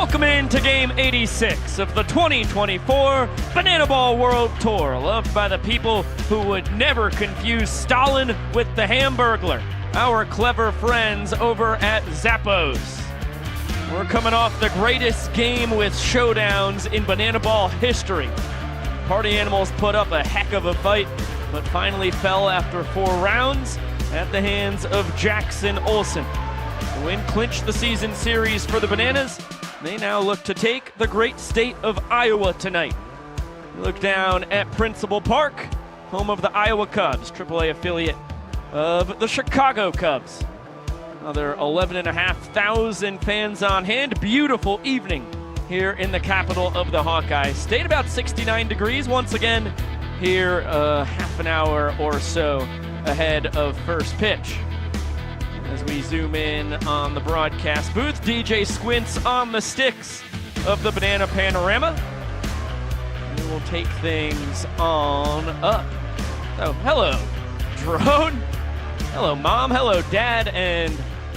Welcome into Game 86 of the 2024 Banana Ball World Tour, loved by the people who would never confuse Stalin with the Hamburglar, our clever friends over at Zappos. We're coming off the greatest game with showdowns in Banana Ball history. Party Animals put up a heck of a fight, but finally fell after 4 rounds at the hands of Jackson Olsen. The win clinched the season series for the Bananas. They now look to take the great state of Iowa tonight. We look down at Principal Park, home of the Iowa Cubs, AAA affiliate of the Chicago Cubs. Another 11,500 fans on hand. Beautiful evening here in the capital of the Hawkeye State. About 69 degrees once again here half an hour or so ahead of first pitch. As we zoom in on the broadcast booth, DJ Squints on the sticks of the Banana Panorama. We will take things on up. Oh, hello, Drone. Hello, Mom. Hello, Dad. And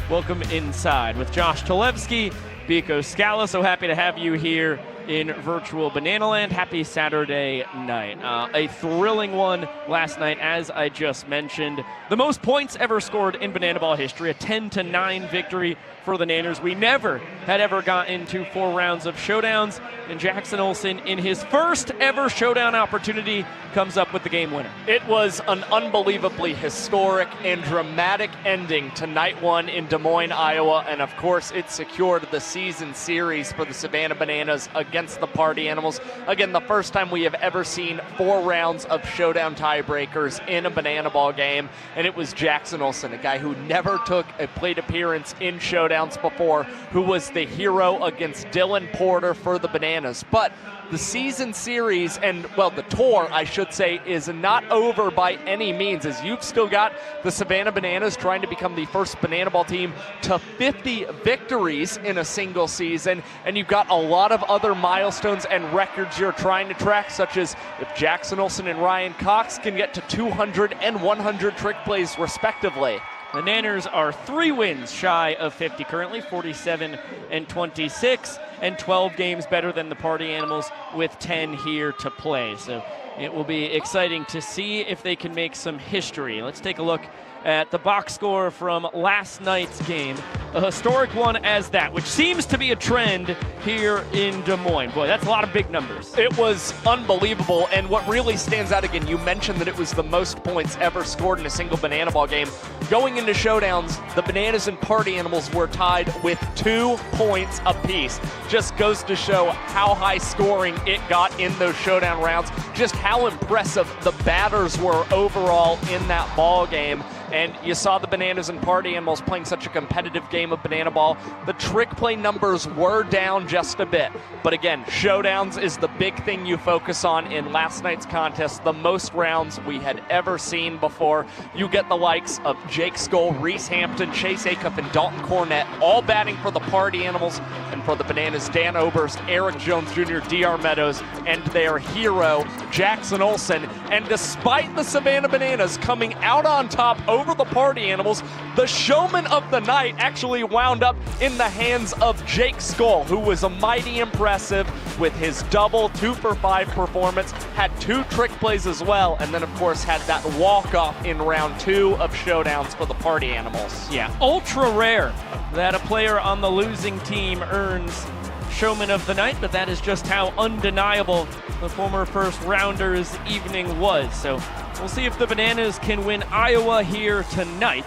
welcome inside with Josh Talevsky, Biko Scala. So happy to have you here in virtual Banana Land. Happy Saturday night. A thrilling one last night, as I just mentioned. The most points ever scored in Banana Ball history, a 10-9 victory for the Nanners. We never had ever gotten to 4 rounds of showdowns, and Jackson Olsen, in his first ever showdown opportunity, comes up with the game winner. It was an unbelievably historic and dramatic ending to night 1 in Des Moines, Iowa, and of course it secured the season series for the Savannah Bananas against the Party Animals. Again, the first time we have ever seen 4 rounds of showdown tiebreakers in a Banana Ball game, and it was Jackson Olsen, a guy who never took a plate appearance in showdowns before, who was the hero against Dylan Porter for the Bananas. But the season series, and well, the tour, I should say, is not over by any means, as you've still got the Savannah Bananas trying to become the first Banana Ball team to 50 victories in a single season, and you've got a lot of other milestones and records you're trying to track, such as if Jackson Olsen and Ryan Cox can get to 200 and 100 trick plays respectively. The Nanners are 3 wins shy of 50 currently, 47-26, and 12 games better than the Party Animals with 10 here to play. So it will be exciting to see if they can make some history. Let's take a look at the box score from last night's game. A historic one as that, which seems to be a trend here in Des Moines. Boy, that's a lot of big numbers. It was unbelievable, and what really stands out, again, you mentioned that it was the most points ever scored in a single Banana Ball game. Going into showdowns, the Bananas and Party Animals were tied with 2 points apiece. Just goes to show how high scoring it got in those showdown rounds, just how impressive the batters were overall in that ball game. And you saw the Bananas and Party Animals playing such a competitive game of Banana Ball. The trick play numbers were down just a bit. But again, showdowns is the big thing you focus on in last night's contest. The most rounds we had ever seen before. You get the likes of Jake Skoll, Reese Hampton, Chase Acuff, and Dalton Cornett all batting for the Party Animals. And for the Bananas, Dan Oberst, Eric Jones Jr., D.R. Meadows, and their hero, Jackson Olsen. And despite the Savannah Bananas coming out on top over the Party Animals, the showman of the night actually wound up in the hands of Jake Skoll, who was a mighty impressive with his double 2-for-5 performance, had 2 trick plays as well, and then of course had that walk-off in round 2 of showdowns for the Party Animals. Yeah, ultra rare that a player on the losing team earns Showman of the Night, but that is just how undeniable the former first rounder's evening was. So we'll see if the Bananas can win Iowa here tonight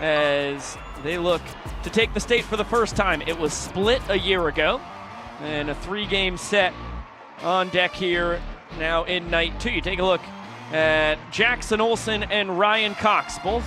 as they look to take the state for the first time. It was split a year ago, and a 3-game set on deck here now in night 2. You take a look at Jackson Olsen and Ryan Cox, both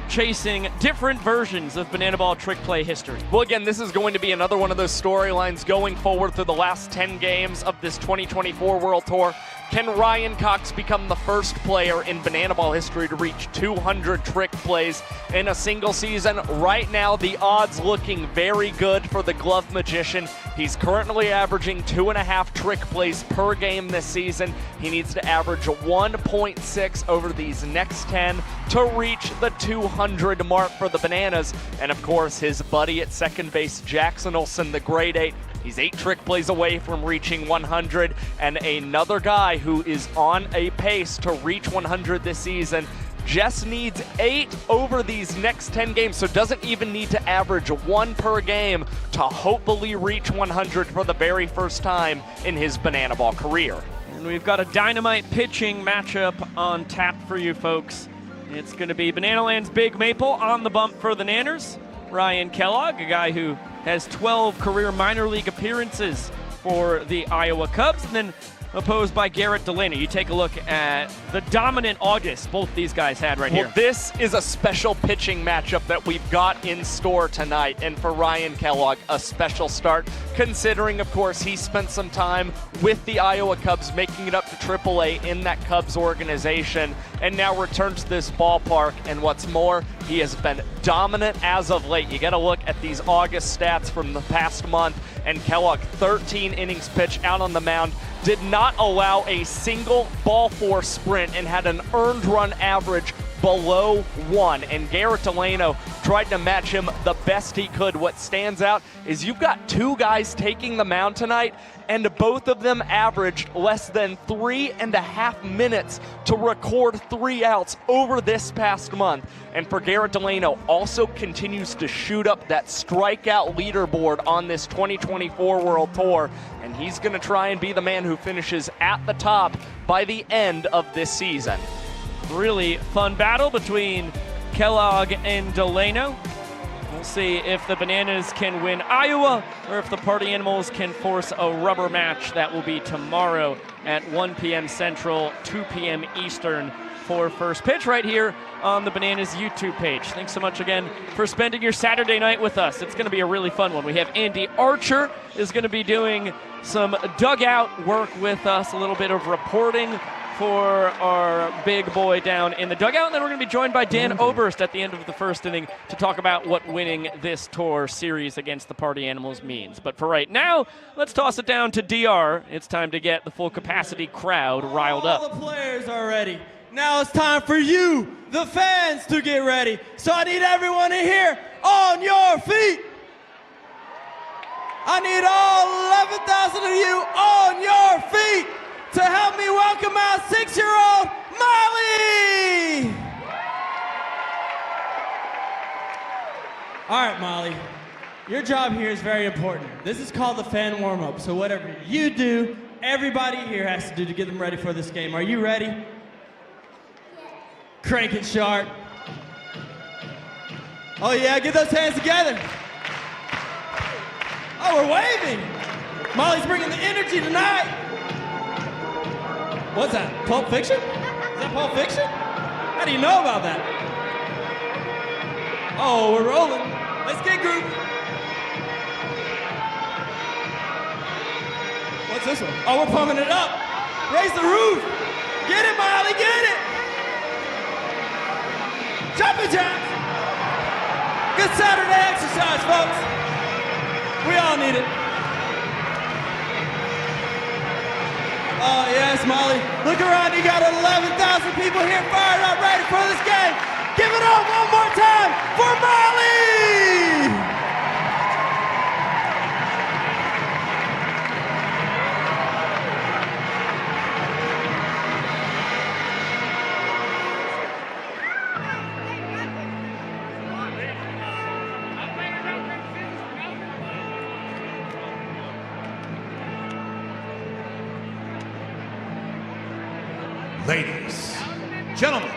chasing different versions of Banana Ball trick play history. Well, again, this is going to be another one of those storylines going forward through the last 10 games of this 2024 World Tour. Can Ryan Cox become the first player in Banana Ball history to reach 200 trick plays in a single season? Right now, the odds looking very good for the Glove Magician. He's currently averaging 2.5 trick plays per game this season. He needs to average 1.6 over these next 10 to reach the 200 mark for the Bananas. And of course, his buddy at second base, Jackson Olsen, the grade 8, He's 8 trick plays away from reaching 100, and another guy who is on a pace to reach 100 this season. Just needs 8 over these next 10 games, so doesn't even need to average 1 per game to hopefully reach 100 for the very first time in his banana ball career. And we've got a dynamite pitching matchup on tap for you folks. It's going to be Bananaland's Big Maple on the bump for the Nanners. Ryan Kellogg, a guy who has 12 career minor league appearances for the Iowa Cubs, and then opposed by Garrett Delano. You take a look at the dominant August both these guys had right here. Well, this is a special pitching matchup that we've got in store tonight, and for Ryan Kellogg, a special start, considering, of course, he spent some time with the Iowa Cubs, making it up to AAA in that Cubs organization, and now returns to this ballpark, and what's more, he has been dominant as of late. You got to look at these August stats from the past month, and Kellogg, 13 innings pitched out on the mound, did not allow a single ball four sprint, and had an earned run average below 1. And Garrett Delano tried to match him the best he could. What stands out is you've got 2 guys taking the mound tonight, and both of them averaged less than 3.5 minutes to record 3 outs over this past month. And for Garrett Delano, also continues to shoot up that strikeout leaderboard on this 2024 World Tour, and he's going to try and be the man who finishes at the top by the end of this season. Really fun battle between Kellogg and Delano. We'll see if the Bananas can win Iowa or if the Party Animals can force a rubber match. That will be tomorrow at 1 p.m. Central, 2 p.m. Eastern for first pitch right here on the Bananas YouTube page. Thanks so much again for spending your Saturday night with us. It's going to be a really fun one. We have Andy Archer is going to be doing some dugout work with us, a little bit of reporting for our big boy down in the dugout. And then we're going to be joined by Dan Oberst at the end of the first inning to talk about what winning this tour series against the Party Animals means. But for right now, let's toss it down to DR. It's time to get the full capacity crowd riled up. All the players are ready. Now it's time for you, the fans, to get ready. So I need everyone in here on your feet. I need all 11,000 of you on your feet to help me welcome our 6-year-old Molly. All right, Molly, your job here is very important. This is called the fan warm-up, so whatever you do, everybody here has to do to get them ready for this game. Are you ready? Yeah. Crank it sharp. Oh yeah, get those hands together. Oh, we're waving. Molly's bringing the energy tonight. What's that, Pulp Fiction? Is that Pulp Fiction? How do you know about that? Oh, we're rolling. Let's get groovy. What's this one? Oh, we're pumping it up. Raise the roof. Get it, Molly, get it. Jumping jacks. Good Saturday exercise, folks. We all need it. Oh, yes, Molly. Look around. You got 11,000 people here fired up, ready for this game. Give it up one more time for Molly! Ladies, gentlemen,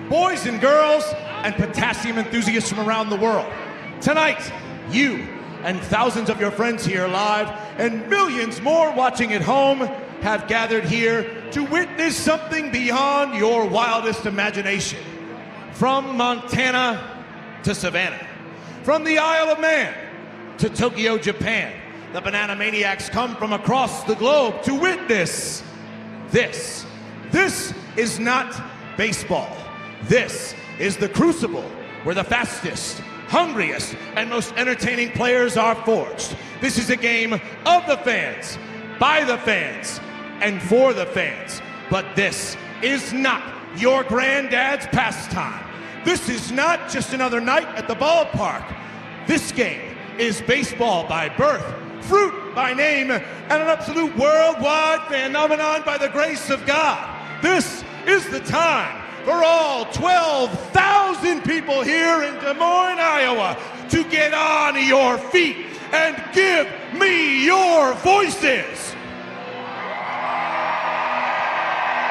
boys and girls, and potassium enthusiasts from around the world, tonight, you and thousands of your friends here live and millions more watching at home have gathered here to witness something beyond your wildest imagination. From Montana to Savannah, from the Isle of Man to Tokyo, Japan, the Banana Maniacs come from across the globe to witness this. This is not baseball. This is the crucible where the fastest, hungriest, and most entertaining players are forged. This is a game of the fans, by the fans, and for the fans. But this is not your granddad's pastime. This is not just another night at the ballpark. This game is baseball by birth, fruit by name and an absolute worldwide phenomenon by the grace of God. This is the time for all 12,000 people here in Des Moines, Iowa, to get on your feet and give me your voices.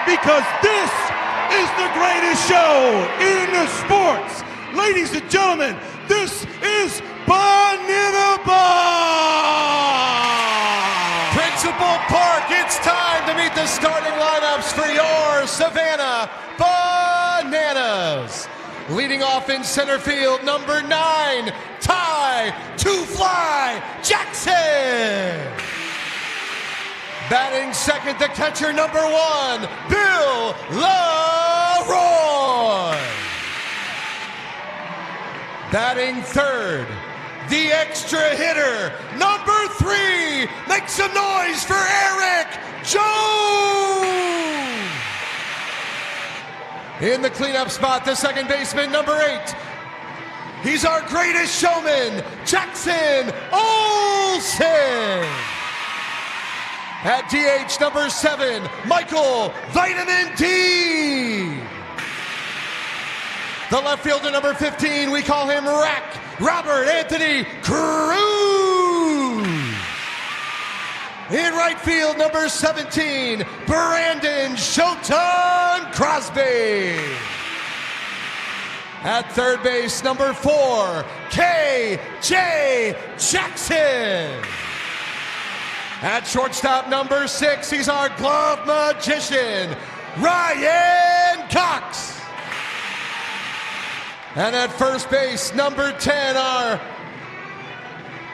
Because this is the greatest show in sports. Ladies and gentlemen, this is Banana Ball! Principal Park, it's time to meet the starting lineups for your Savannah Bananas. Leading off in center field, number 9, Ty to Fly Jackson. Batting second, the catcher, number 1, Bill LaRoy. Batting third, the extra hitter, number 3, make some noise for Eric Jones. In the cleanup spot, the second baseman, number 8, he's our greatest showman, Jackson Olsen. At DH, number 7, Michael Vitamin D. The left fielder, number 15, we call him Rack, Robert Anthony Cruz. In right field, number 17, Brandon Showtime Crosby. At third base, number 4, K.J. Jackson. At shortstop, number 6, he's our glove magician, Ryan Cox. And at first base, number 10, our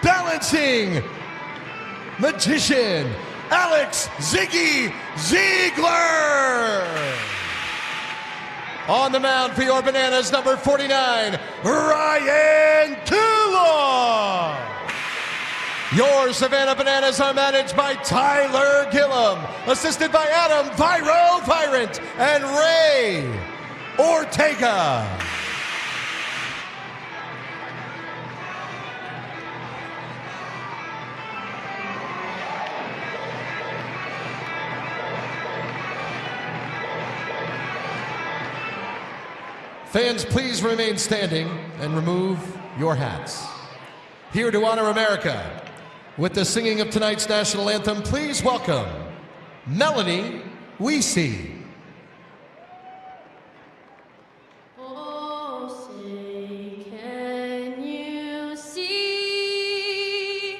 balancing magician, Alex Ziggy Ziegler. On the mound for your Bananas, number 49, Ryan Kellogg. Your Savannah Bananas are managed by Tyler Gillum, assisted by Adam Viro Virant and Ray Ortega. Fans, please remain standing and remove your hats. Here to honor America with the singing of tonight's national anthem, please welcome Melanie Weesey. Oh, say, can you see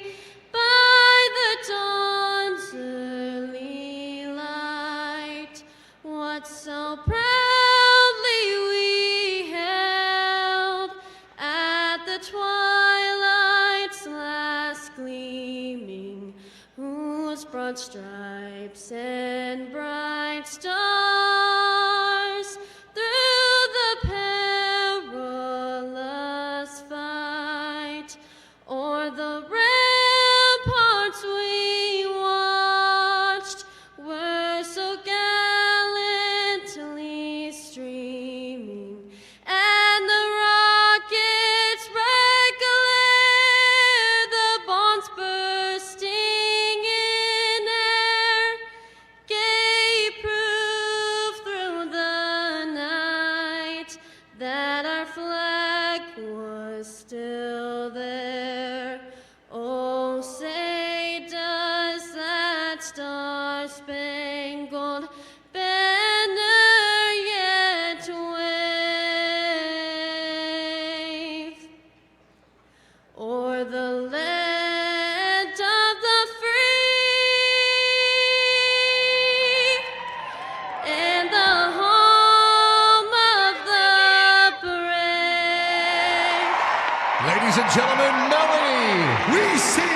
by the dawn's early light what so proudly we held at the twilight's last gleaming, whose broad stripes and bright stars through the perilous fight o'er the ramparts we watched were so gallantly streaming, and the rockets regular, the bombs bursting in air, gave proof through the night that our flag was still there. Oh, say does that star-spangled banner yet wave o'er the land of the free and the home of the brave. Ladies and gentlemen, Melanie Weesey.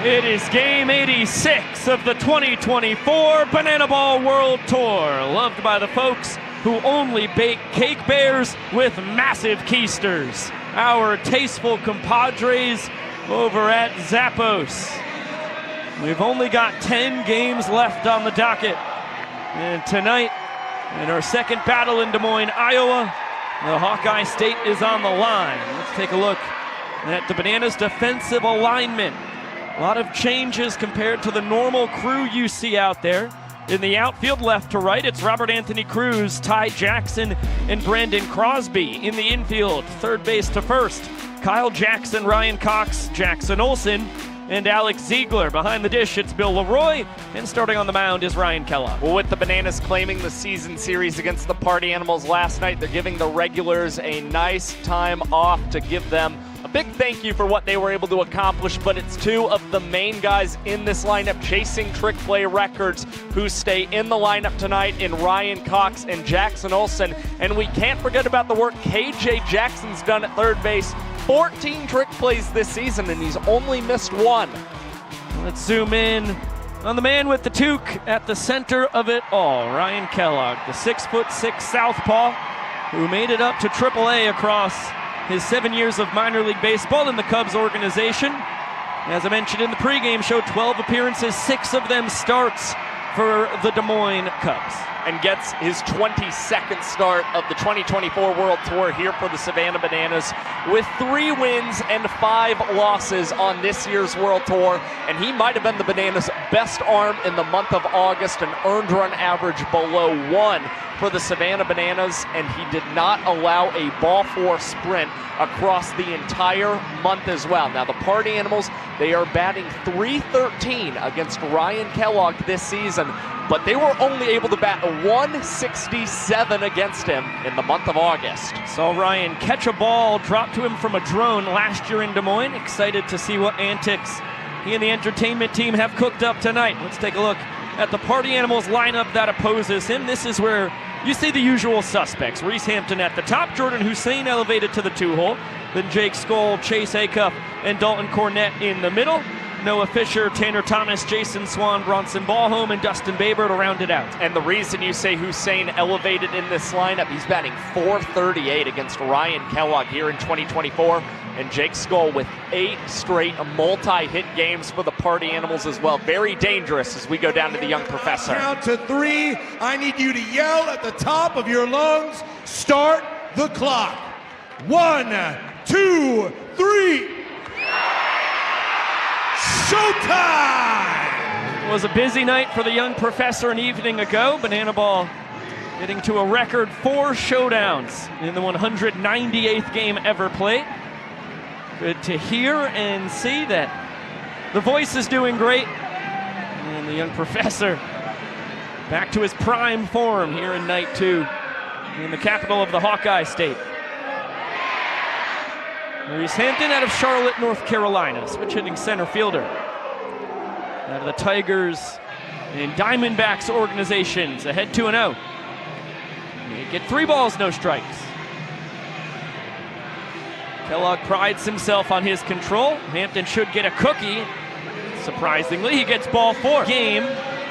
It is game 86 of the 2024 Banana Ball World Tour, loved by the folks who only bake cake bears with massive keisters, our tasteful compadres over at Zappos. We've only got 10 games left on the docket, and tonight In our second battle in Des Moines, Iowa, the Hawkeye State is on the line. Let's take a look at the Bananas defensive alignment. A lot of changes compared to the normal crew you see out there. In the outfield, left to right, it's Robert Anthony Cruz, Ty Jackson, and Brandon Crosby. In the infield, third base to first, Kyle Jackson, Ryan Cox, Jackson Olsen, and Alex Ziegler. Behind the dish, it's Bill Leroy, and starting on the mound is Ryan Kellogg. Well, with the Bananas claiming the season series against the Party Animals last night, they're giving the regulars a nice time off to give them a big thank you for what they were able to accomplish, but it's two of the main guys in this lineup chasing trick play records who stay in the lineup tonight in Ryan Cox and Jackson Olsen. And we can't forget about the work KJ Jackson's done at third base. 14 trick plays this season, and he's only missed one. Let's zoom in on the man with the toque at the center of it all, Ryan Kellogg, the 6'6" southpaw who made it up to AAA across his 7 years of minor league baseball in the Cubs organization. As I mentioned in the pregame show, 12 appearances, 6 of them starts for the Des Moines Cubs. And gets his 22nd start of the 2024 World Tour here for the Savannah Bananas with 3 wins and 5 losses on this year's World Tour. And he might have been the Bananas' best arm in the month of August, an earned run average below 1 for the Savannah Bananas, and he did not allow a ball 4 sprint across the entire month as well. Now the Party Animals, they are batting .313 against Ryan Kellogg this season, but they were only able to bat a .167 against him in the month of August. Saw Ryan catch a ball dropped to him from a drone last year in Des Moines. Excited to see what antics he and the entertainment team have cooked up tonight. Let's take a look at the Party Animals lineup that opposes him. This is where you see the usual suspects. Reese Hampton at the top, Jordan Hussein elevated to the 2-hole, then Jake Skoll, Chase Acuff, and Dalton Cornett in the middle. Noah Fisher, Tanner Thomas, Jason Swan, Bronson Ballholm, and Dustin Baber to round it out. And the reason you say Hussein elevated in this lineup, he's batting .438 against Ryan Kellogg here in 2024. And Jake Skoll with 8 straight multi-hit games for the Party Animals as well. Very dangerous as we go down to the young professor. Count to 3. I need you to yell at the top of your lungs. Start the clock. 1, 2, 3. Showtime! It was a busy night for the young professor an evening ago. Banana Ball getting to a record 4 showdowns in the 198th game ever played. Good to hear and see that the voice is doing great. And the young professor back to his prime form here in night 2 in the capital of the Hawkeye State. Reese Hampton out of Charlotte, North Carolina, switch hitting center fielder. Out of the Tigers and Diamondbacks organizations, ahead 2-0. They get 3 balls, no strikes. Kellogg prides himself on his control. Hampton should get a cookie. Surprisingly, he gets ball 4. Game,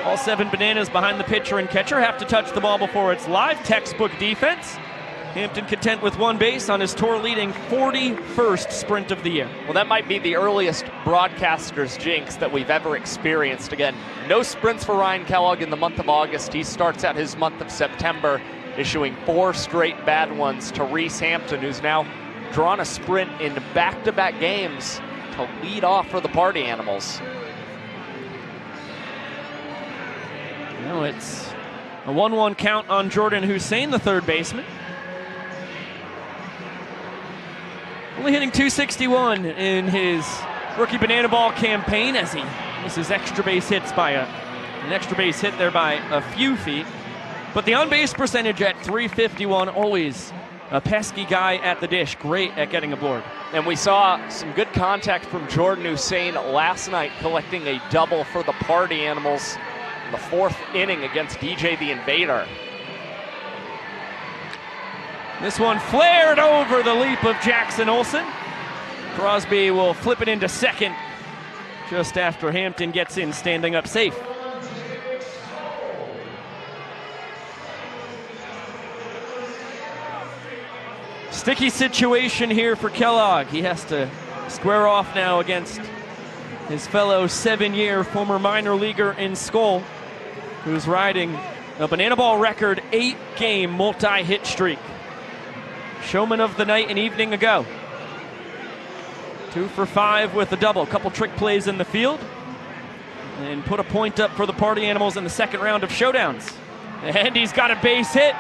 all 7 Bananas behind the pitcher and catcher have to touch the ball before it's live. Textbook defense. Hampton content with 1 base on his tour-leading 41st sprint of the year. Well, that might be the earliest broadcaster's jinx that we've ever experienced. Again, no sprints for Ryan Kellogg in the month of August. He starts out his month of September, issuing 4 straight bad ones to Reese Hampton, who's now drawn a sprint in back-to-back games to lead off for the Party Animals. Now it's a 1-1 count on Jordan Hussein, the third baseman. Only hitting .261 in his rookie Banana Ball campaign as he misses extra base hits by an extra base hit there by a few feet. But the on-base percentage at .351, always a pesky guy at the dish, great at getting aboard. And we saw some good contact from Jordan Hussein last night, collecting a double for the Party Animals in the 4th inning against DJ the Invader. This one flared over the leap of Jackson Olsen. Crosby will flip it into second just after Hampton gets in, standing up safe. Sticky situation here for Kellogg. He has to square off now against his fellow 7-year former minor leaguer in Skoll, who's riding A Banana Ball record 8-game multi-hit streak. Showman of the night an evening ago. 2 for 5 with a double. A couple trick plays in the field. And put a point up for the Party Animals in the second round of showdowns. And he's got a base hit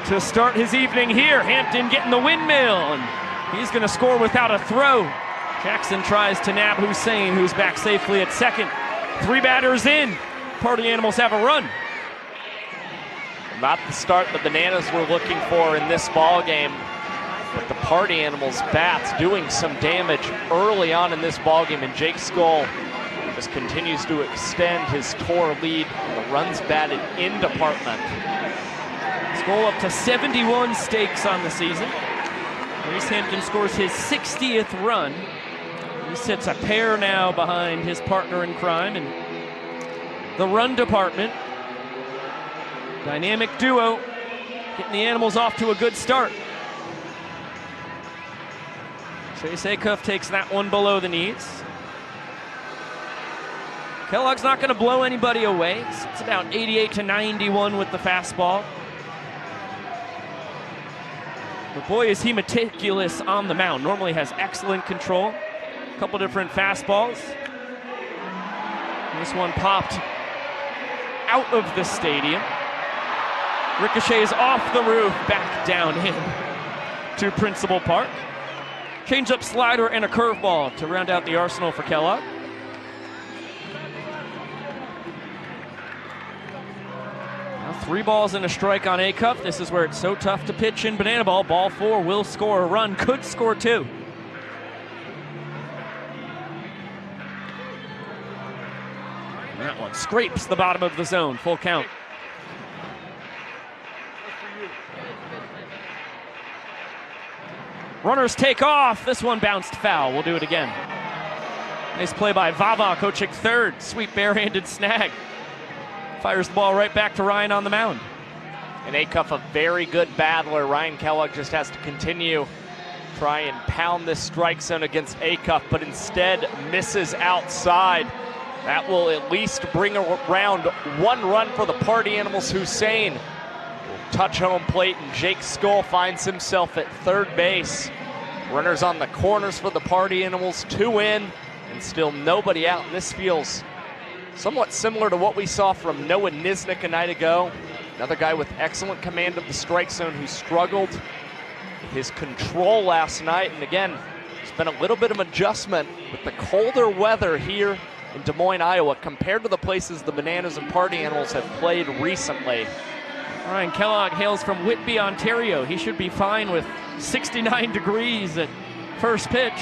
to start his evening here. Hampton getting the windmill, and he's going to score without a throw. Jackson tries to nab Hussein, who's back safely at second. 3 batters in. Party Animals have a run. Not the start the Bananas were looking for in this ball game, but the Party Animals bats doing some damage early on in this ball game, and Jake Skull just continues to extend his Tor lead in the runs batted in department. Skull up to 71 stakes on the season. Reese Hampton scores his 60th run. He sits a pair now behind his partner in crime in the run department. Dynamic duo, getting the Animals off to a good start. Chase Acuff takes that one below the knees. Kellogg's not going to blow anybody away. It's about 88 to 91 with the fastball. But boy, is he meticulous on the mound. Normally has excellent control. A couple different fastballs. This one popped out of the stadium. Ricochets off the roof, back down in to Principal Park. Change-up slider and a curveball to round out the arsenal for Kellogg. Now 3 balls and a strike on Acuff. This is where it's so tough to pitch in Banana Ball. Ball 4 will score a run, could score 2. And that one scrapes the bottom of the zone, full count. Runners take off. This one bounced foul. We'll do it again. Nice play by Vava, Kochik third. Sweet barehanded snag. Fires the ball right back to Ryan on the mound. And Acuff, a very good battler. Ryan Kellogg just has to continue try and pound this strike zone against Acuff, but instead misses outside. That will at least bring around 1 run for the Party Animals. Hussein will touch home plate, and Jake Skull finds himself at third base. Runners on the corners for the Party Animals, 2 in, and still nobody out. And this feels somewhat similar to what we saw from Noah Nisnik a night ago. Another guy with excellent command of the strike zone who struggled with his control last night. And again, it's been a little bit of adjustment with the colder weather here in Des Moines, Iowa, compared to the places the Bananas and Party Animals have played recently. Ryan Kellogg hails from Whitby, Ontario. He should be fine with 69 degrees at first pitch.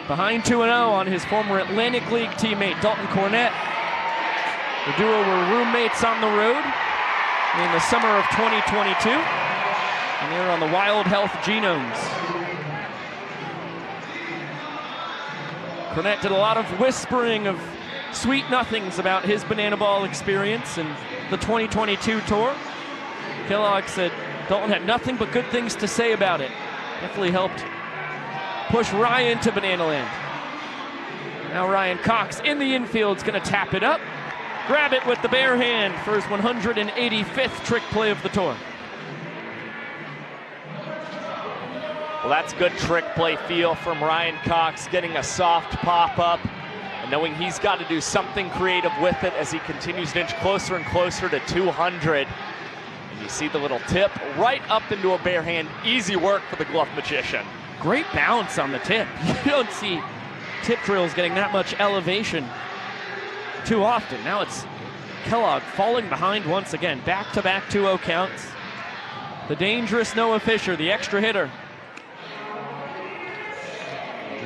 Behind 2-0 on his former Atlantic League teammate, Dalton Cornett. The duo were roommates on the road in the summer of 2022. And they're on the Wild Health Genomes. Cornett did a lot of whispering of sweet nothings about his Banana Ball experience and the 2022 tour. Kellogg said Dalton had nothing but good things to say about it. Definitely helped push Ryan to Banana Land. Now Ryan Cox in the infield is going to tap it up. Grab it with the bare hand for his 185th trick play of the tour. Well, that's good trick play feel from Ryan Cox, getting a soft pop-up and knowing he's got to do something creative with it as he continues to inch closer and closer to 200. And you see the little tip right up into a bare hand. Easy work for the glove magician. Great bounce on the tip. You don't see tip drills getting that much elevation too often. Now it's Kellogg falling behind once again. Back-to-back 2-0 counts. The dangerous Noah Fisher, the extra hitter.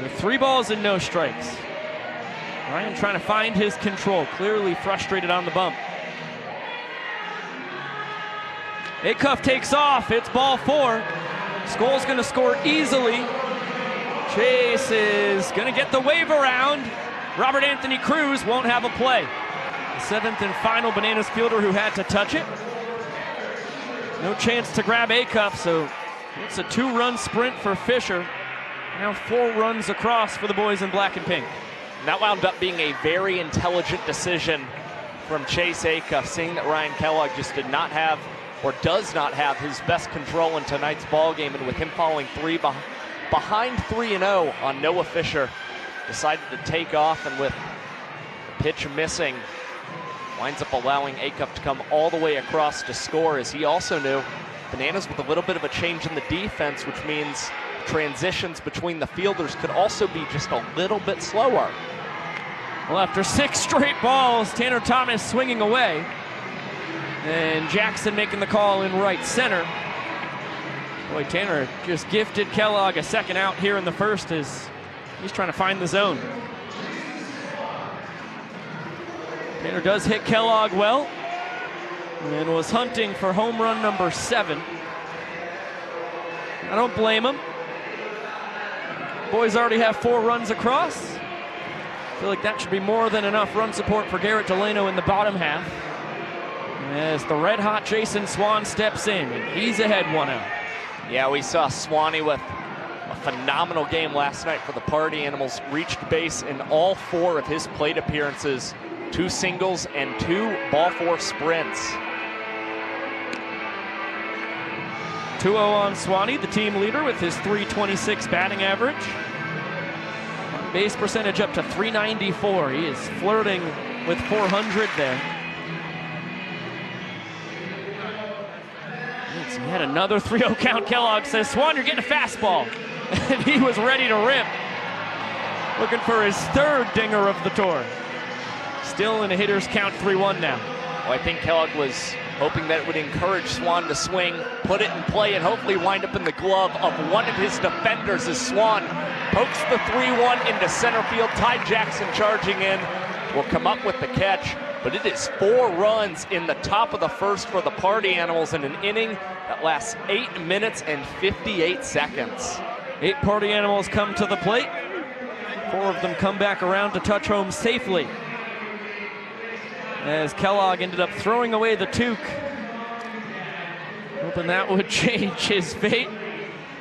With 3 balls and no strikes. Ryan trying to find his control, clearly frustrated on the bump. Acuff takes off, it's ball 4. Skull's gonna score easily. Chase is gonna get the wave around. Robert Anthony Cruz won't have a play. The 7th and final Bananas fielder who had to touch it. No chance to grab Acuff, so it's a 2-run sprint for Fisher. Now 4 runs across for the boys in black and pink. And that wound up being a very intelligent decision from Chase Acuff, seeing that Ryan Kellogg just did not have, or does not have, his best control in tonight's ball game, and with him falling behind 3-0 on Noah Fisher, decided to take off, and with the pitch missing, winds up allowing Acuff to come all the way across to score, as he also knew Bananas with a little bit of a change in the defense, which means transitions between the fielders could also be just a little bit slower. Well, after 6 straight balls, Tanner Thomas swinging away, and Jackson making the call in right center. Boy, Tanner just gifted Kellogg a second out here in the first as he's trying to find the zone. Tanner does hit Kellogg well and was hunting for home run number 7. I don't blame him. Boys already have 4 runs across. I feel like that should be more than enough run support for Garrett Delano in the bottom half, as the red-hot Jason Swan steps in, and he's ahead 1-0. Yeah, we saw Swanee with a phenomenal game last night for the Party Animals. Reached base in all 4 of his plate appearances, 2 singles and 2 ball 4 sprints. 2-0 on Swanee, the team leader with his .326 batting average. Base percentage up to .394. He is flirting with 400 there. He had another 3-0 count. Kellogg says, Swan, you're getting a fastball. And he was ready to rip. Looking for his 3rd dinger of the tour. Still in a hitter's count, 3-1 now. Well, I think Kellogg was hoping that it would encourage Swan to swing, put it in play, and hopefully wind up in the glove of one of his defenders as Swan pokes the 3-1 into center field. Ty Jackson charging in will come up with the catch, but it is 4 runs in the top of the first for the Party Animals in an inning that lasts 8 minutes and 58 seconds. 8 Party Animals come to the plate. 4 of them come back around to touch home safely, as Kellogg ended up throwing away the toque, hoping that would change his fate.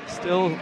Still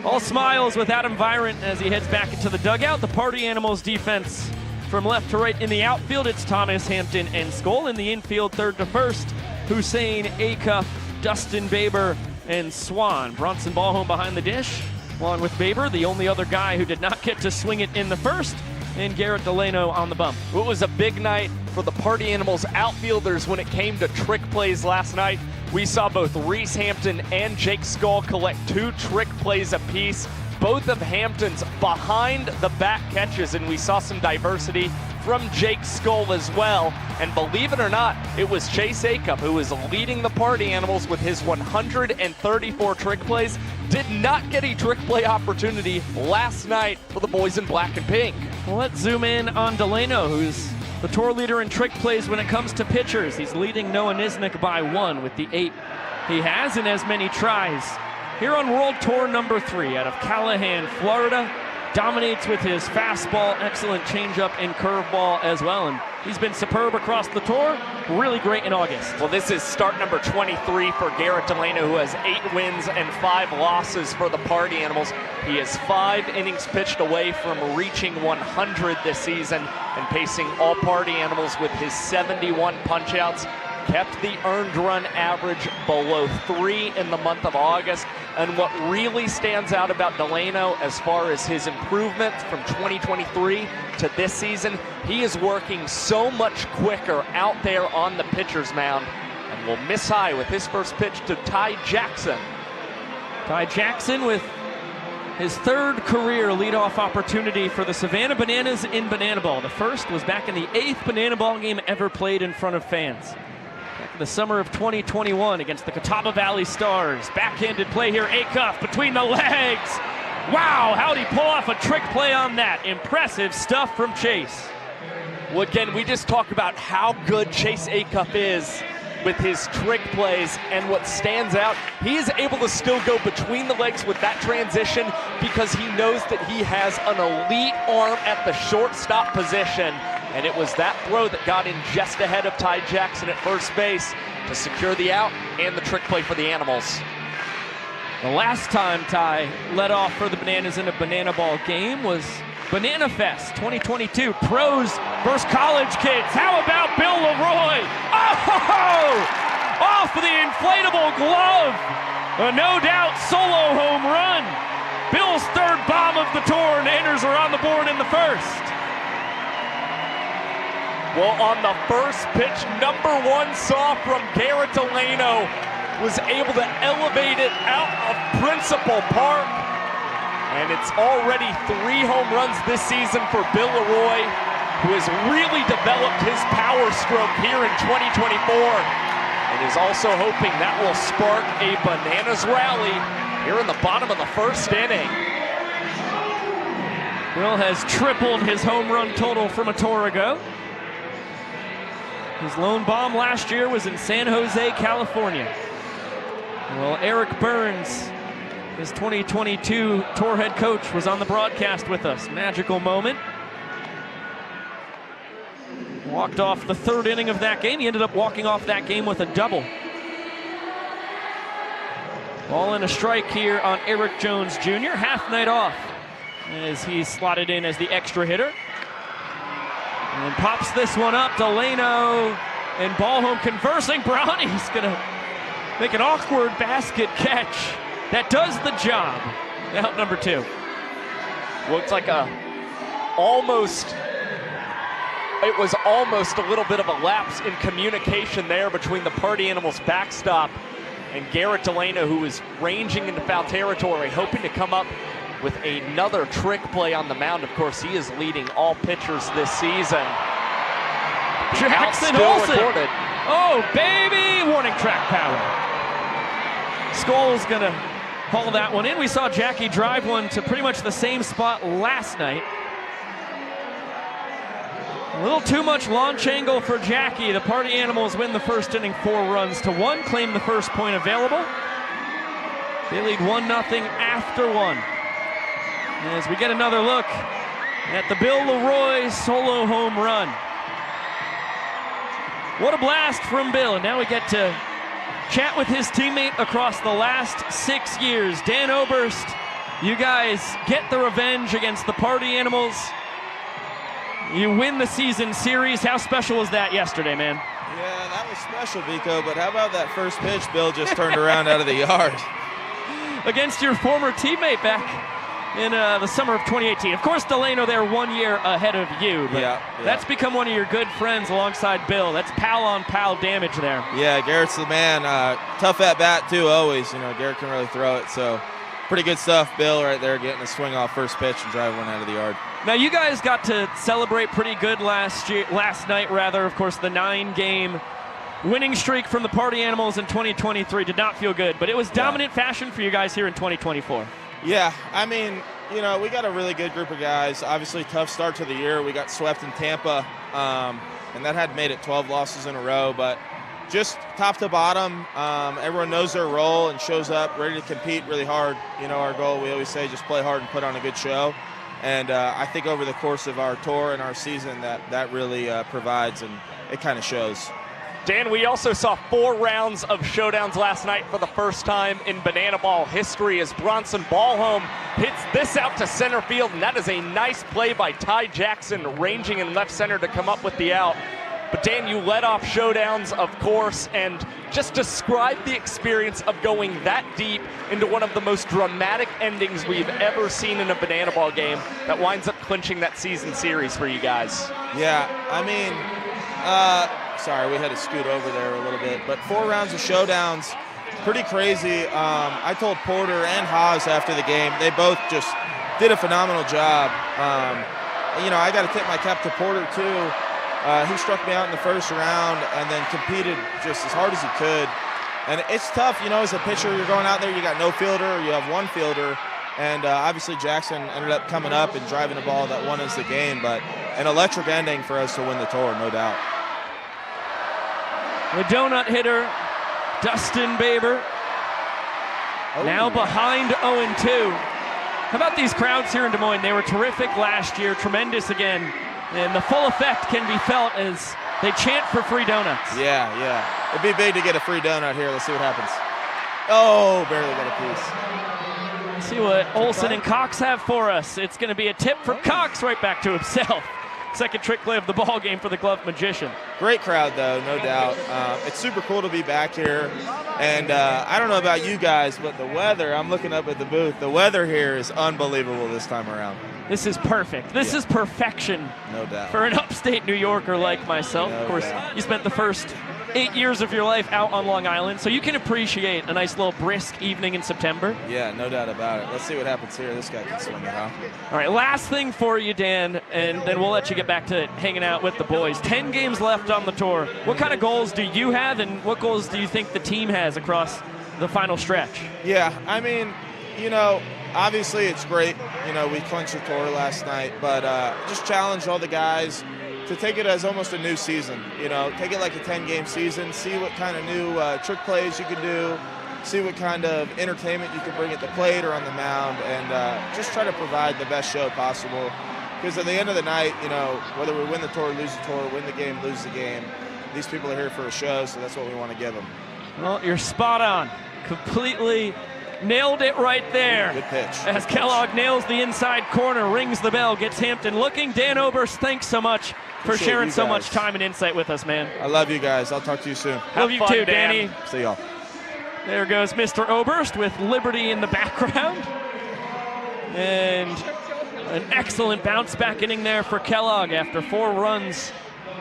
all smiles with Adam Virant as he heads back into the dugout. The Party Animals defense from left to right in the outfield. It's Thomas, Hampton, and Skoll. In the infield, 3rd to 1st, Hussein, Acuff, Dustin Baber, and Swan. Bronson Ballhome behind the dish, along with Baber, the only other guy who did not get to swing it in the first, and Garrett Delano on the bump. It was a big night for the Party Animals outfielders when it came to trick plays last night. We saw both Reese Hampton and Jake Skoll collect 2 trick plays apiece. Both of Hampton's behind the back catches, and we saw some diversity from Jake Skoll as well. And believe it or not, it was Chase Acuff who was leading the Party Animals with his 134 trick plays. Did not get a trick play opportunity last night for the boys in black and pink. Well, let's zoom in on Delano, who's the tour leader in trick plays when it comes to pitchers. He's leading Noah Nisnik by 1 with the 8 he has in as many tries. Here on World Tour number 3 out of Callahan, Florida. Dominates with his fastball, excellent changeup and curveball as well. And he's been superb across the tour, really great in August. Well, this is start number 23 for Garrett Delano, who has 8 wins and 5 losses for the Party Animals. He is 5 innings pitched away from reaching 100 this season and pacing all Party Animals with his 71 punchouts. Kept the earned run average below 3 in the month of August. And what really stands out about Delano as far as his improvement from 2023 to this season, he is working so much quicker out there on the pitcher's mound, and will miss high with his first pitch to Ty Jackson. Ty Jackson with his 3rd career leadoff opportunity for the Savannah Bananas in Banana Ball. The first was back in the 8th Banana Ball game ever played in front of fans. The summer of 2021 against the Catawba Valley Stars. Backhanded play here, Acuff between the legs. Wow, how'd he pull off a trick play on that? Impressive stuff from Chase. Well, again, we just talked about how good Chase Acuff is with his trick plays, and what stands out, he is able to still go between the legs with that transition because he knows that he has an elite arm at the shortstop position. And it was that throw that got in just ahead of Ty Jackson at first base to secure the out and the trick play for the Animals. The last time Ty led off for the Bananas in a Banana Ball game was Banana Fest 2022, pros versus college kids. How about Bill Leroy? Oh! Off the inflatable glove. A no doubt solo home run. Bill's third bomb of the tour, and Inners are on the board in the first. Well, on the first pitch, number one saw from Garrett Delano, was able to elevate it out of Principal Park. And it's already 3 home runs this season for Bill Leroy, who has really developed his power stroke here in 2024. And is also hoping that will spark a Bananas rally here in the bottom of the first inning. Bill has tripled his home run total from a tour ago. His lone bomb last year was in San Jose, California. Well, Eric Burns, his 2022 tour head coach, was on the broadcast with us. Magical moment. Walked off the third inning of that game. He ended up walking off that game with a double. Ball and a strike here on Eric Jones Jr. Half night off as he's slotted in as the extra hitter. And pops this one up. Delano and ball home conversing. Brownie's gonna make an awkward basket catch. That does the job. Out number 2. Looks like it was almost a little bit of a lapse in communication there between the Party Animals backstop and Garrett Delano, who is ranging into foul territory, hoping to come up with another trick play on the mound. Of course, he is leading all pitchers this season. Jackson Olsen. Recorded. Oh, baby! Warning track power. Skoll's gonna haul that one in. We saw Jackie drive one to pretty much the same spot last night. A little too much launch angle for Jackie. The Party Animals win the first inning 4-1, claim the first point available. They lead 1-0 after 1. As we get another look at the Bill Leroy solo home run. What a blast from Bill. And now we get to chat with his teammate across the last 6 years. Dan Oberst, you guys get the revenge against the Party Animals. You win the season series. How special was that yesterday, man? Yeah, that was special, Vico, but how about that first pitch Bill just turned around out of the yard? Against your former teammate back in the summer of 2018. Of course, Delano there 1 year ahead of you, but that's become one of your good friends alongside Bill. That's pal-on-pal damage there. Yeah, Garrett's the man. Tough at bat, too, always. You know, Garrett can really throw it, so pretty good stuff. Bill right there getting a swing off first pitch and drive one out of the yard. Now, you guys got to celebrate pretty good last night. Of course, the 9-game winning streak from the Party Animals in 2023 did not feel good, but it was dominant fashion for you guys here in 2024. Yeah, I mean, you know, we got a really good group of guys. Obviously, tough start to the year. We got swept in Tampa, and that had made it 12 losses in a row, but just top to bottom, everyone knows their role and shows up ready to compete really hard. You know, our goal, we always say, just play hard and put on a good show. And I think over the course of our tour and our season, that really provides, and it kind of shows. Dan, we also saw 4 rounds of showdowns last night for the first time in Banana Ball history as Bronson Ballholm hits this out to center field, and that is a nice play by Ty Jackson, ranging in left center to come up with the out. But Dan, you led off showdowns, of course, and just describe the experience of going that deep into one of the most dramatic endings we've ever seen in a Banana Ball game that winds up clinching that season series for you guys. Yeah, I mean, sorry, we had to scoot over there a little bit, but 4 rounds of showdowns, pretty crazy. I told Porter and Haas after the game, they both just did a phenomenal job. You know, I got to tip my cap to Porter, too. He struck me out in the first round and then competed just as hard as he could. And it's tough, you know, as a pitcher, you're going out there, you got no fielder, or you have one fielder. And obviously Jackson ended up coming up and driving the ball that won us the game. But an electric ending for us to win the tour, no doubt. The donut hitter, Dustin Baber, now behind 0-2. How about these crowds here in Des Moines? They were terrific last year, tremendous again. And the full effect can be felt as they chant for free donuts. Yeah. It'd be big to get a free donut here. Let's see what happens. Oh, barely got a piece. See what Olsen and Cox have for us. It's going to be a tip for Cox, right back to himself. Second trick play of the ball game for the Glove Magician. Great crowd, though, no doubt. It's super cool to be back here. And I don't know about you guys, but the weather, I'm looking up at the booth, the weather here is unbelievable this time around. This is perfect. This is perfection. No doubt. For an upstate New Yorker like myself. No of course, doubt. you spent the first 8 years of your life out on Long Island, so you can appreciate a nice little brisk evening in September. Yeah, no doubt about it. Let's see what happens here. This guy can swing it, huh? All right, last thing for you, Dan, and then we'll let you get back to hanging out with the boys. 10 games left on the tour. What kind of goals do you have, and what goals do you think the team has across the final stretch? Yeah, I mean, you know, obviously it's great. You know, we clinched the tour last night, but just challenge all the guys to take it as almost a new season. You know, take it like a 10-game season, see what kind of new trick plays you can do, see what kind of entertainment you can bring at the plate or on the mound, and just try to provide the best show possible. Because at the end of the night, you know, whether we win the tour, lose the tour, win the game, lose the game, these people are here for a show, so that's what we want to give them. Well, you're spot on. Completely nailed it right there. Good pitch. As Kellogg nails the inside corner, rings the bell, gets Hampton looking. Dan Oberst, thanks so much for Appreciate sharing you so guys. much time and insight with us, man. I love you guys. I'll talk to you soon. Love you fun, too, Dan. Danny. See y'all. There goes Mr. Oberst with Liberty in the background. And an excellent bounce back inning there for Kellogg after 4 runs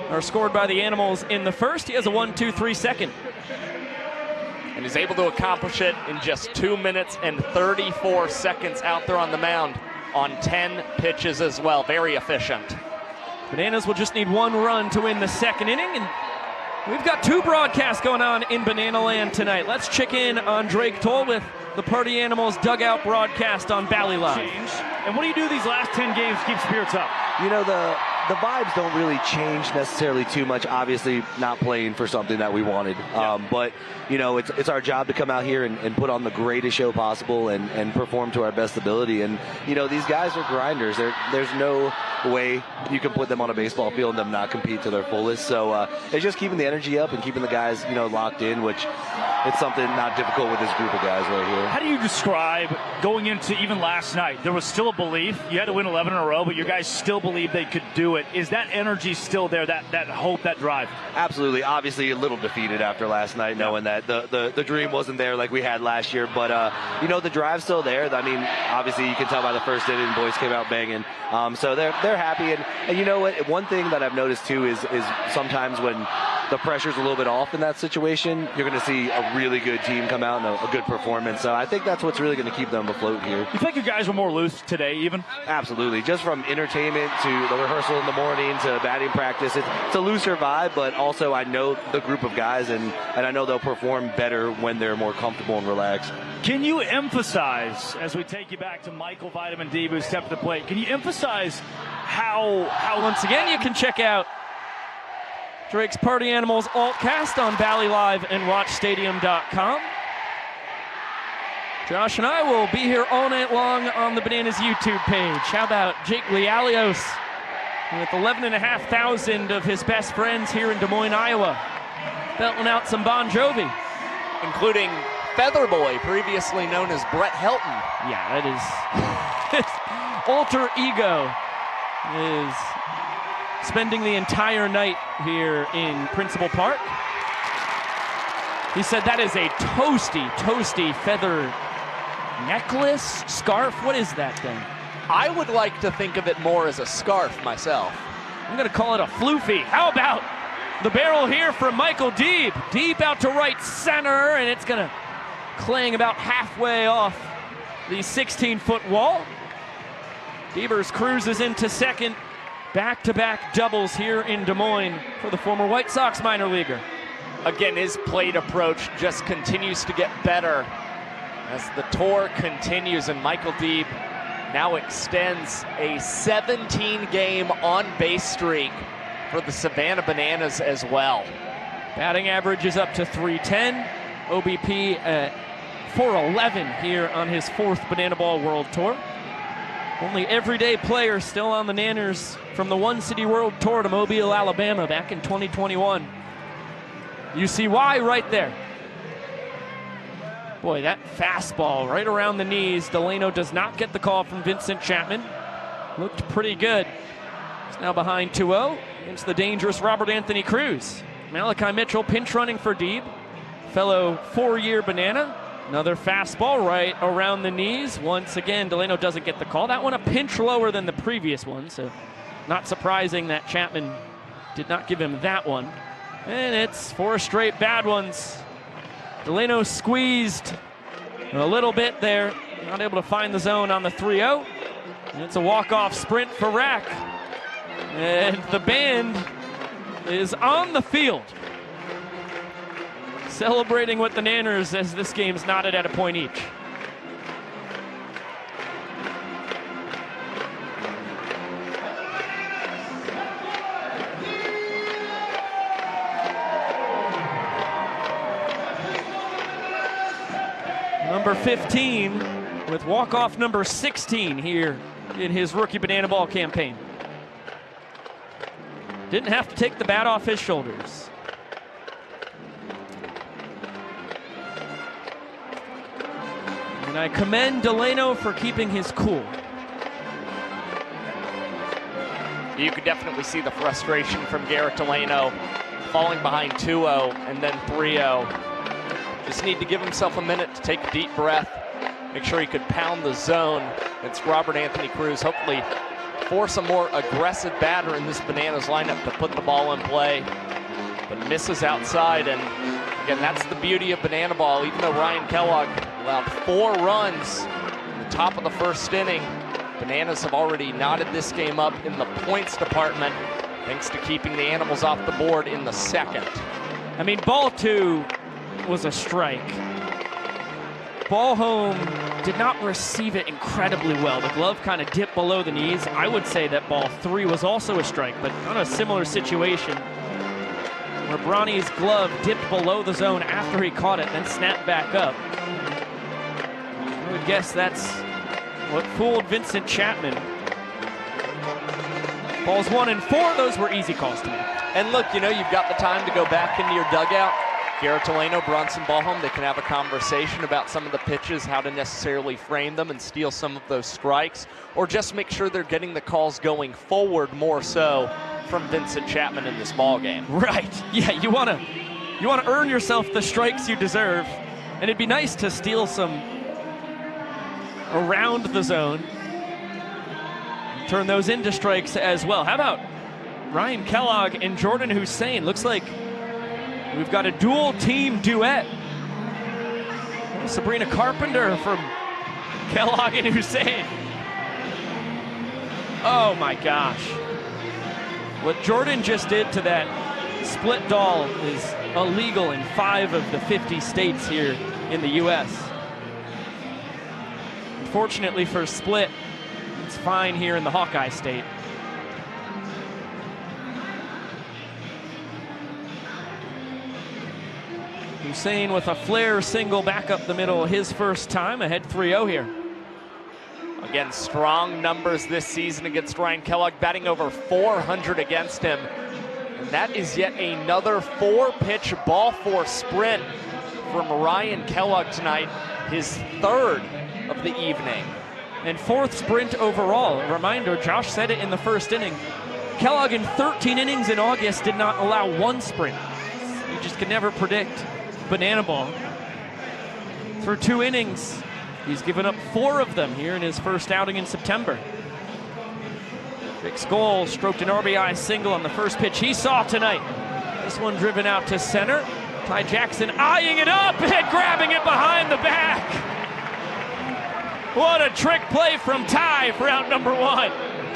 are scored by the Animals in the first. He has a 1-2-3 second. And he's able to accomplish it in just 2 minutes and 34 seconds out there on the mound on 10 pitches as well. Very efficient. Bananas will just need 1 run to win the second inning, and we've got 2 broadcasts going on in Banana Land tonight. Let's check in on Drake Toll with the Party Animals dugout broadcast on Bally Live. And what do you do these last 10 games to keep spirits up? You know, the vibes don't really change necessarily too much. Obviously, not playing for something that we wanted. But, you know, it's our job to come out here and put on the greatest show possible and perform to our best ability. And, you know, these guys are grinders. There's no way you can put them on a baseball field and them not compete to their fullest. So it's just keeping the energy up and keeping the guys, you know, locked in, which it's something not difficult with this group of guys right here. How do you describe going into even last night? There was still a belief. You had to win 11 in a row, but your guys still believed they could do it. Is that energy still there, that hope, that drive? Absolutely. Obviously a little defeated after last night, knowing that the dream wasn't there like we had last year. But, you know, the drive's still there. I mean, obviously you can tell by the first inning, boys came out banging. So they're happy. And you know what? One thing that I've noticed, too, is sometimes when the pressure's a little bit off in that situation, you're going to see a really good team come out and a good performance. So I think that's what's really going to keep them afloat here. You think your guys were more loose today even? Absolutely. Just from entertainment to the rehearsal in the morning to batting practice, it's a looser vibe, but also I know the group of guys, and I know they'll perform better when they're more comfortable and relaxed. Can you emphasize, as we take you back to Michael Vitamin D, who stepped to the plate, can you emphasize how Once again, you can check out Drake's Party Animals Altcast on Bally Live and WatchStadium.com. Josh and I will be here all night long on the Bananas YouTube page. How about Jake Lialios with 11,500 of his best friends here in Des Moines, Iowa, belting out some Bon Jovi. Including Featherboy, previously known as Brett Helton. Yeah, that is his alter ego is spending the entire night here in Principal Park. He said that is a toasty feather necklace, scarf. What is that thing? I would like to think of it more as a scarf myself. I'm going to call it a floofy. How about the barrel here from Michael Deeb? Deep out to right center, and it's going to clang about halfway off the 16-foot wall. Devers cruises into second. Back-to-back doubles here in Des Moines for the former White Sox minor leaguer. Again, his plate approach just continues to get better as the tour continues, and Michael Deeb now extends a 17-game on-base streak for the Savannah Bananas as well. Batting average is up to 310. OBP at 411 here on his 4th Banana Ball World Tour. Only everyday player still on the Nanners from the One City World Tour to Mobile, Alabama back in 2021. You see why right there. Boy, that fastball right around the knees. Delano does not get the call from Vincent Chapman. Looked pretty good. He's now behind 2-0 against the dangerous Robert Anthony Cruz. Malachi Mitchell pinch running for Deeb. Fellow four-year Banana. Another fastball right around the knees. Once again, Delano doesn't get the call. That one a pinch lower than the previous one, so not surprising that Chapman did not give him that one. And it's 4 straight bad ones. Delano squeezed a little bit there. Not able to find the zone on the 3-0. And it's a walk-off sprint for Rack. And the band is on the field, celebrating with the Nanners as this game's knotted at a point each. Number 15 with walk-off number 16 here in his rookie Banana Ball campaign. Didn't have to take the bat off his shoulders. And I commend Delano for keeping his cool. You could definitely see the frustration from Garrett Delano, falling behind 2-0 and then 3-0. Just need to give himself a minute to take a deep breath, make sure he could pound the zone. It's Robert Anthony Cruz, hopefully force a more aggressive batter in this Bananas lineup to put the ball in play, but misses outside. And again, that's the beauty of Banana Ball. Even though Ryan Kellogg allowed 4 runs in the top of the first inning, Bananas have already knotted this game up in the points department thanks to keeping the Animals off the board in the second. I mean, ball 2 was a strike. Ball home did not receive it incredibly well. The glove kind of dipped below the knees. I would say that ball 3 was also a strike, but on a similar situation where Bronny's glove dipped below the zone after he caught it, then snapped back up. I would guess that's what fooled Vincent Chapman. Balls 1 and 4, those were easy calls to me. And look, you know, you've got the time to go back into your dugout. Garrett Delano, Bronson Ballholm, they can have a conversation about some of the pitches, how to necessarily frame them and steal some of those strikes, or just make sure they're getting the calls going forward more so from Vincent Chapman in this ball game. Right. Yeah, you want to earn yourself the strikes you deserve, and it'd be nice to steal some around the zone, turn those into strikes as well. How about Ryan Kellogg and Jordan Hussein? Looks like we've got a dual team duet. Sabrina Carpenter from Kellogg and Hussein. Oh my gosh. What Jordan just did to that split doll is illegal in 5 of the 50 states here in the US. Unfortunately for split, it's fine here in the Hawkeye state. Hussein with a flare single back up the middle his first time, ahead 3-0 here. Again, strong numbers this season against Ryan Kellogg, batting over 400 against him. And that is yet another 4-pitch ball 4 sprint from Ryan Kellogg tonight, his 3rd of the evening. And 4th sprint overall. A reminder, Josh said it in the first inning. Kellogg in 13 innings in August did not allow 1 sprint. You just can never predict Banana Ball. Through 2 innings, he's given up 4 of them here in his first outing in September. Vic Skoll stroked an RBI single on the first pitch he saw tonight. This one driven out to center. Ty Jackson eyeing it up and grabbing it behind the back. What a trick play from Ty for out number 1.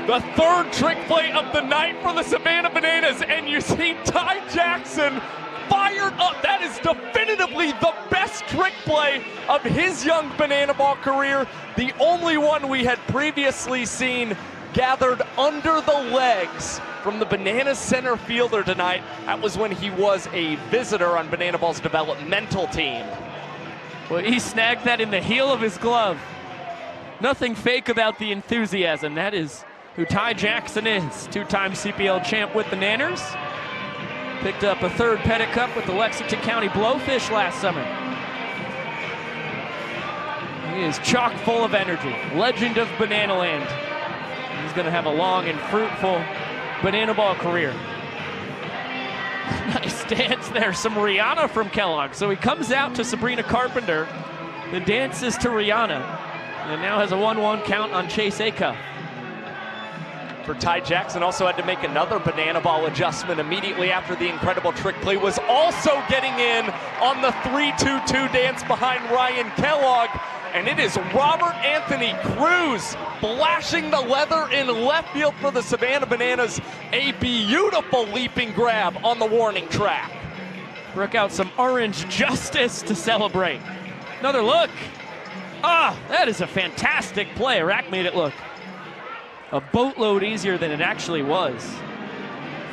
The 3rd trick play of the night for the Savannah Bananas, and you see Ty Jackson fired up. That is definitively the best trick play of his young Banana Ball career. The only one we had previously seen gathered under the legs from the Bananas center fielder tonight. That was when he was a visitor on Banana Ball's developmental team. Well, he snagged that in the heel of his glove. Nothing fake about the enthusiasm. That is who Ty Jackson is. 2-time CPL champ with the Nanners. Picked up a 3rd Pettit Cup with the Lexington County Blowfish last summer. He is chock full of energy. Legend of Banana Land. He's going to have a long and fruitful banana ball career. Nice dance there. Some Rihanna from Kellogg. So he comes out to Sabrina Carpenter, then dances to Rihanna, and now has a 1-1 count on Chase Acuff. For Ty Jackson, also had to make another banana ball adjustment immediately after the incredible trick play. Was also getting in on the 3-2-2 dance behind Ryan Kellogg. And it is Robert Anthony Cruz flashing the leather in left field for the Savannah Bananas. A beautiful leaping grab on the warning track. Broke out some orange justice to celebrate. Another look. Ah, that is a fantastic play. Iraq made it look a boatload easier than it actually was.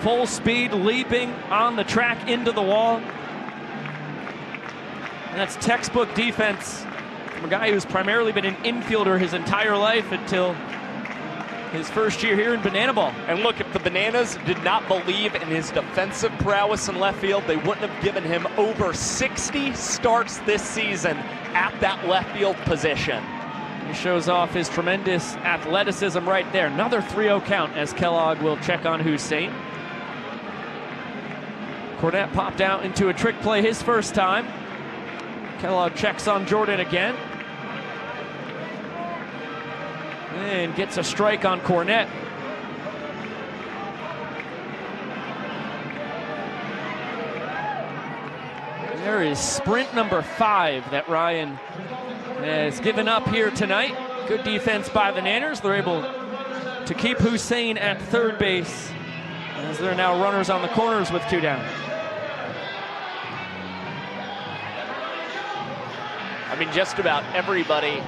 Full speed leaping on the track into the wall. And that's textbook defense from a guy who's primarily been an infielder his entire life until his first year here in Banana Ball. And look, if the Bananas did not believe in his defensive prowess in left field, they wouldn't have given him over 60 starts this season at that left field position. He shows off his tremendous athleticism right there. Another 3-0 count as Kellogg will check on Hussein. Cornette popped out into a trick play his first time. Kellogg checks on Jordan again. And gets a strike on Cornette. There is sprint number 5 that Ryan has given up here tonight. Good defense by the Nanners. They're able to keep Hussein at third base as there are now runners on the corners with 2 down. I mean, just about everybody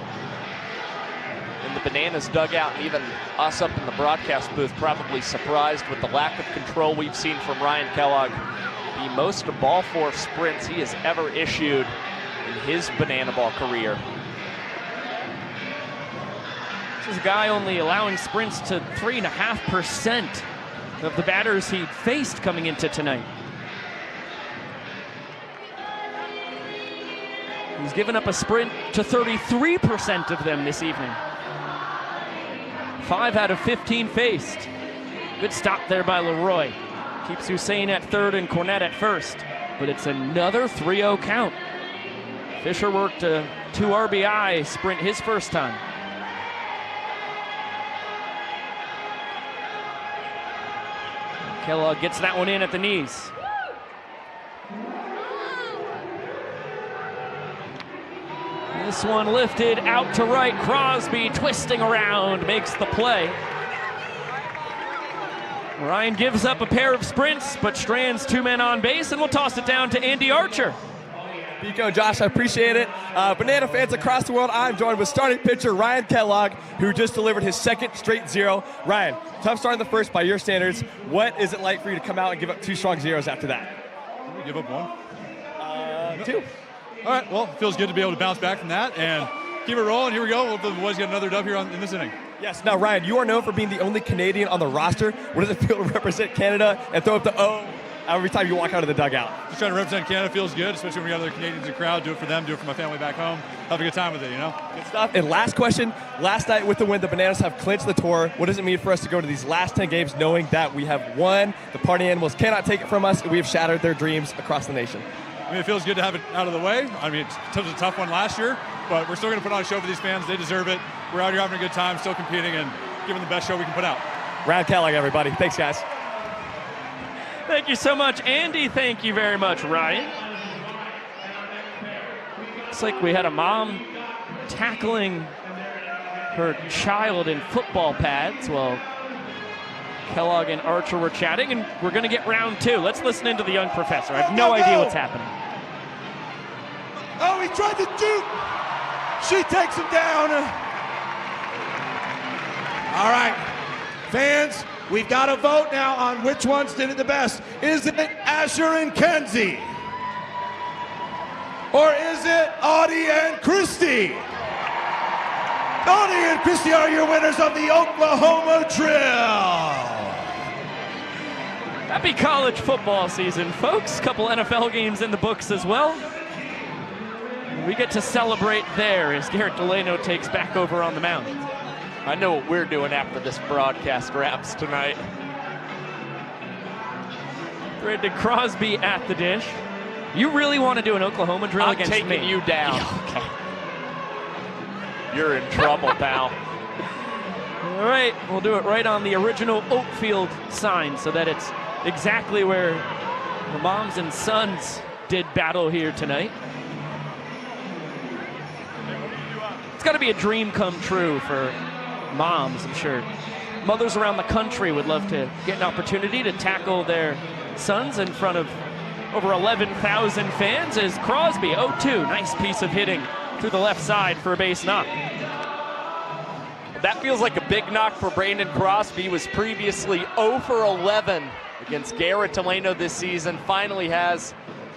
in the Bananas dugout, and even us up in the broadcast booth, probably surprised with the lack of control we've seen from Ryan Kellogg. The most ball four sprints he has ever issued in his banana ball career. This is a guy only allowing sprints to 3.5% of the batters he faced coming into tonight. He's given up a sprint to 33% of them this evening. 5 out of 15 faced. Good stop there by Leroy. Keeps Hussein at third and Cornette at first, but it's another 3-0 count. Fisher worked a 2 RBI sprint his first time. Kellogg gets that one in at the knees. This one lifted out to right. Crosby twisting around, makes the play. Ryan gives up a pair of sprints, but strands 2 men on base, and we'll toss it down to Andy Archer. Pico, Josh, I appreciate it. Banana fans across the world, I'm joined with starting pitcher Ryan Kellogg, who just delivered his second straight 0. Ryan, tough start in the first by your standards. What is it like for you to come out and give up 2 strong zeros after that? Did we give up 1? 2. All right, well, it feels good to be able to bounce back from that and keep it rolling. Here we go. Hopefully the boys get another dub here in this inning. Yes. Now, Ryan, you are known for being the only Canadian on the roster. What does it feel to represent Canada and throw up the O every time you walk out of the dugout? Just trying to represent Canada feels good, especially when we got other Canadians in the crowd. Do it for them, do it for my family back home. Have a good time with it, you know? Good stuff. And last question. Last night with the win, the Bananas have clinched the tour. What does it mean for us to go to these last 10 games knowing that we have won? The Party Animals cannot take it from us, and we have shattered their dreams across the nation. I mean, it feels good to have it out of the way. I mean, it was a tough one last year, but we're still going to put on a show for these fans. They deserve it. We're out here having a good time, still competing, and giving the best show we can put out. Ryan Kellogg, everybody. Thanks, guys. Thank you so much, Andy. Thank you very much, Ryan. Looks like we had a mom tackling her child in football pads while Kellogg and Archer were chatting, and we're going to get round 2. Let's listen into the young professor. I have no idea what's happening. Oh, he tried to juke. She takes him down. All right, fans, we've got to vote now on which ones did it the best. Is it Asher and Kenzie? Or is it Audie and Christy? Audie and Christy are your winners of the Oklahoma Drill. Happy college football season, folks. Couple NFL games in the books as well. We get to celebrate there as Garrett Delano takes back over on the mound. I know what we're doing after this broadcast wraps tonight. Brandon Crosby at the dish. You really want to do an Oklahoma drill against me? I'm taking you down. Yeah, okay. You're in trouble, pal. All right, we'll do it right on the original Oakfield sign so that it's exactly where the moms and sons did battle here tonight. It's got to be a dream come true for moms, I'm sure. Mothers around the country would love to get an opportunity to tackle their sons in front of over 11,000 fans as Crosby, 0-2. Nice piece of hitting through the left side for a base knock. That feels like a big knock for Brandon Crosby. He was previously 0 for 11 against Garrett Delano this season. Finally has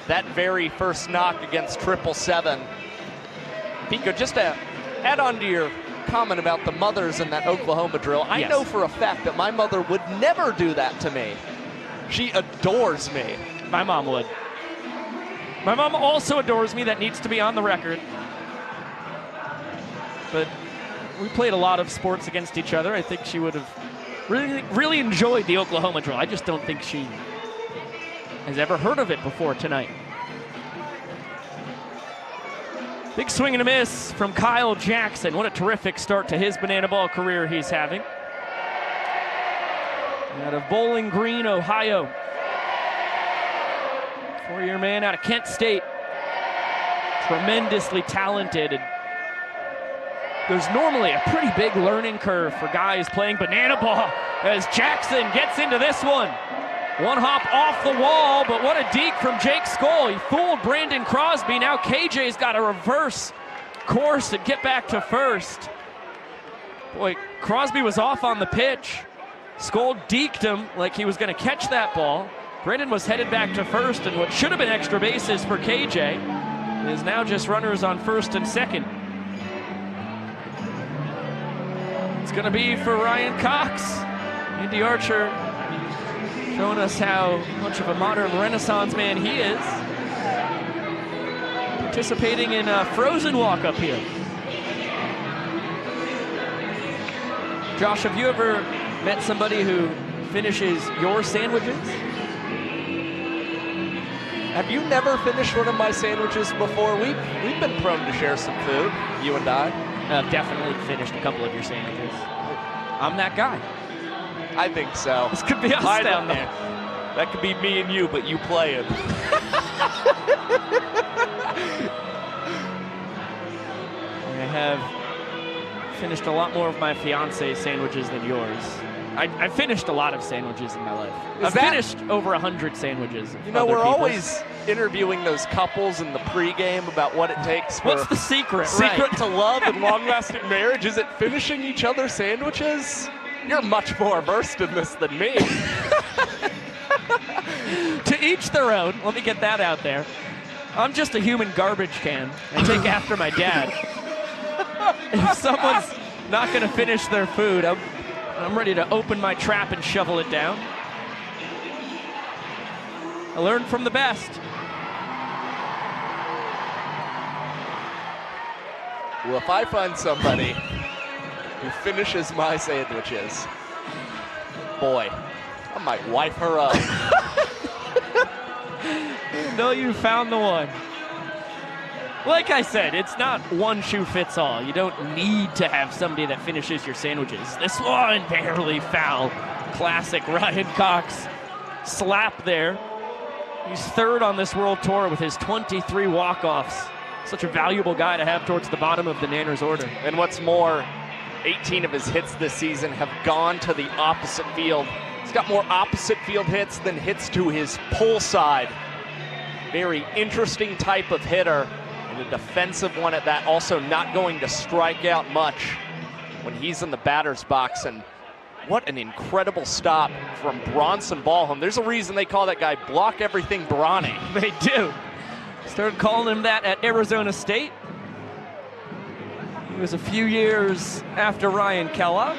that very first knock against 777. Pico, just to add on to your comment about the mothers in that Oklahoma drill, I know for a fact that my mother would never do that to me. She adores me. My mom would. My mom also adores me. That needs to be on the record. But we played a lot of sports against each other. I think she would have really enjoyed the Oklahoma drill. I just don't think she has ever heard of it before tonight. Big swing and a miss from Kyle Jackson. What a terrific start to his banana ball career he's having. Out of Bowling Green, Ohio. Four-year man out of Kent State. Tremendously talented. And there's normally a pretty big learning curve for guys playing banana ball as Jackson gets into this one. One hop off the wall, but what a deke from Jake Skoll. He fooled Brandon Crosby. Now KJ's got to reverse course and get back to first. Boy, Crosby was off on the pitch. Skoll deked him like he was going to catch that ball. Brandon was headed back to first, and what should have been extra bases for KJ is now just runners on first and second. It's going to be for Ryan Cox. Andy Archer showing us how much of a modern Renaissance man he is. Participating in a frozen walk up here. Josh, have you ever met somebody who finishes your sandwiches? Have you never finished one of my sandwiches before? We've been prone to share some food, you and I. I've definitely finished a couple of your sandwiches. I'm that guy. I think so. This could be us down there. That could be me and you, but you playing. I have finished a lot more of my fiance's sandwiches than yours. I finished a lot of sandwiches in my life. I've finished over 100 sandwiches. You know, we're always interviewing those couples in the pregame about what it takes for... What's the secret? Secret to love and long-lasting marriage? Is it finishing each other's sandwiches? You're much more versed in this than me. To each their own. Let me get that out there. I'm just a human garbage can. I take after my dad. If someone's not going to finish their food, I'm ready to open my trap and shovel it down. I learned from the best. Well, if I find somebody who finishes my sandwiches, boy, I might wipe her up. You know you found the one. Like I said, it's not one shoe fits all. You don't need to have somebody that finishes your sandwiches. This one barely foul. Classic Ryan Cox slap there. He's third on this world tour with his 23 walk-offs. Such a valuable guy to have towards the bottom of the Nanners order. And what's more, 18 of his hits this season have gone to the opposite field. He's got more opposite field hits than hits to his pull side. Very interesting type of hitter. And a defensive one at that, also not going to strike out much when he's in the batter's box. And what an incredible stop from Bronson Ballholm. There's a reason they call that guy Block Everything Bronny. They do. Started calling him that at Arizona State. He was a few years after Ryan Kellogg.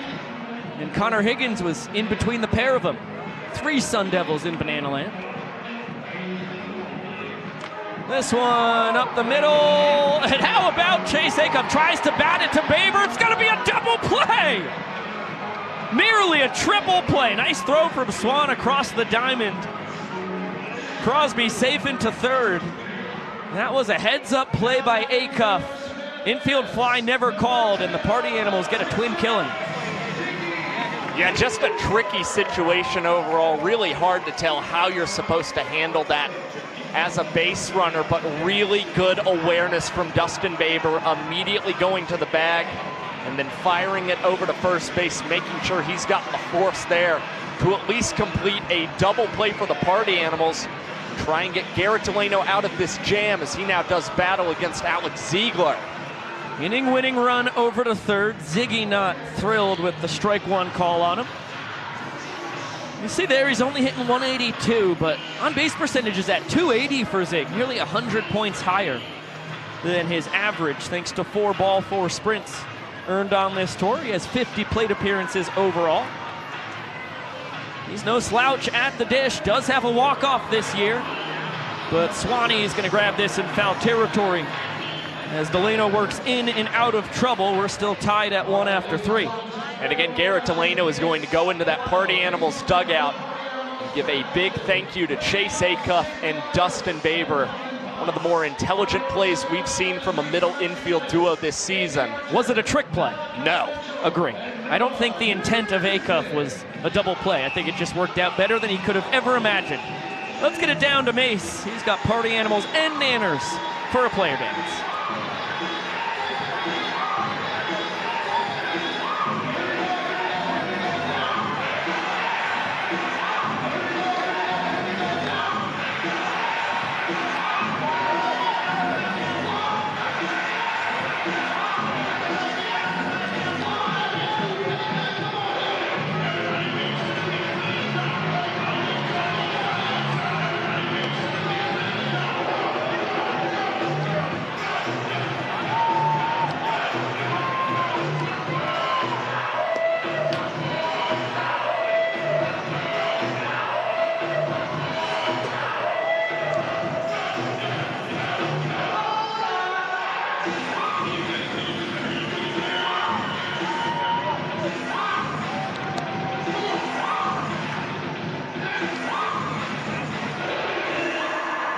And Connor Higgins was in between the pair of them. 3 Sun Devils in Banana Land. This one up the middle. And how about Chase Acuff tries to bat it to Baber? It's going to be a double play. Nearly a triple play. Nice throw from Swan across the diamond. Crosby safe into third. That was a heads-up play by Acuff. Infield fly never called, and the Party Animals get a twin killing. Yeah, just a tricky situation overall. Really hard to tell how you're supposed to handle that as a base runner, but really good awareness from Dustin Baber, immediately going to the bag and then firing it over to first base, making sure he's got the force there to at least complete a double play for the Party Animals. Try and get Garrett Delano out of this jam as he now does battle against Alex Ziegler. Inning-winning run over to third. Ziggy not thrilled with the strike one call on him. You see there, he's only hitting 182, but on-base percentage is at 280 for Zig, nearly 100 points higher than his average, thanks to 4 ball, 4 sprints earned on this tour. He has 50 plate appearances overall. He's no slouch at the dish, does have a walk-off this year, but Swanee is going to grab this in foul territory. As Delano works in and out of trouble, we're still tied at 1 after 3. And again, Garrett Delano is going to go into that Party Animals dugout and give a big thank you to Chase Acuff and Dustin Baber. One of the more intelligent plays we've seen from a middle infield duo this season. Was it a trick play? No. Agree. I don't think the intent of Acuff was a double play. I think it just worked out better than he could have ever imagined. Let's get it down to Mace. He's got Party Animals and Nanners for a player dance.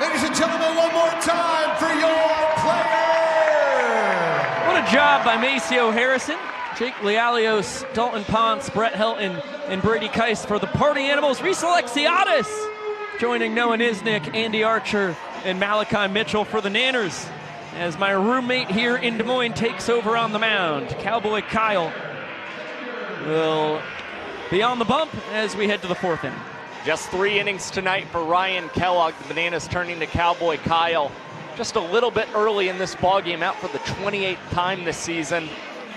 Ladies and gentlemen, one more time for your player. What a job by Maceo Harrison, Jake Lealios, Dalton Ponce, Brett Helton, and Brady Keist for the Party Animals. Reese Alexiadis joining Noah Nisnik, Andy Archer, and Malachi Mitchell for the Nanners. As my roommate here in Des Moines takes over on the mound, Cowboy Kyle will be on the bump as we head to the 4th inning. Just 3 innings tonight for Ryan Kellogg. The Bananas turning to Cowboy Kyle just a little bit early in this ballgame, out for the 28th time this season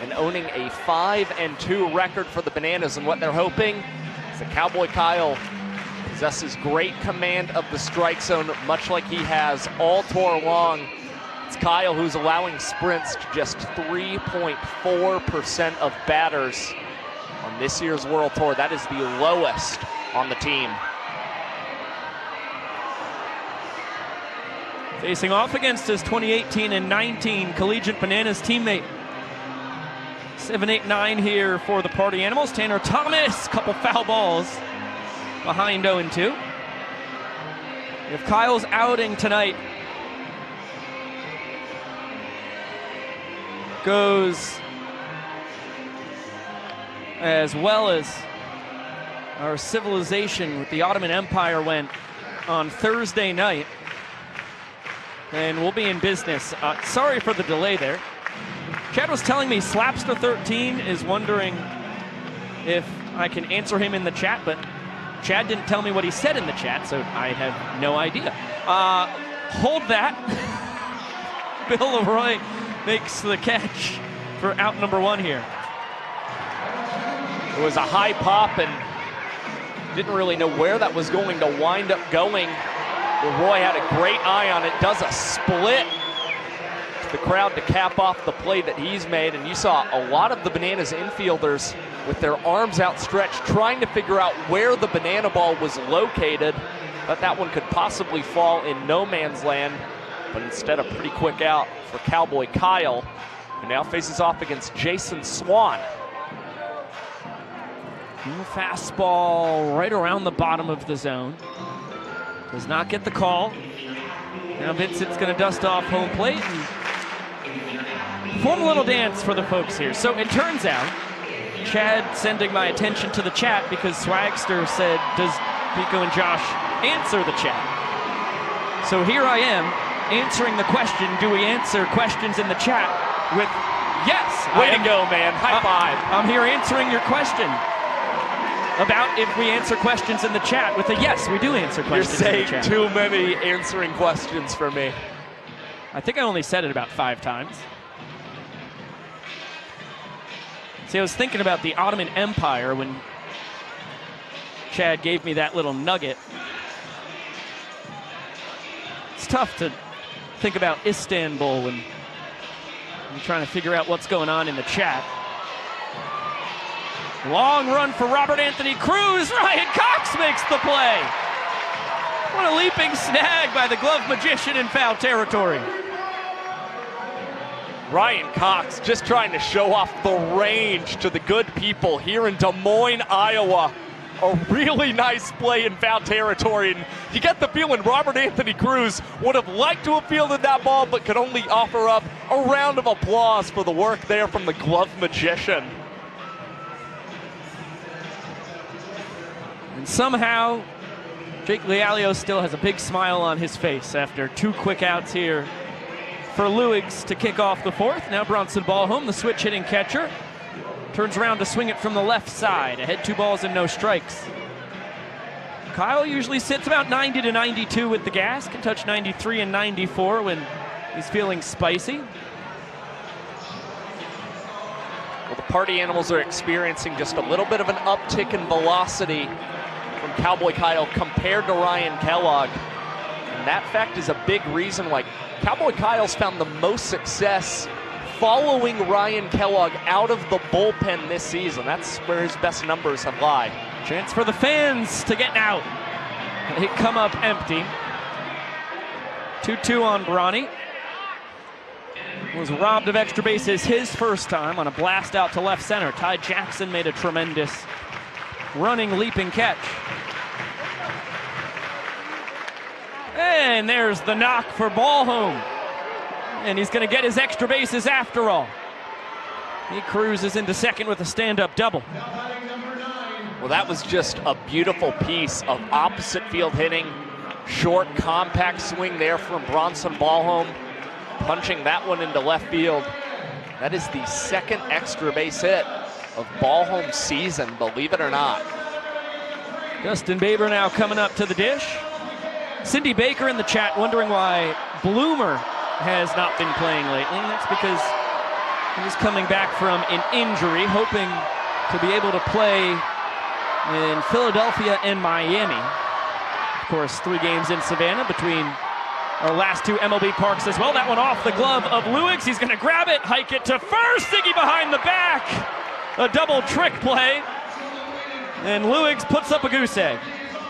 and owning a 5-2 record for the Bananas. And what they're hoping is that Cowboy Kyle possesses great command of the strike zone, much like he has all tour long. It's Kyle who's allowing sprints to just 3.4% of batters on this year's World Tour. That is the lowest on the team. Facing off against his 2018 and 19 Collegiate Bananas teammate. 7-8-9 here for the Party Animals. Tanner Thomas, couple foul balls behind 0-2. If Kyle's outing tonight goes as well as our civilization with the Ottoman Empire went on Thursday night, and we'll be in business. Sorry for the delay there. Chad was telling me Slapster13 is wondering if I can answer him in the chat, but Chad didn't tell me what he said in the chat, so I have no idea. Hold that. Bill Leroy makes the catch for out number 1 here. It was a high pop and didn't really know where that was going to wind up going. Leroy had a great eye on it, does a split to the crowd to cap off the play that he's made. And you saw a lot of the Bananas infielders with their arms outstretched trying to figure out where the banana ball was located, but that one could possibly fall in no man's land. but instead a pretty quick out for Cowboy Kyle, who now faces off against Jason Swan. Fastball right around the bottom of the zone. Does not get the call. Now Vincent's going to dust off home plate and form a little dance for the folks here. So it turns out, Chad sending my attention to the chat because Swagster said, does Pico and Josh answer the chat? So here I am answering the question, do we answer questions in the chat with yes. Way to go, man. High five. I'm here answering your question about if we answer questions in the chat with a yes, we do answer questions in the chat. You're saying too many answering questions for me. I think I only said it about 5 times. See, I was thinking about the Ottoman Empire when Chad gave me that little nugget. It's tough to think about Istanbul when you're trying to figure out what's going on in the chat. Long run for Robert Anthony Cruz. Ryan Cox makes the play. What a leaping snag by the glove magician in foul territory. Ryan Cox just trying to show off the range to the good people here in Des Moines, Iowa. A really nice play in foul territory. And you get the feeling Robert Anthony Cruz would have liked to have fielded that ball, but could only offer up a round of applause for the work there from the glove magician. And somehow, Jake Lealio still has a big smile on his face after 2 quick outs here for Luigs to kick off the 4th. Now Bronson Ballholm, the switch hitting catcher, turns around to swing it from the left side. Ahead 2 balls and no strikes. Kyle usually sits about 90 to 92 with the gas, can touch 93 and 94 when he's feeling spicy. Well, the Party Animals are experiencing just a little bit of an uptick in velocity from Cowboy Kyle compared to Ryan Kellogg. And that fact is a big reason why Cowboy Kyle's found the most success following Ryan Kellogg out of the bullpen this season. That's where his best numbers have lied. Chance for the fans to get out. They come up empty. 2-2 on Bronny. Was robbed of extra bases his first time on a blast out to left center. Ty Jackson made a tremendous running, leaping catch. And there's the knock for Ballholm. And he's going to get his extra bases after all. He cruises into second with a stand-up double. Well, that was just a beautiful piece of opposite field hitting. Short, compact swing there from Bronson Ballholm, punching that one into left field. That is the 2nd extra base hit of Ballholm's season, believe it or not. Justin Baber now coming up to the dish. Cindy Baker in the chat wondering why Bloomer has not been playing lately. That's because he's coming back from an injury, hoping to be able to play in Philadelphia and Miami. Of course, 3 games in Savannah between our last 2 MLB parks as well. That one off the glove of Luigs. He's going to grab it, hike it to first. Ziggy behind the back. A double trick play. And Luigs puts up a goose egg.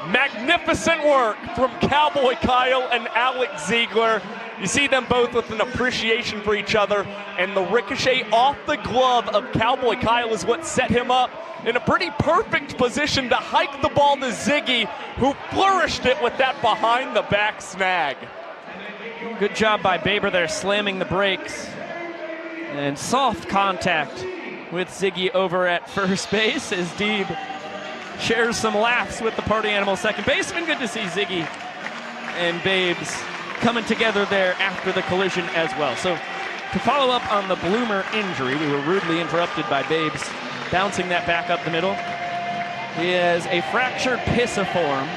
Magnificent work from Cowboy Kyle and Alex Ziegler. You see them both with an appreciation for each other, and the ricochet off the glove of Cowboy Kyle is what set him up in a pretty perfect position to hike the ball to Ziggy, who flourished it with that behind the back snag. Good job by Baber there, slamming the brakes. And soft contact with Ziggy over at first base as Deeb shares some laughs with the Party Animal second baseman. Good to see Ziggy and Babes coming together there after the collision as well. So to follow up on the Bloomer injury, we were rudely interrupted by Babes bouncing that back up the middle. He has a fractured pisiform.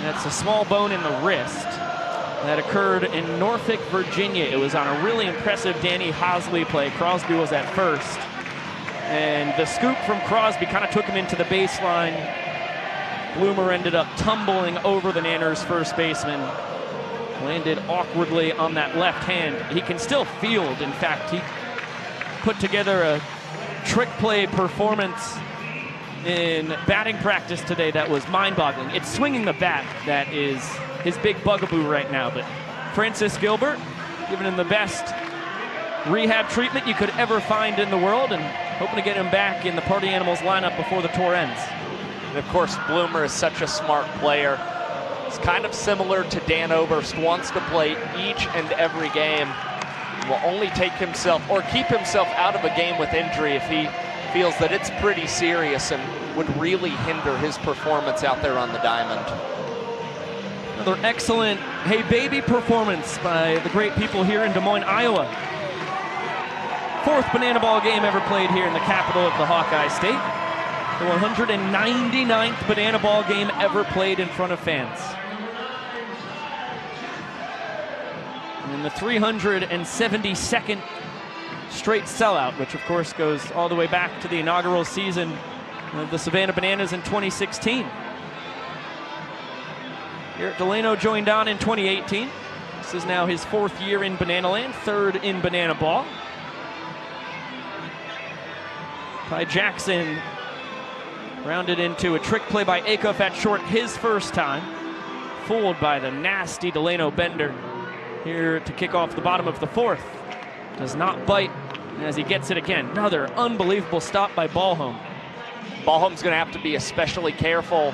That's a small bone in the wrist that occurred in Norfolk, Virginia. It was on a really impressive Danny Hosley play. Crosby was at first. And the scoop from Crosby kind of took him into the baseline. Bloomer ended up tumbling over the Nanners first baseman. Landed awkwardly on that left hand. He can still field. In fact, he put together a trick play performance in batting practice today that was mind-boggling. It's swinging the bat that is his big bugaboo right now, but Francis Gilbert, giving him the best rehab treatment you could ever find in the world, and hoping to get him back in the Party Animals lineup before the tour ends. And of course, Bloomer is such a smart player. It's kind of similar to Dan Oberst, wants to play each and every game. Will only take himself or keep himself out of a game with injury if he feels that it's pretty serious and would really hinder his performance out there on the diamond. Another excellent Hey Baby performance by the great people here in Des Moines, Iowa. 4th banana ball game ever played here in the capital of the Hawkeye State. The 199th banana ball game ever played in front of fans. And the 372nd straight sellout, which of course goes all the way back to the inaugural season of the Savannah Bananas in 2016. Garrett Delano joined on in 2018. This is now his 4th year in Banana Land, 3rd in banana ball. Ty Jackson rounded into a trick play by Acuff at short his first time. Fooled by the nasty Delano bender here to kick off the bottom of the 4th. Does not bite as he gets it again. Another unbelievable stop by Ballholm. Ballholm's going to have to be especially careful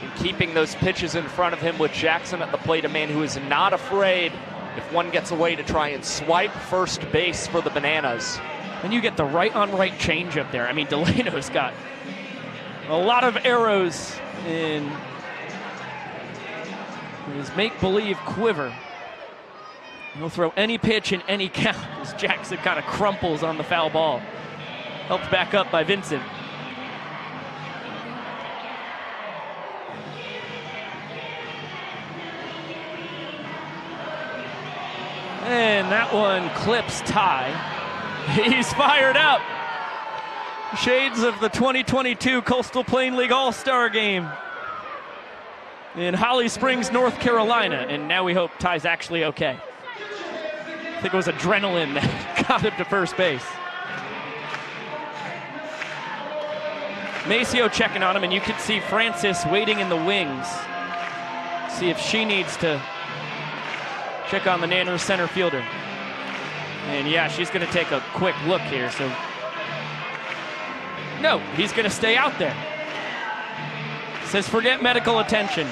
in keeping those pitches in front of him with Jackson at the plate, a man who is not afraid if one gets away to try and swipe first base for the Bananas. And you get the right-on-right changeup there. I mean, Delano's got a lot of arrows in his make-believe quiver. He'll throw any pitch in any count as Jackson kind of crumples on the foul ball. Helped back up by Vincent. And that one clips Ty. He's fired up. Shades of the 2022 Coastal Plain League All-Star Game in Holly Springs, North Carolina. And now we hope Ty's actually okay. I think it was adrenaline that got him to first base. Maceo checking on him, and you can see Francis waiting in the wings. See if she needs to check on the Nanners center fielder. And yeah, she's going to take a quick look here. So no, he's going to stay out there. Says forget medical attention.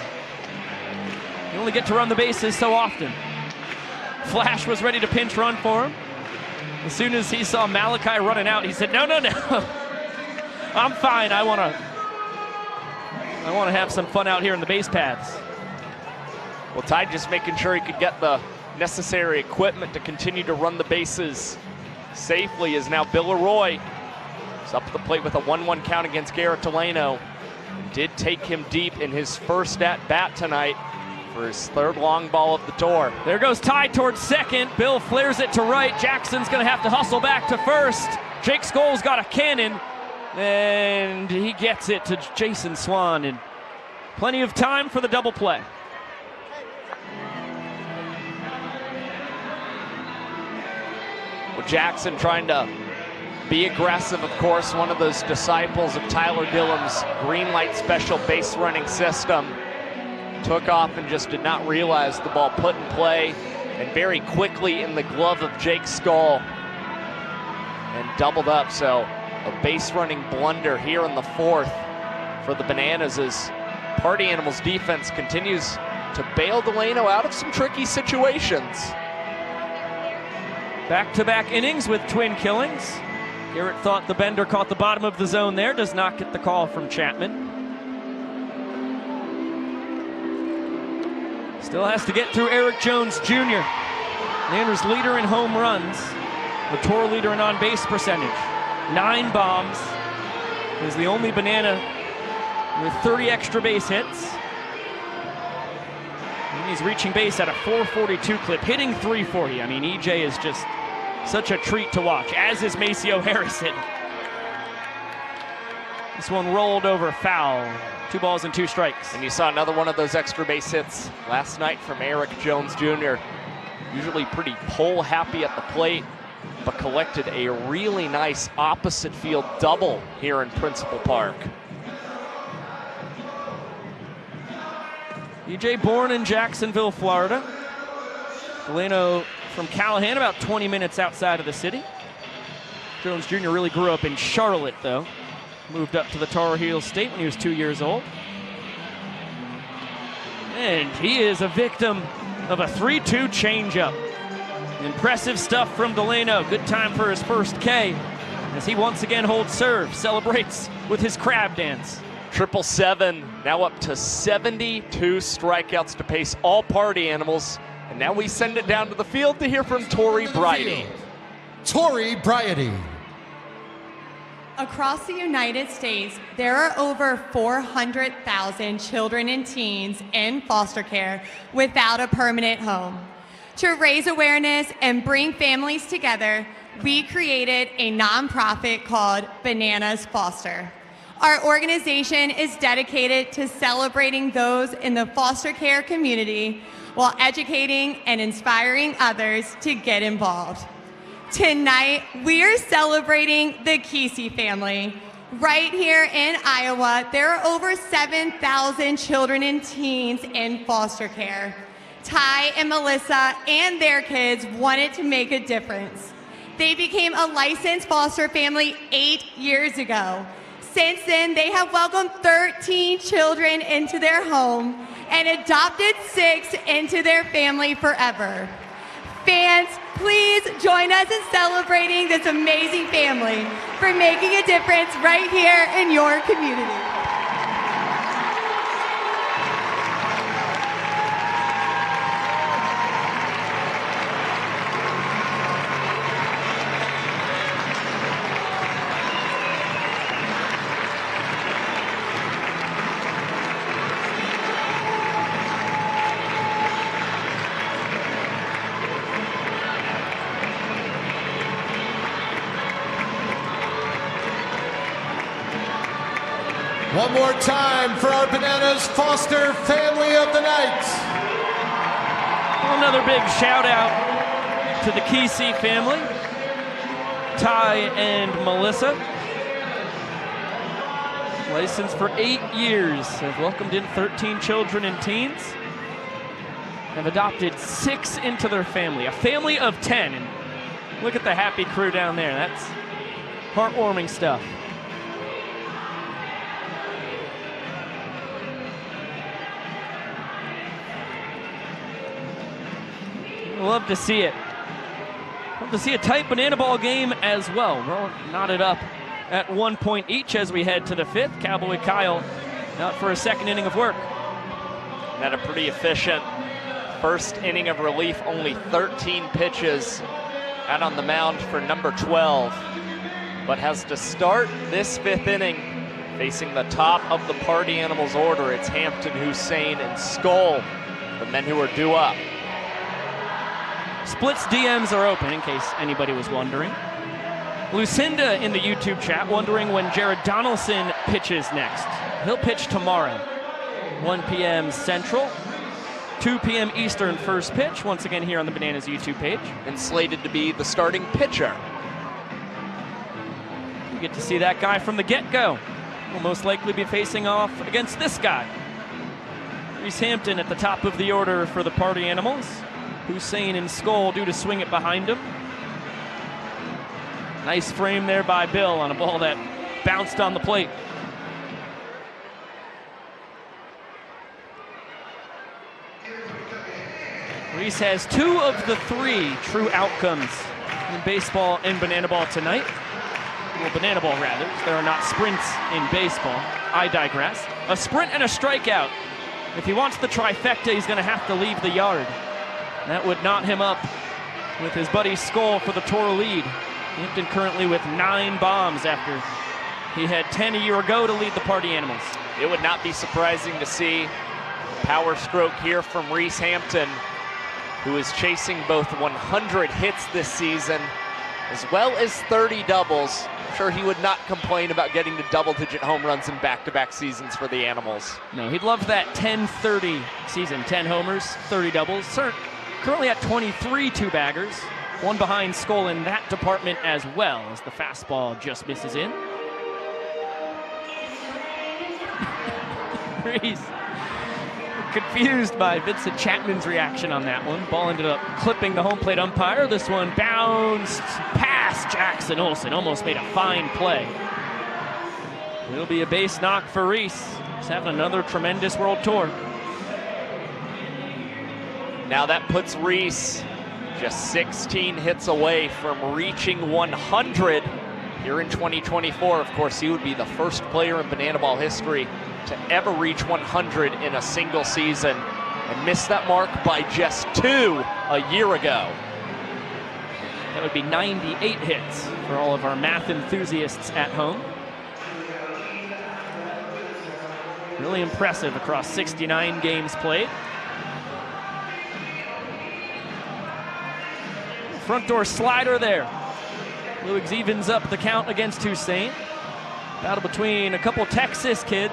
You only get to run the bases so often. Flash was ready to pinch run for him. As soon as he saw Malachi running out, he said, no. I'm fine. I want to have some fun out here in the base paths. Well, Ty just making sure he could get the necessary equipment to continue to run the bases safely is now Bill Leroy. He's up at the plate with a 1-1 count against Garrett Delano. Did take him deep in his first at-bat tonight for his 3rd long ball of the tour. There goes Ty towards second. Bill flares it to right. Jackson's going to have to hustle back to first. Jake Scholl's got a cannon, and he gets it to Jason Swan, and plenty of time for the double play. Well, Jackson trying to be aggressive, of course, one of those disciples of Tyler Gillum's green light special base running system. Took off and just did not realize the ball put in play, and very quickly in the glove of Jake Scholl and doubled up. So a base running blunder here in the 4th for the Bananas as Party Animals defense continues to bail Delano out of some tricky situations. Back-to-back innings with twin killings. Garrett thought the bender caught the bottom of the zone there. Does not get the call from Chapman. Still has to get through Eric Jones Jr. Nanners leader in home runs. The tour leader in on-base percentage. 9 bombs. Is the only Banana with 30 extra base hits. And he's reaching base at a 442 clip, hitting 340. I mean, EJ is just such a treat to watch, as is Maceo Harrison. This one rolled over foul. 2 balls and 2 strikes. And you saw another one of those extra base hits last night from Eric Jones Jr. Usually pretty pole happy at the plate, but collected a really nice opposite field double here in Principal Park. EJ born in Jacksonville, Florida. Delano from Callahan, about 20 minutes outside of the city. Jones Jr. really grew up in Charlotte, though. Moved up to the Tar Heel State when he was 2 years old. And he is a victim of a 3-2 changeup. Impressive stuff from Delano. Good time for his first K as he once again holds serve, celebrates with his crab dance. 777 now up to 72 strikeouts to pace all party animals. And now we send it down to the field to hear from Tori Bridey. Tori Bridey. Across the United States, there are over 400,000 children and teens in foster care without a permanent home. To raise awareness and bring families together, we created a nonprofit called Bananas Foster. Our organization is dedicated to celebrating those in the foster care community while educating and inspiring others to get involved. Tonight, we are celebrating the Kesey family. Right here in Iowa, there are over 7,000 children and teens in foster care. Ty and Melissa and their kids wanted to make a difference. They became a licensed foster family 8 years ago. Since then, they have welcomed 13 children into their home and adopted 6 into their family forever. Fans, please join us in celebrating this amazing family for making a difference right here in your community. One more time for our Bananas Foster Family of the Night. Another big shout out to the Kesey family, Ty and Melissa. Licensed for 8 years, have welcomed in 13 children and teens, have adopted 6 into their family, a family of 10. And look at the happy crew down there. That's heartwarming stuff. Love to see it. Love to see a tight banana ball game as well. We're knotted up at 1 point each as we head to the 5th. Cowboy Kyle out for a second inning of work. Had a pretty efficient first inning of relief, only 13 pitches out on the mound for number 12, but has to start this 5th inning facing the top of the party animals order. It's Hampton, Hussein, and Skoll, the men who are due up. Splits DMs are open, in case anybody was wondering. Lucinda in the YouTube chat wondering when Jared Donaldson pitches next. He'll pitch tomorrow, 1 p.m. Central, 2 p.m. Eastern first pitch, once again here on the Bananas YouTube page. And slated to be the starting pitcher. You get to see that guy from the get-go. Will most likely be facing off against this guy. Reese Hampton at the top of the order for the party animals. Hussein and Skoll due to swing it behind him. Nice frame there by Bill on a ball that bounced on the plate. Reese has 2 of the 3 true outcomes in baseball and banana ball tonight. Well, banana ball rather. There are not sprints in baseball. I digress. A sprint and a strikeout. If he wants the trifecta, he's going to have to leave the yard. That would knot him up with his buddy Skoll for the tour lead. Hampton currently with 9 bombs after he had 10 a year ago to lead the party animals. It would not be surprising to see a power stroke here from Reese Hampton, who is chasing both 100 hits this season as well as 30 doubles. I'm sure he would not complain about getting to double-digit home runs in back-to-back seasons for the Animals. No, he'd love that 10-30 season. 10 homers, 30 doubles. Currently at 23 two-baggers, 1 behind Skoll in that department as well, as the fastball just misses in. Reese confused by Vincent Chapman's reaction on that one. Ball ended up clipping the home plate umpire. This one bounced past Jackson Olsen. Almost made a fine play. It'll be a base knock for Reese. He's having another tremendous World Tour. Now that puts Reese just 16 hits away from reaching 100 here in 2024. Of course, he would be the first player in Banana Ball history to ever reach 100 in a single season and missed that mark by just 2 a year ago. That would be 98 hits for all of our math enthusiasts at home. Really impressive across 69 games played. Front door slider there. Luigs evens up the count against Hussein. Battle between a couple Texas kids.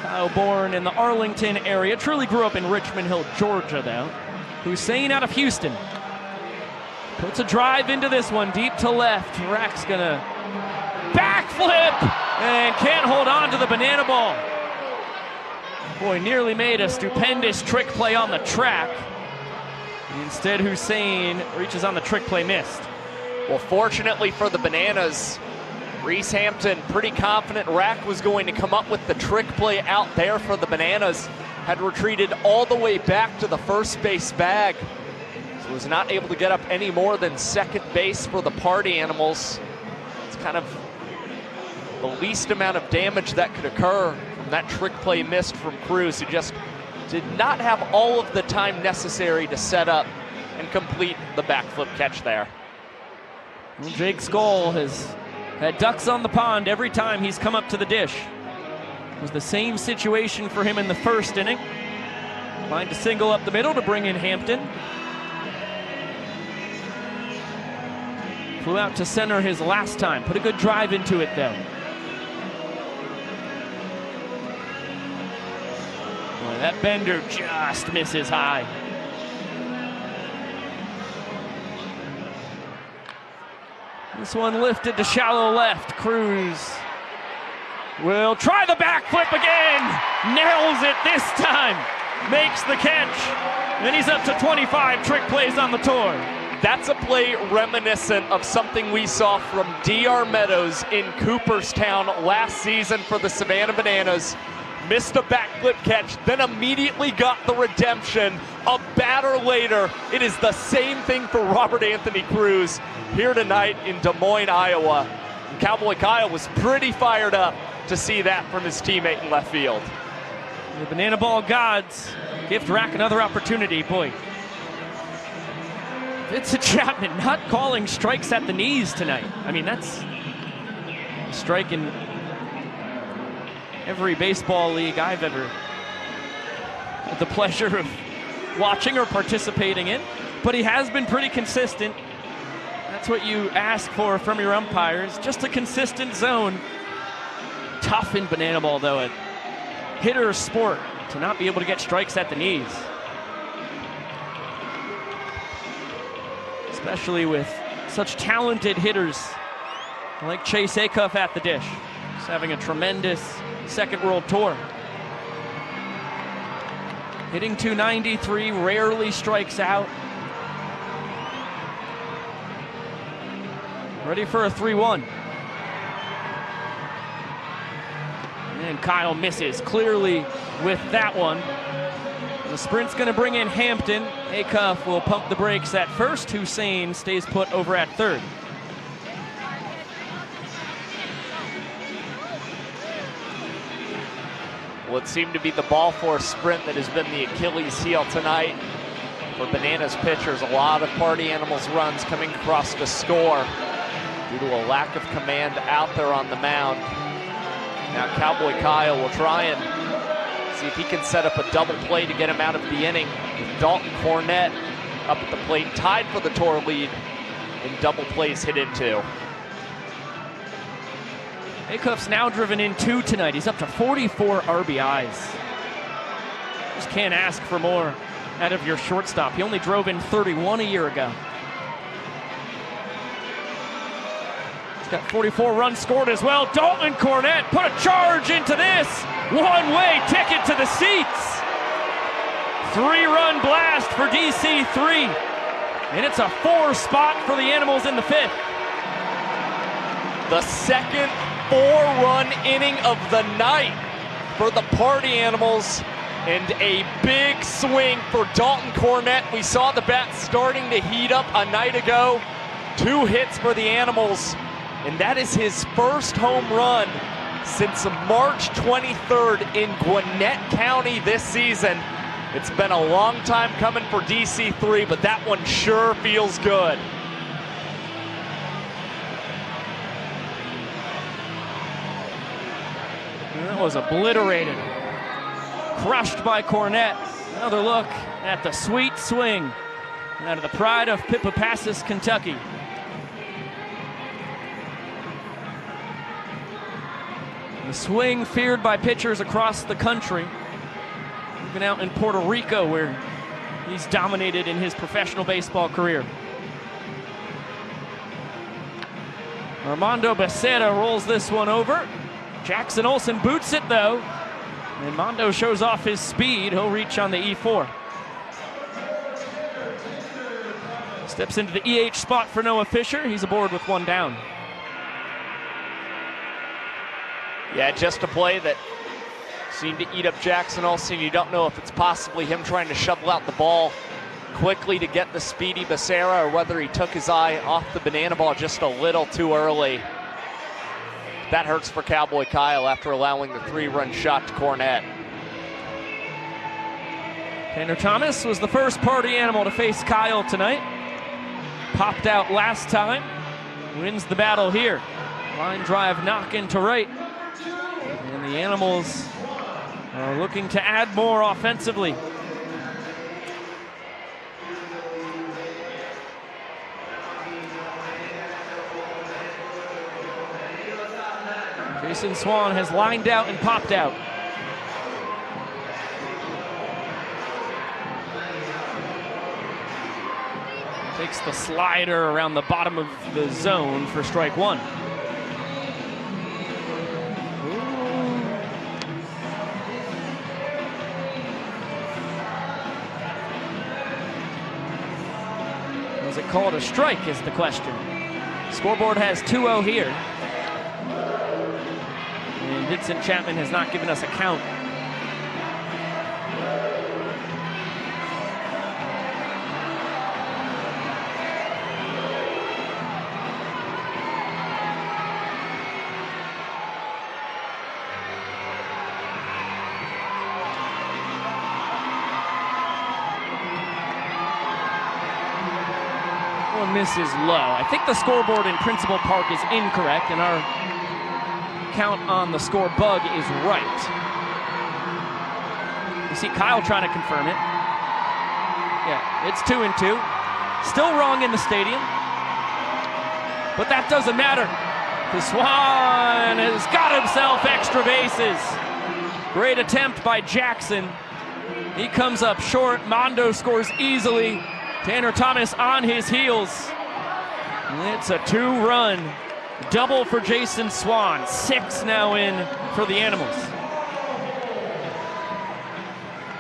Kyle born in the Arlington area. Truly grew up in Richmond Hill, Georgia, though. Hussein out of Houston. Puts a drive into this one, deep to left. Rack's gonna backflip and can't hold on to the banana ball. Boy, nearly made a stupendous trick play on the track. Instead, Hussein reaches on the trick play, missed. Well, fortunately for the Bananas, Reese Hampton pretty confident Rack was going to come up with the trick play out there for the Bananas. Had retreated all the way back to the first base bag. So was not able to get up any more than second base for the Party Animals. It's kind of the least amount of damage that could occur from that trick play missed from Cruz, who just did not have all of the time necessary to set up and complete the backflip catch there. Well, Jake Skoll has had ducks on the pond every time he's come up to the dish. It was the same situation for him in the first inning. Trying to single up the middle to bring in Hampton. Flew out to center his last time. Put a good drive into it, though. Boy, that bender just misses high. This one lifted to shallow left. Cruz will try the backflip again. Nails it this time. Makes the catch. And he's up to 25 trick plays on the tour. That's a play reminiscent of something we saw from D.R. Meadows in Cooperstown last season for the Savannah Bananas. Missed a backflip catch, then immediately got the redemption. A batter later, it is the same thing for Robert Anthony Cruz here tonight in Des Moines, Iowa. And Cowboy Kyle was pretty fired up to see that from his teammate in left field. The banana ball gods gift Rack another opportunity. Boy, Vincent Chapman not calling strikes at the knees tonight. I mean, that's a strike in every baseball league I've ever had the pleasure of watching or participating in, but he has been pretty consistent. That's what you ask for from your umpires, just a consistent zone. Tough in banana ball, though, a hitter's sport, to not be able to get strikes at the knees. Especially with such talented hitters like Chase Acuff at the dish. He's having a tremendous second World Tour. Hitting .293, rarely strikes out. Ready for a 3-1. And Kyle misses clearly with that one. The sprint's gonna bring in Hampton. Acuff will pump the brakes at first. Hussein stays put over at third. Well, it seemed to be the ball force sprint that has been the Achilles heel tonight for Bananas pitchers. A lot of Party Animals runs coming across to score due to a lack of command out there on the mound. Now Cowboy Kyle will try and see if he can set up a double play to get him out of the inning, with Dalton Cornett up at the plate, tied for the tour lead in double plays hit into. Acuff's now driven in 2 tonight. He's up to 44 RBIs. Just can't ask for more out of your shortstop. He only drove in 31 a year ago. He's got 44 runs scored as well. Dalton Cornett put a charge into this. One-way ticket to the seats 3-run blast for DC3. And it's a 4 spot for the Animals in the 5th. The second 4-run inning of the night for the Party Animals, and a big swing for Dalton Cornett. We saw the bat starting to heat up a night ago. 2 hits for the Animals, and that is his first home run since March 23rd in Gwinnett County this season. It's been a long time coming for DC3, but that one sure feels good. That was obliterated. Crushed by Cornett. Another look at the sweet swing out of the pride of Pippapassis, Kentucky. The swing feared by pitchers across the country. Even out in Puerto Rico, where he's dominated in his professional baseball career. Armando Becerra rolls this one over. Jackson Olsen boots it though, and Mondo shows off his speed. He'll reach on the E4. Steps into the EH spot for Noah Fisher. He's aboard with 1 down. Yeah, just a play that seemed to eat up Jackson Olsen. You don't know if it's possibly him trying to shovel out the ball quickly to get the speedy Becerra, or whether he took his eye off the banana ball just a little too early. That hurts for Cowboy Kyle after allowing the 3-run shot to Cornett. Tanner Thomas was the first Party Animal to face Kyle tonight. Popped out last time. Wins the battle here. Line drive knock into right. And the Animals are looking to add more offensively. Jason Swan has lined out and popped out. Takes the slider around the bottom of the zone for strike 1. Was it called a strike is the question. Scoreboard has 2-0 here. And Vincent Chapman has not given us a count. One miss is low. I think the scoreboard in Principal Park is incorrect, and our count on the score bug is right. You see Kyle trying to confirm it. Yeah, it's 2-2. Still wrong in the stadium. But that doesn't matter. The Swan has got himself extra bases. Great attempt by Jackson. He comes up short. Mondo scores easily. Tanner Thomas on his heels. It's a 2-run double for Jason Swan. 6 now in for the Animals.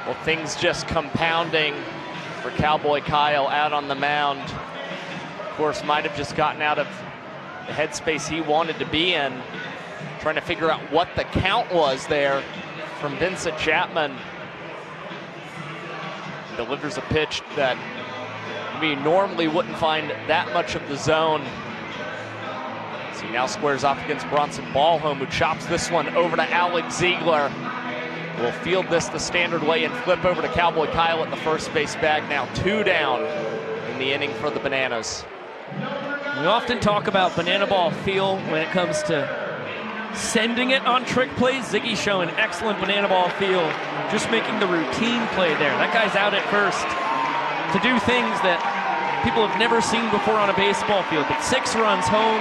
Well, things just compounding for Cowboy Kyle out on the mound. Of course, might have just gotten out of the headspace he wanted to be in, trying to figure out what the count was there from Vincent Chapman. Delivers a pitch that we normally wouldn't find that much of the zone. So he now squares off against Bronson Ballholm, who chops this one over to Alex Ziegler. We'll field this the standard way and flip over to Cowboy Kyle at the first base bag. Now 2 down in the inning for the Bananas. We often talk about banana ball feel when it comes to sending it on trick plays. Ziggy's showing excellent banana ball feel, just making the routine play there. That guy's out at first to do things that people have never seen before on a baseball field. But 6 runs home,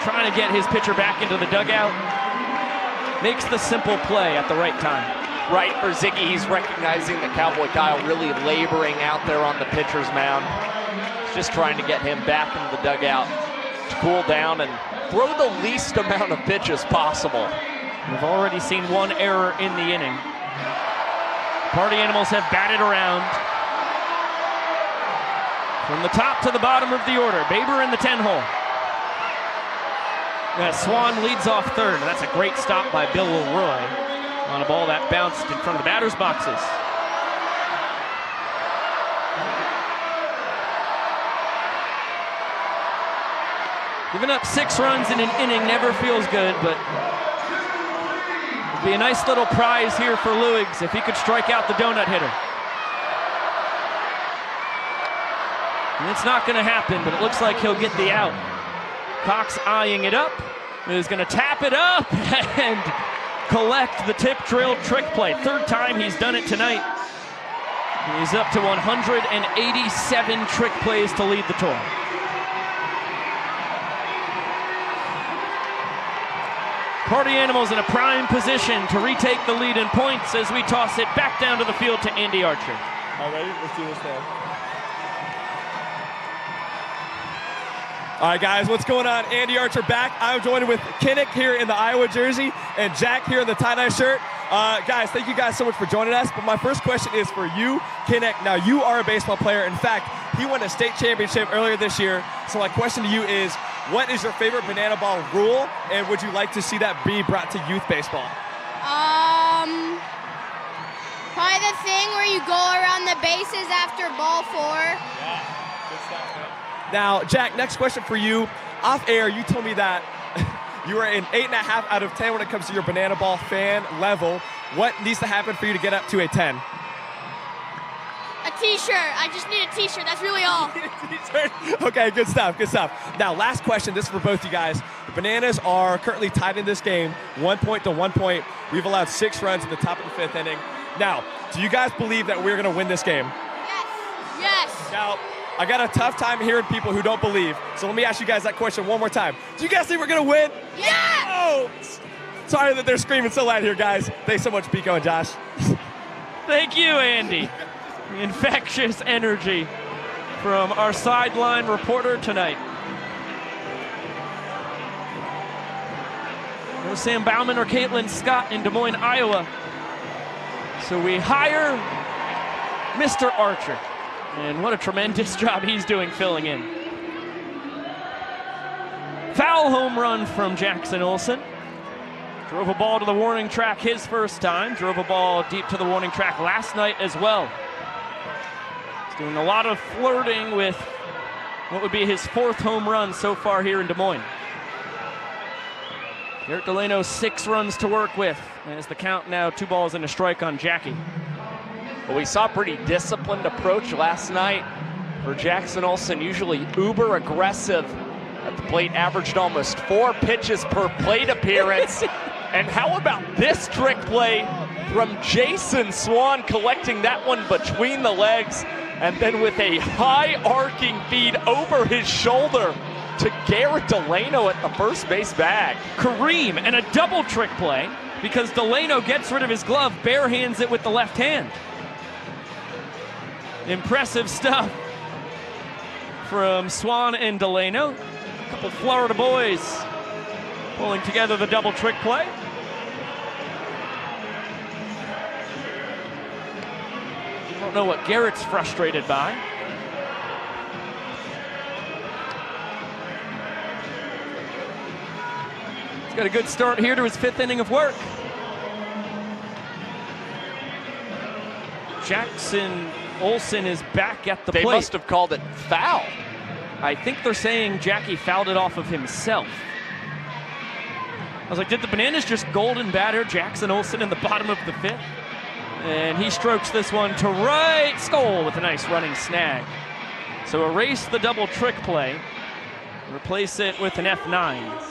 trying to get his pitcher back into the dugout. Makes the simple play at the right time. Right for Ziggy, he's recognizing that Cowboy Kyle really laboring out there on the pitcher's mound. He's just trying to get him back into the dugout to cool down and throw the least amount of pitches possible. We've already seen 1 error in the inning. Party Animals have batted around. From the top to the bottom of the order, Baber in the 10-hole. Swan leads off third, and that's a great stop by Bill Leroy on a ball that bounced in front of the batter's boxes. Giving up 6 runs in an inning never feels good, but it'd be a nice little prize here for Luigs if he could strike out the donut hitter. And it's not going to happen, but it looks like he'll get the out. Cox eyeing it up, is going to tap it up and collect the tip drill trick play. 3rd time he's done it tonight. He's up to 187 trick plays to lead the tour. Party Animals in a prime position to retake the lead in points as we toss it back down to the field to Andy Archer. All right, ready? Let's do this now. All right, guys, what's going on? Andy Archer back. I'm joined with Kinnick here in the Iowa jersey and Jack here in the tie-dye shirt. Guys, thank you guys so much for joining us. But my first question is for you, Kinnick. Now, you are a baseball player. In fact, he won a state championship earlier this year. So my question to you is, what is your favorite banana ball rule, and would you like to see that be brought to youth baseball? Probably the thing where you go around the bases after ball 4. Yeah, good stuff, man. Now, Jack, next question for you. Off air, you told me that you are an 8.5 out of 10 when it comes to your banana ball fan level. What needs to happen for you to get up to a 10? A t-shirt. I just need a t-shirt. That's really all. Okay, good stuff, good stuff. Now, last question. This is for both you guys. The Bananas are currently tied in this game, 1 point to 1 point. We've allowed 6 runs in the top of the 5th inning. Now, do you guys believe that we're going to win this game? Yes. Now, I got a tough time hearing people who don't believe. So let me ask you guys that question one more time. Do you guys think we're going to win? Yeah! Oh, sorry that they're screaming so loud here, guys. Thanks so much, Pico and Josh. Thank you, Andy. Infectious energy from our sideline reporter tonight. No Sam Bauman or Caitlin Scott in Des Moines, Iowa. So we hire Mr. Archer. And what a tremendous job he's doing filling in. Foul home run from Jackson Olsen. Drove a ball to the warning track his first time. Drove a ball deep to the warning track last night as well. He's doing a lot of flirting with what would be his 4th home run so far here in Des Moines. Garrett Delano 6 runs to work with. As the count now 2 balls and a strike on Jackie. Well, we saw a pretty disciplined approach last night for Jackson Olsen, usually uber aggressive at the plate, averaged almost 4 pitches per plate appearance. And how about this trick play from Jason Swan, collecting that one between the legs, and then with a high arcing feed over his shoulder to Garrett Delano at the first base bag. Kareem, and a double trick play because Delano gets rid of his glove, bare hands it with the left hand. Impressive stuff from Swan and Delano. A couple Florida boys pulling together the double trick play. I don't know what Garrett's frustrated by. He's got a good start here to his 5th inning of work. Jackson Olsen is back at the plate. They must have called it foul. I think they're saying Jackie fouled it off of himself. I was like, did the Bananas just golden batter Jackson Olsen in the bottom of the 5th? And he strokes this one to right skull with a nice running snag. So erase the double trick play, replace it with an F9.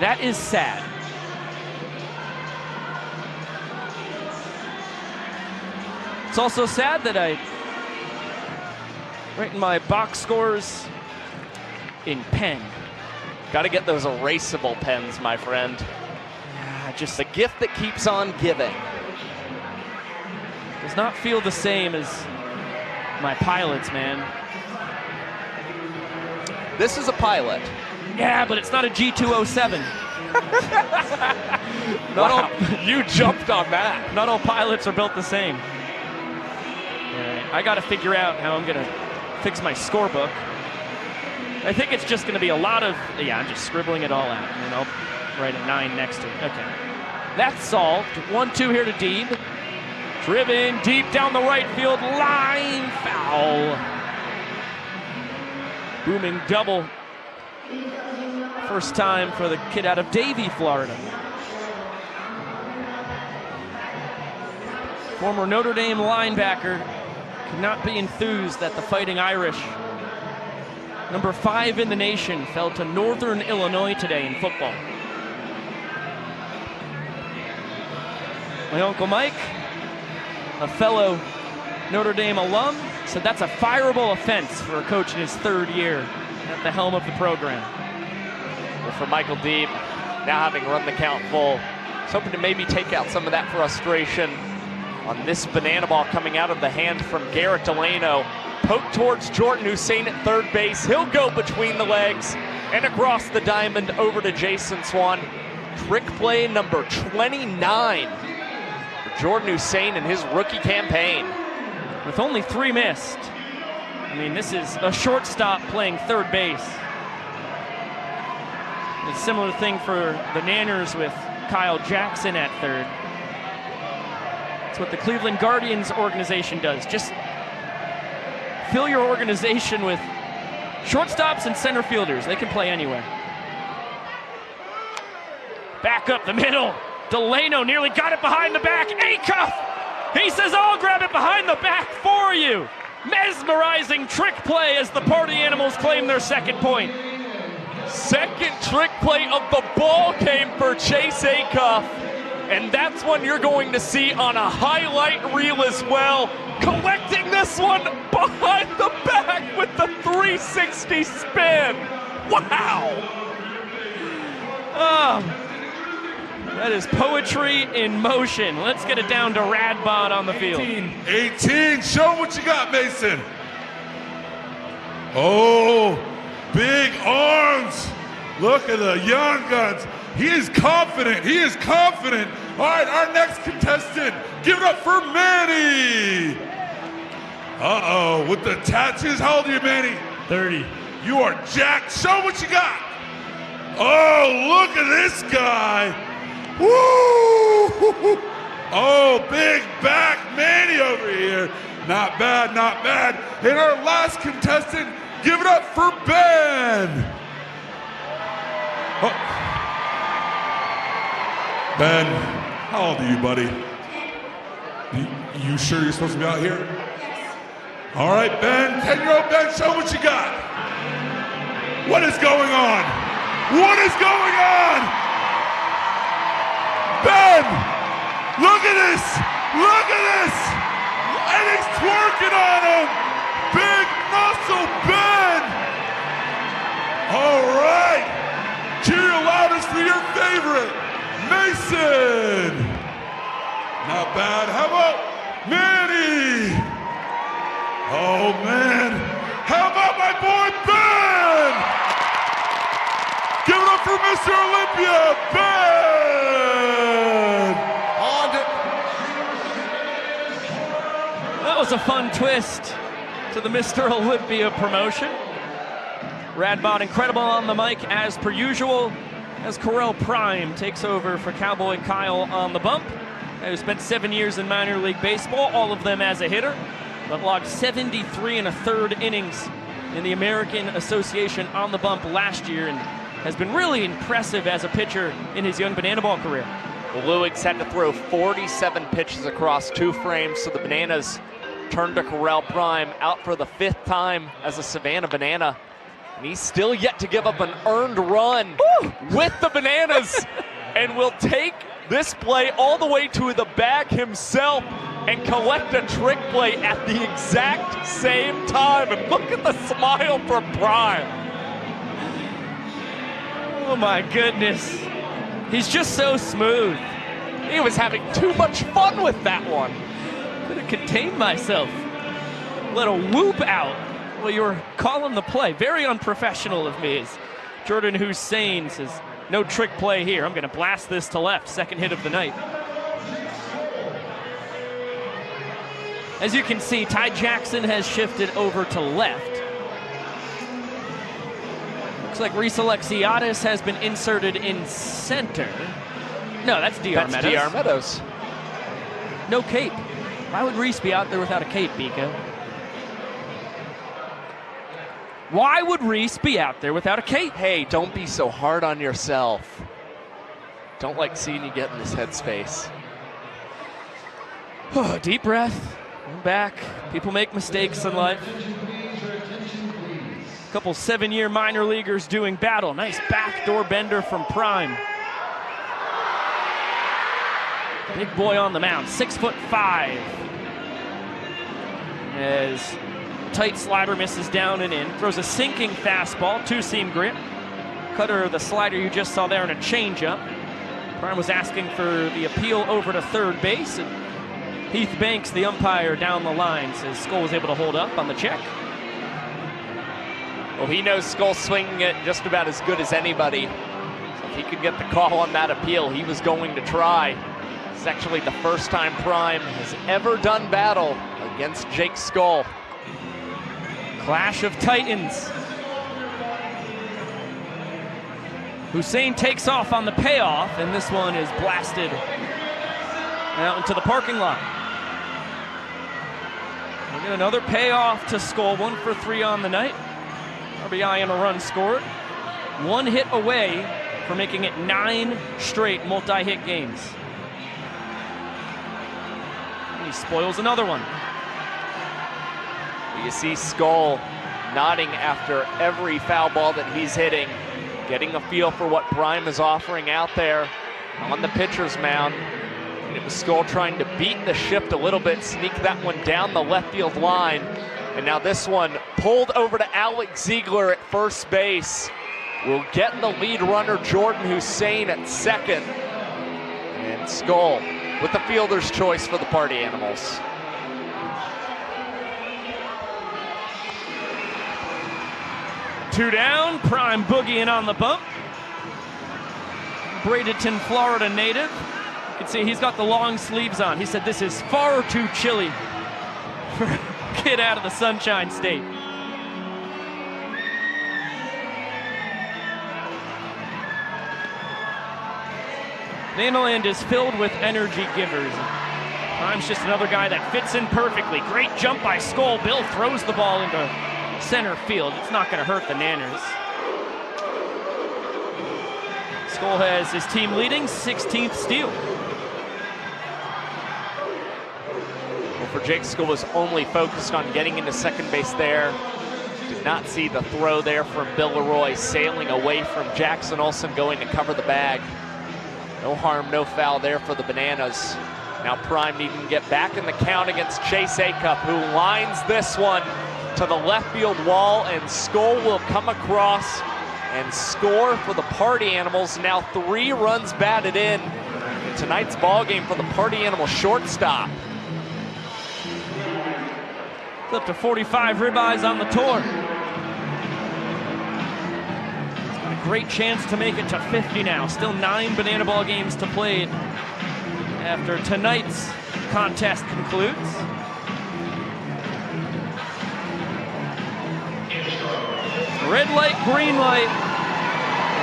That is sad. It's also sad that I write in my box scores in pen. Got to get those erasable pens, my friend. Just the gift that keeps on giving. Does not feel the same as my pilots, man. This is a pilot. Yeah, but it's not a G207. Wow, you jumped on that. Not all pilots are built the same. All right, I got to figure out how I'm going to fix my scorebook. I think it's just going to be a lot of, I'm just scribbling it all out, and I'll write a 9 next to it. Okay. That's solved. 1-2 here to Deeb. Driven deep down the right field line. Foul. Booming double. First time for the kid out of Davie, Florida. Former Notre Dame linebacker could not be enthused that the Fighting Irish, number 5 in the nation, fell to Northern Illinois today in football. My Uncle Mike, a fellow Notre Dame alum, said that's a fireable offense for a coach in his 3rd year at the helm of the program. Well, for Michael Deeb, now having run the count full, he's hoping to maybe take out some of that frustration on this banana ball coming out of the hand from Garrett Delano. Poked towards Jordan Hussein at third base. He'll go between the legs and across the diamond over to Jason Swan. Trick play number 29 for Jordan Hussein in his rookie campaign. With only 3 missed. I mean, this is a shortstop playing third base. A similar thing for the Nanners with Kyle Jackson at third. That's what the Cleveland Guardians organization does. Just fill your organization with shortstops and center fielders. They can play anywhere. Back up the middle. Delano nearly got it behind the back. Acuff! He says, I'll grab it behind the back for you. Mesmerizing trick play as the party animals claim their 2nd point. Second trick play of the ball game for Chase Acuff. And that's one you're going to see on a highlight reel as well. Collecting this one behind the back with the 360 spin. Wow. That is poetry in motion. Let's get it down to Radbot on the field. 18, show what you got, Mason. Oh, big arms. Look at the young guns. He is confident. He is confident. All right, our next contestant. Give it up for Manny. Uh-oh, with the tattoos. How old are you, Manny? 30. You are jacked. Show what you got. Oh, look at this guy. Woo! Oh, big back Manny over here. Not bad, not bad. And our last contestant, give it up for Ben. Oh. Ben, how old are you, buddy? You sure you're supposed to be out here? All right, Ben, 10-year-old Ben, show what you got. What is going on? What is going on? Ben, look at this. Look at this. And he's twerking on him. Big muscle Ben. All right. Cheer your loudest for your favorite, Mason. Not bad. How about Manny? Oh, man. How about my boy Ben? Give it up for Mr. Olympia, Ben. That was a fun twist to the Mr. Olympia promotion. Radbot incredible on the mic as per usual, as Correll Prime takes over for Cowboy Kyle on the bump, who spent 7 years in minor league baseball, all of them as a hitter, but logged 73 1/3 innings in the American Association on the bump last year and has been really impressive as a pitcher in his young banana ball career. Lewis had to throw 47 pitches across 2 frames, so the Bananas turned to Correll Prime out for the 5th time as a Savannah Banana. And he's still yet to give up an earned run with the Bananas and will take this play all the way to the bag himself and collect a trick play at the exact same time. And look at the smile from Prime. Oh my goodness. He's just so smooth. He was having too much fun with that one. Couldn't contain myself. Let a whoop out. Well, you were calling the play. Very unprofessional of me, as Jordan Hussein says, No trick play here. I'm going to blast this to left. Second hit of the night. As you can see, Ty Jackson has shifted over to left. Looks like Reese Alexiadis has been inserted in center. No, that's DR Meadows. That's DR Meadows. No cape. Why would Reese be out there without a cape, Bika? Why would Reese be out there without a cape? Hey, don't be so hard on yourself. Don't like seeing you get in this headspace. Deep breath. I'm back. People make mistakes in life. A couple 7-year minor leaguers doing battle. Nice backdoor bender from Prime. Big boy on the mound, 6'5". As tight slider misses down and in. Throws a sinking fastball, 2-seam grip. Cutter of the slider you just saw there and a changeup. Prime was asking for the appeal over to third base. And Heath Banks, the umpire down the line, says Skull was able to hold up on the check. Well, he knows Skull's swinging it just about as good as anybody. So if he could get the call on that appeal, he was going to try. It's actually the first time Prime has ever done battle against Jake Skull. Clash of Titans. Hussein takes off on the payoff, and this one is blasted out into the parking lot. We get another payoff to Skull, 1 for 3 on the night. RBI and a run scored. 1 hit away from making it 9 straight multi-hit games. And he spoils another one. You see Skull nodding after every foul ball that he's hitting, getting a feel for what Prime is offering out there on the pitcher's mound. And it was Skull trying to beat the shift a little bit, sneak that one down the left field line. And now this one pulled over to Alex Ziegler at first base. We'll get the lead runner Jordan Hussein at second. And Skull with the fielder's choice for the Party Animals. Two down, Prime boogieing on the bump. Bradenton, Florida native. You can see he's got the long sleeves on. He said this is far too chilly for a kid out of the Sunshine State. Nanoland is filled with energy givers. Prime's just another guy that fits in perfectly. Great jump by Skull. Bill throws the ball into center field. It's not going to hurt the Nanners. Skull has his team leading 16th steal. Well, for Jake Skull was only focused on getting into second base there. Did not see the throw there from Bill Leroy sailing away from Jackson Olsen going to cover the bag. No harm, no foul there for the Bananas. Now Prime needing to get back in the count against Chase Acup, who lines this one to the left field wall, and Skull will come across and score for the Party Animals. Now 3 runs batted in tonight's ball game for the Party Animal shortstop. It's up to 45 ribeyes on the tour. He's got a great chance to make it to 50 now. Still 9 banana ball games to play after tonight's contest concludes. Red light, green light.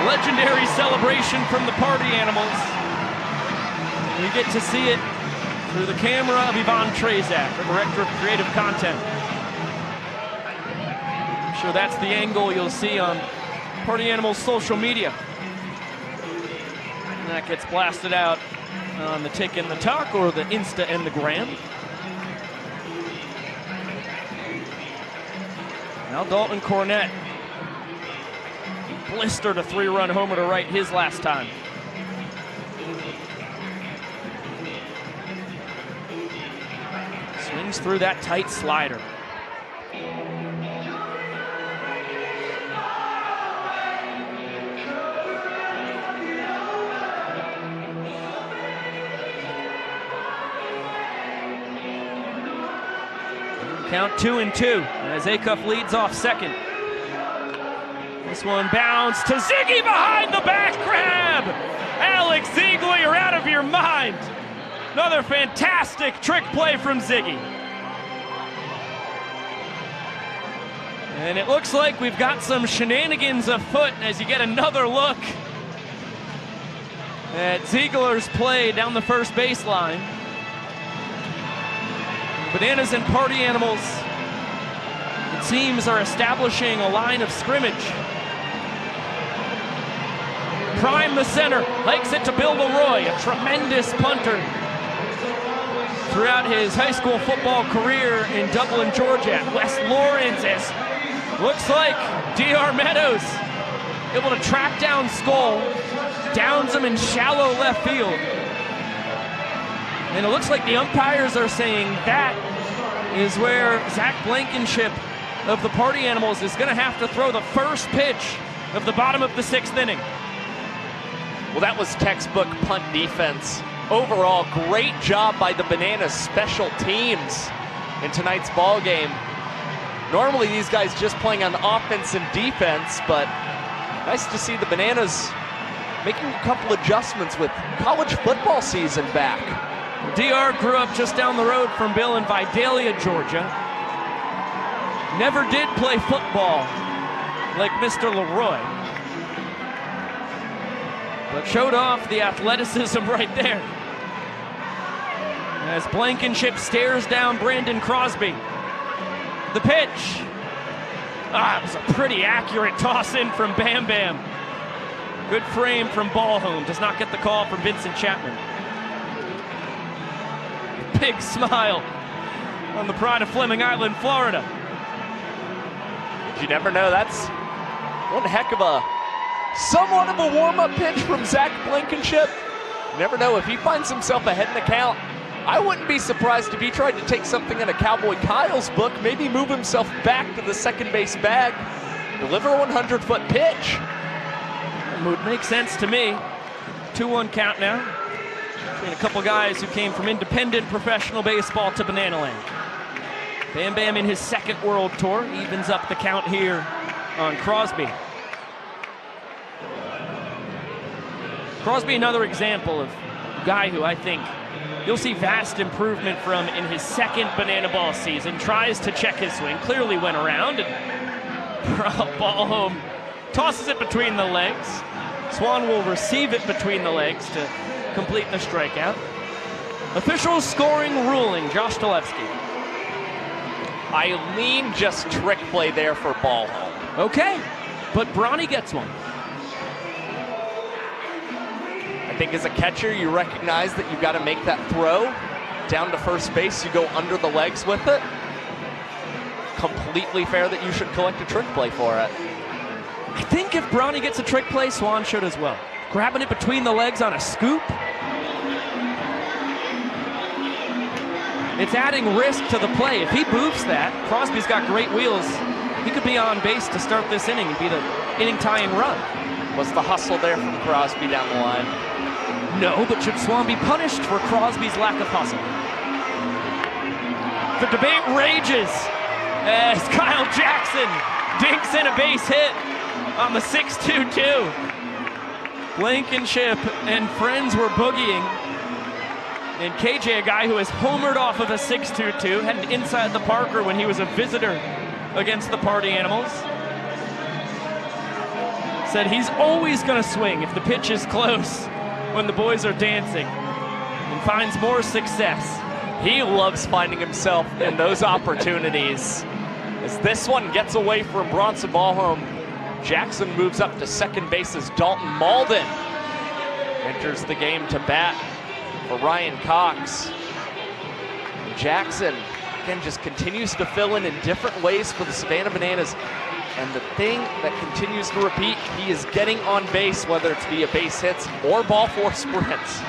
Legendary celebration from the Party Animals. We get to see it through the camera of Yvonne Trezak, the Director of Creative Content. I'm sure that's the angle you'll see on Party Animals social media. And that gets blasted out on the Tick and the Talk or the Insta and the Gram. Now Dalton Cornett blistered a 3-run homer to right his last time. Swings through that tight slider. Count 2-2 as Acuff leads off second. This This one bounced to Ziggy behind the back grab. Alex Ziegler, you're out of your mind. Another fantastic trick play from Ziggy. And it looks like we've got some shenanigans afoot as you get another look at Ziegler's play down the first baseline. Bananas and Party Animals, it seems, are establishing a line of scrimmage. Prime the center, hikes it to Bill Leroy, a tremendous punter throughout his high school football career in Dublin, Georgia. Wes Lawrence, as looks like D.R. Meadows able to track down Skull, downs him in shallow left field. And it looks like the umpires are saying that is where Zach Blankenship of the Party Animals is going to have to throw the first pitch of the bottom of the 6th inning. Well, that was textbook punt defense. Overall, great job by the Bananas special teams in tonight's ball game. Normally these guys just playing on offense and defense, but nice to see the Bananas making a couple adjustments with college football season back. DR grew up just down the road from Bill in Vidalia, Georgia. Never did play football like Mr. Leroy, but showed off the athleticism right there. As Blankenship stares down Brandon Crosby. The pitch. It was a pretty accurate toss in from Bam Bam. Good frame from Ballhome. Does not get the call from Vincent Chapman. Big smile on the pride of Fleming Island, Florida. You never know. That's one heck of somewhat of a warm-up pitch from Zach Blankenship. You never know if he finds himself ahead in the count. I wouldn't be surprised if he tried to take something in a Cowboy Kyle's book, maybe move himself back to the second base bag, deliver a 100-foot pitch. It would make sense to me. 2-1 count now between a couple guys who came from independent professional baseball to Banana Land. Bam Bam in his second world tour evens up the count here on Crosby. Crosby, another example of a guy who I think you'll see vast improvement from in his second Banana Ball season. Tries to check his swing, clearly went around, and ball home, tosses it between the legs. Swan will receive it between the legs to complete the strikeout. Official scoring ruling, Josh Dolevsky. Eileen just trick play there for ball home. Okay, but Bronny gets one. I think as a catcher, you recognize that you've got to make that throw down to first base. You go under the legs with it. Completely fair that you should collect a trick play for it. I think if Bronny gets a trick play, Swan should as well. Grabbing it between the legs on a scoop. It's adding risk to the play. If he boofs that, Crosby's got great wheels. He could be on base to start this inning and be the inning tying run. Was the hustle there from Crosby down the line? No, but should Swan be punished for Crosby's lack of hustle? The debate rages as Kyle Jackson dinks in a base hit on the 6-2-2. Blankenship and friends were boogieing. And KJ, a guy who has homered off of a 6-2-2, had an inside the Parker when he was a visitor against the Party Animals. Said he's always going to swing if the pitch is close when the boys are dancing, and finds more success. He loves finding himself in those opportunities. As this one gets away from Bronson Ballhome, Jackson moves up to second base as Dalton Malden enters the game to bat for Ryan Cox. Jackson, again, just continues to fill in different ways for the Savannah Bananas. And the thing that continues to repeat, he is getting on base, whether it's via base hits or ball four sprints.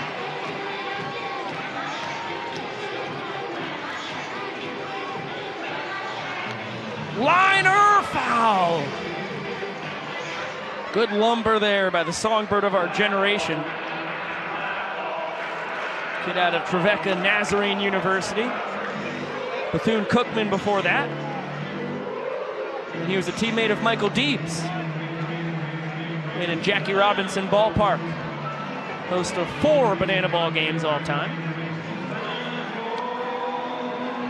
Liner foul! Good lumber there by the songbird of our generation. Kid out of Trevecca Nazarene University. Bethune-Cookman before that. And he was a teammate of Michael Deebs. playing in Jackie Robinson Ballpark, host of 4 banana ball games all time.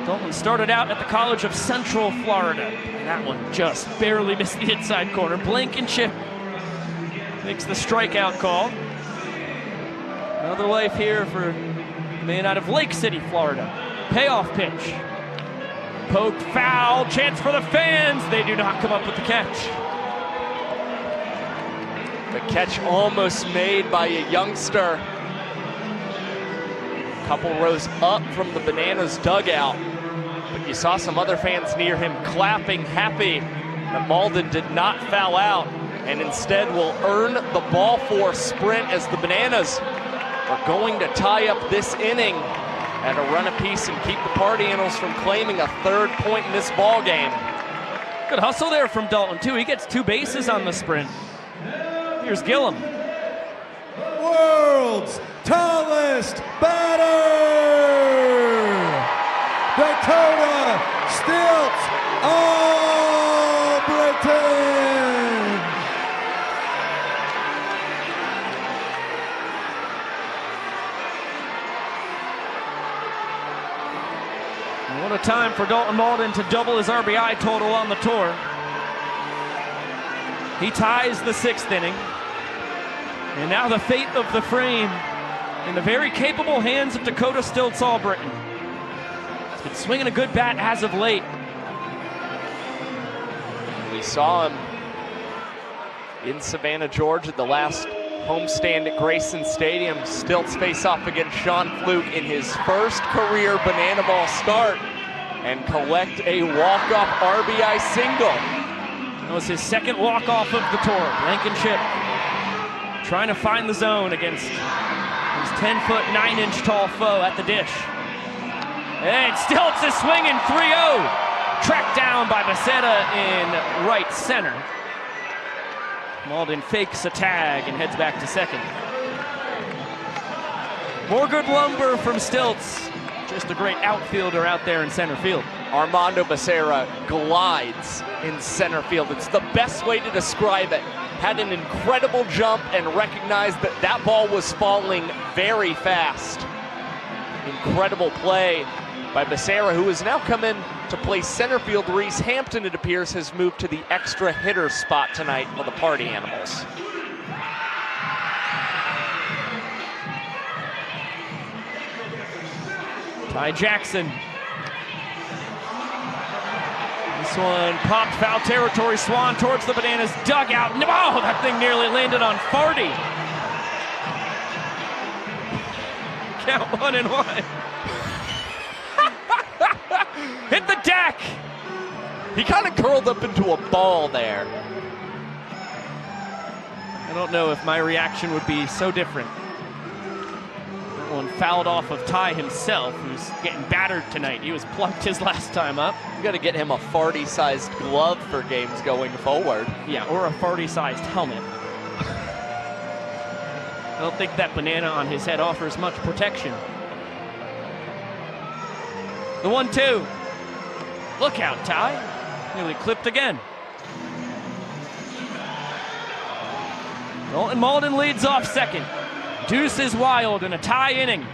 Dalton started out at the College of Central Florida. That one just barely missed the inside corner. Blankenship makes the strikeout call. Another life here for the man out of Lake City, Florida. Payoff pitch. Poke foul, chance for the fans. They do not come up with the catch. The catch almost made by a youngster. Couple rows up from the Bananas dugout. But you saw some other fans near him clapping happy that Malden did not foul out and instead will earn the ball four sprint as the Bananas are going to tie up this inning at a run apiece and keep the Party Animals from claiming a 3rd point in this ball game. Good hustle there from Dalton too. He gets 2 bases on the sprint. Here's Gillum. World's tallest batter, Dakota Stilts Albritton. What a time for Dalton Malden to double his RBI total on the tour. He ties the 6th inning. And now the fate of the frame in the very capable hands of Dakota Stilts Albritton. He's been swinging a good bat as of late. We saw him in Savannah, Georgia, the last homestand at Grayson Stadium. Stilts face off against Sean Fluke in his first career banana ball start and collect a walk-off RBI single. That was his 2nd walk-off of the tour. Blankenship trying to find the zone against his 10-foot, 9-inch tall foe at the dish. And Stilts is swinging 3-0. Tracked down by Becerra in right center. Malden fakes a tag and heads back to 2nd. More good lumber from Stilts. Just a great outfielder out there in center field. Armando Becerra glides in center field. It's the best way to describe it. Had an incredible jump and recognized that that ball was falling very fast. Incredible play by Becerra, who has now come in to play center field. Reese Hampton, it appears, has moved to the extra hitter spot tonight for the Party Animals. Ty Jackson. This one popped foul territory. Swan towards the Bananas dugout. Oh, that thing nearly landed on Farty. Count 1-1. Hit the deck. He kind of curled up into a ball there. I don't know if my reaction would be so different. That one fouled off of Ty himself, who's getting battered tonight. He was plucked his last time up. You got to get him a Farty-sized glove for games going forward. Yeah, or a Farty-sized helmet. I don't think that banana on his head offers much protection. The 1-2. Look out, Ty. Nearly clipped again. Dalton Malden leads off 2nd. Deuce is wild in a tie inning.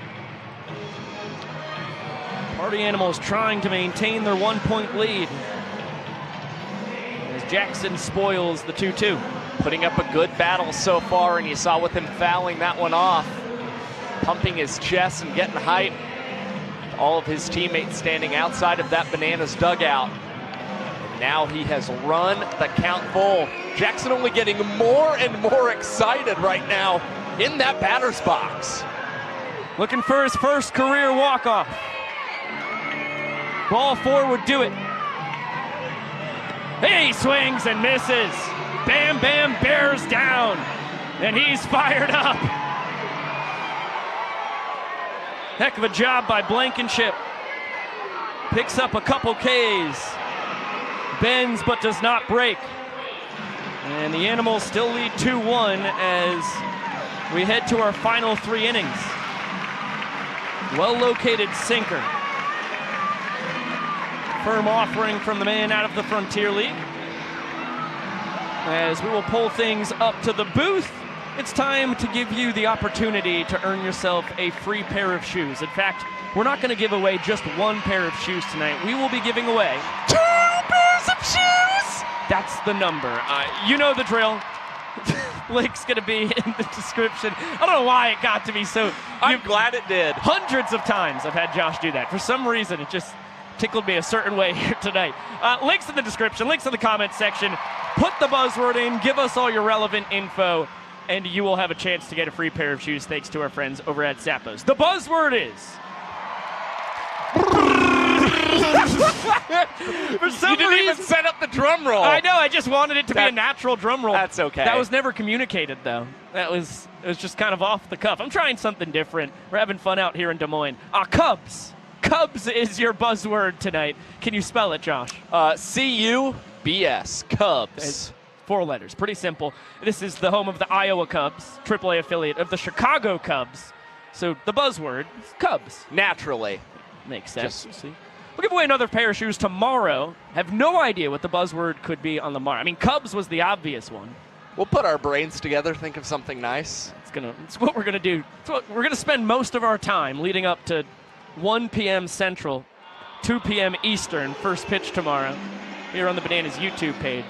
Party Animals trying to maintain their 1-point lead as Jackson spoils the 2-2. Putting up a good battle so far, and you saw with him fouling that one off, pumping his chest and getting hype. All of his teammates standing outside of that Bananas dugout. Now he has run the count full. Jackson only getting more and more excited right now in that batter's box. Looking for his first career walk-off. Ball 4 would do it. He swings and misses. Bam Bam bears down, and he's fired up. Heck of a job by Blankenship. Picks up a couple Ks. Bends but does not break. And the Animals still lead 2-1 as we head to our final 3 innings. Well-located sinker. Firm offering from the man out of the Frontier League. As we will pull things up to the booth, it's time to give you the opportunity to earn yourself a free pair of shoes. In fact, we're not going to give away just one pair of shoes tonight. We will be giving away 2 pairs of shoes! That's the number. You know the drill. Link's going to be in the description. I don't know why it got to me so... I'm glad it did. Hundreds of times I've had Josh do that. For some reason, it just tickled me a certain way here tonight. Links in the description, links in the comments section. Put the buzzword in, give us all your relevant info, and you will have a chance to get a free pair of shoes thanks to our friends over at Zappos. The buzzword is... For some you didn't reason, even set up the drum roll. I know, I just wanted it to be a natural drum roll. That's okay. That was never communicated, though. It was just kind of off the cuff. I'm trying something different. We're having fun out here in Des Moines. Cubs. Cubs is your buzzword tonight. Can you spell it, Josh? C-U-B-S, Cubs. It's 4 letters. Pretty simple. This is the home of the Iowa Cubs, AAA affiliate of the Chicago Cubs. So the buzzword is Cubs. Naturally. Makes sense. See? We'll give away another pair of shoes tomorrow. Have no idea what the buzzword could be on the morrow. I mean, Cubs was the obvious one. We'll put our brains together, think of something nice. It's what we're going to do. We're going to spend most of our time leading up to 1 p.m. Central, 2 p.m. Eastern, first pitch tomorrow, here on the Bananas YouTube page.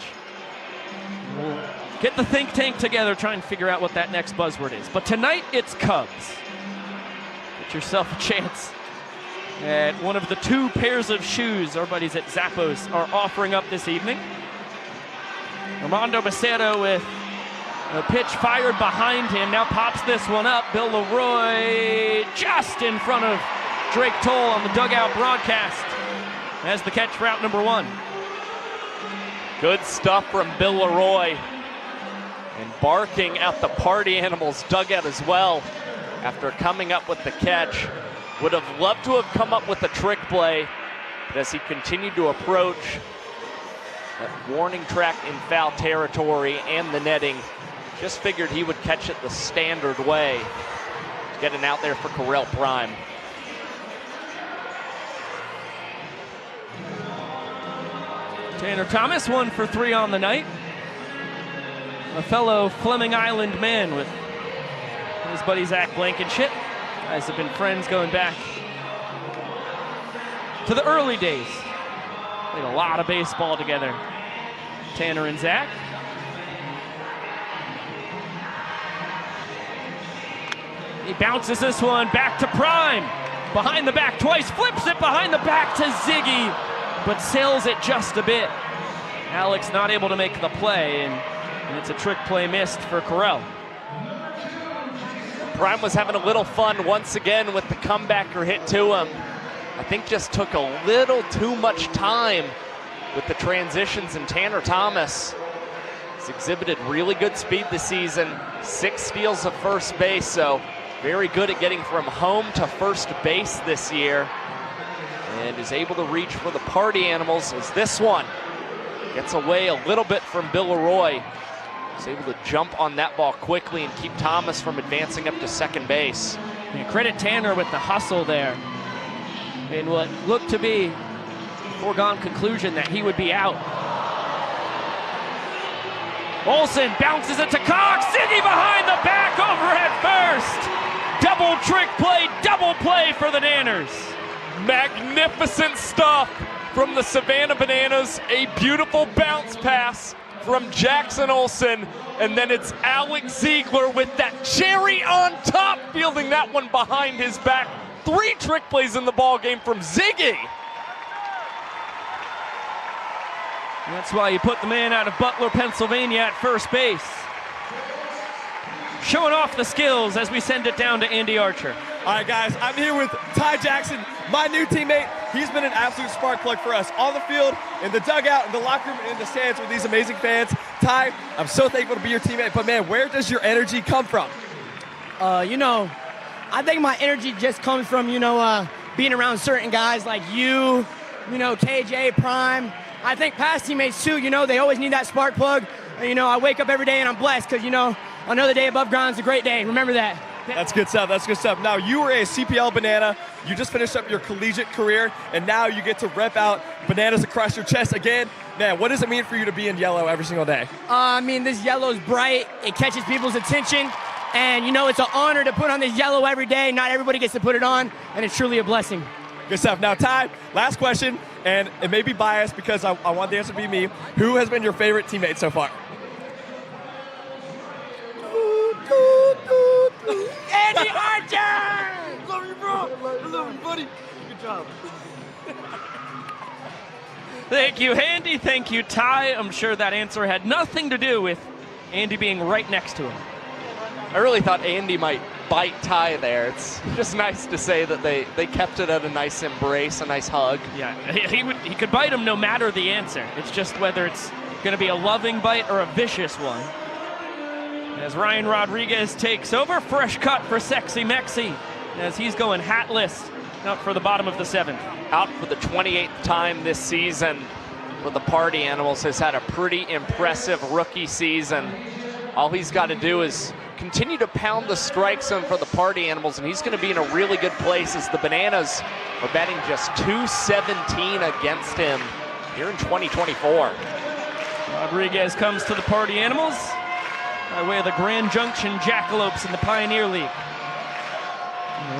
We'll get the think tank together, try and figure out what that next buzzword is. But tonight, it's Cubs. Get yourself a chance at one of the 2 pairs of shoes our buddies at Zappos are offering up this evening. Armando Becerra with a pitch fired behind him. Now pops this one up. Bill Leroy just in front of Drake Toll on the dugout broadcast as the catch route number 1. Good stuff from Bill Leroy. And barking at the Party Animals dugout as well after coming up with the catch. Would have loved to have come up with a trick play, but as he continued to approach that warning track in foul territory and the netting, just figured he would catch it the standard way. Getting out there for Correll Prime. Tanner Thomas, 1 for 3 on the night. A fellow Fleming Island man with his buddy Zach Blankenship. Guys have been friends going back to the early days. Played a lot of baseball together, Tanner and Zach. He bounces this one back to Prime. Behind the back twice, flips it behind the back to Ziggy, but sails it just a bit. Alex not able to make the play, and it's a trick play missed for Correll. Prime was having a little fun once again with the comebacker hit to him. I think just took a little too much time with the transitions, and Tanner Thomas has exhibited really good speed this season. 6 steals of first base, so very good at getting from home to first base this year. And is able to reach for the Party Animals as this one gets away a little bit from Bill Leroy. He's able to jump on that ball quickly and keep Thomas from advancing up to second base. And credit Tanner with the hustle there in what looked to be a foregone conclusion that he would be out. Olsen bounces it to Cox. Ziggy behind the back, over at first. Double trick play, double play for the Nanners. Magnificent stuff from the Savannah Bananas. A beautiful bounce pass from Jackson Olsen, and then it's Alex Ziegler with that cherry on top, fielding that one behind his back. 3 trick plays in the ball game from Ziggy. That's why you put the man out of Butler, Pennsylvania at first base. Showing off the skills as we send it down to Andy Archer. All right, guys, I'm here with Ty Jackson, my new teammate. He's been an absolute spark plug for us on the field, in the dugout, in the locker room, and in the stands with these amazing fans. Ty, I'm so thankful to be your teammate, but man, where does your energy come from? I think my energy just comes from, being around certain guys like you, KJ, Prime. I think past teammates too, they always need that spark plug. I wake up every day and I'm blessed because, another day above ground is a great day. Remember that. That's good stuff. That's good stuff. Now, you were a CPL Banana. You just finished up your collegiate career, and now you get to rep out bananas across your chest again. Man, what does it mean for you to be in yellow every single day? I mean, this yellow's bright. It catches people's attention. And, you know, it's an honor to put on this yellow every day. Not everybody gets to put it on, and it's truly a blessing. Good stuff. Now, Ty, last question, and it may be biased because I want the answer to be me. Who has been your favorite teammate so far? Andy Archer! Love you, bro. I love you, buddy. Good job. Thank you, Andy. Thank you, Ty. I'm sure that answer had nothing to do with Andy being right next to him. I really thought Andy might bite Ty there. It's just nice to say that they kept it at a nice embrace, a nice hug. Yeah, he could bite him no matter the answer. It's just whether it's going to be a loving bite or a vicious one. As Ryan Rodriguez takes over, fresh cut for Sexy Mexi as he's going hatless out for the bottom of the 7th. Out for the 28th time this season for the Party Animals. Has had a pretty impressive rookie season. All he's got to do is continue to pound the strike zone for the Party Animals, and he's going to be in a really good place as the Bananas are batting just .217 against him here in 2024. Rodriguez comes to the Party Animals by way of the Grand Junction Jackalopes in the Pioneer League.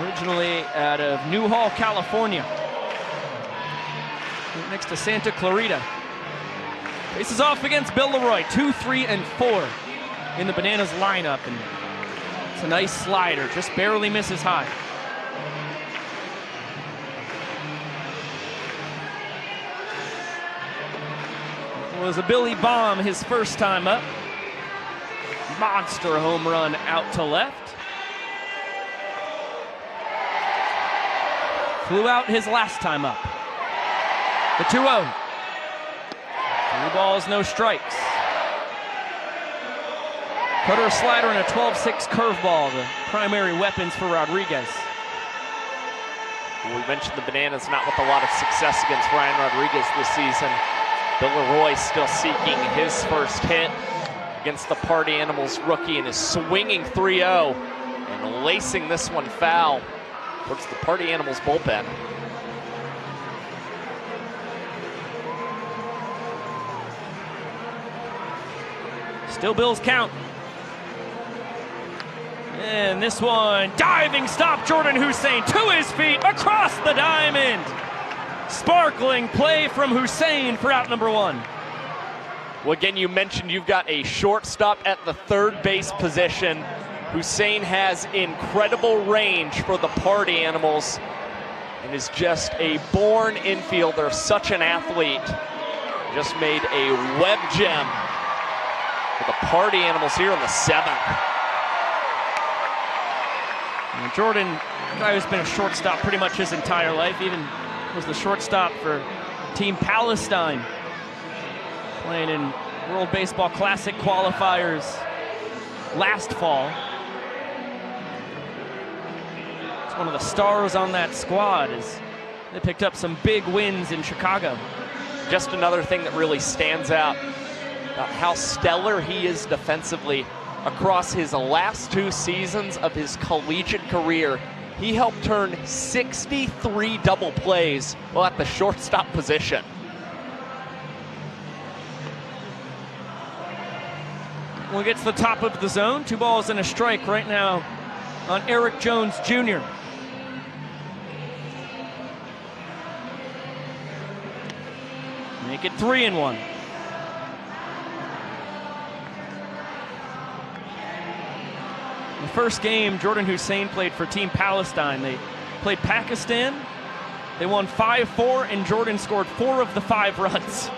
Originally out of Newhall, California, next to Santa Clarita. Faces off against Bill Leroy, 2, 3, and 4 in the Bananas lineup, and it's a nice slider, just barely misses high. It was a Billy Baum his first time up. Monster home run out to left. Flew out his last time up. The 2-0. 3 balls, no strikes. Cutter, slider, and a 12-6 curveball, the primary weapons for Rodriguez. We mentioned the Bananas not with a lot of success against Ryan Rodriguez this season. Bill Leroy still seeking his first hit against the Party Animals rookie, and is swinging 3-0 and lacing this one foul towards the Party Animals bullpen. Still Bills count. And this one, diving stop, Jordan Hussein to his feet across the diamond. Sparkling play from Hussein for out number 1. Well, again, you mentioned you've got a shortstop at the third base position. Hussein has incredible range for the Party Animals and is just a born infielder, such an athlete. Just made a web gem for the Party Animals here in the 7th. And Jordan, a guy who's been a shortstop pretty much his entire life, even was the shortstop for Team Palestine, playing in World Baseball Classic qualifiers last fall. It's one of the stars on that squad as they picked up some big wins in Chicago. Just another thing that really stands out about how stellar he is defensively. Across his last 2 seasons of his collegiate career, he helped turn 63 double plays while at the shortstop position. Well, gets the top of the zone. 2 balls and a strike right now on Eric Jones Jr. Make it 3-1. The first game, Jordan Hussein played for Team Palestine. They played Pakistan. They won 5-4, and Jordan scored 4 of the 5 runs.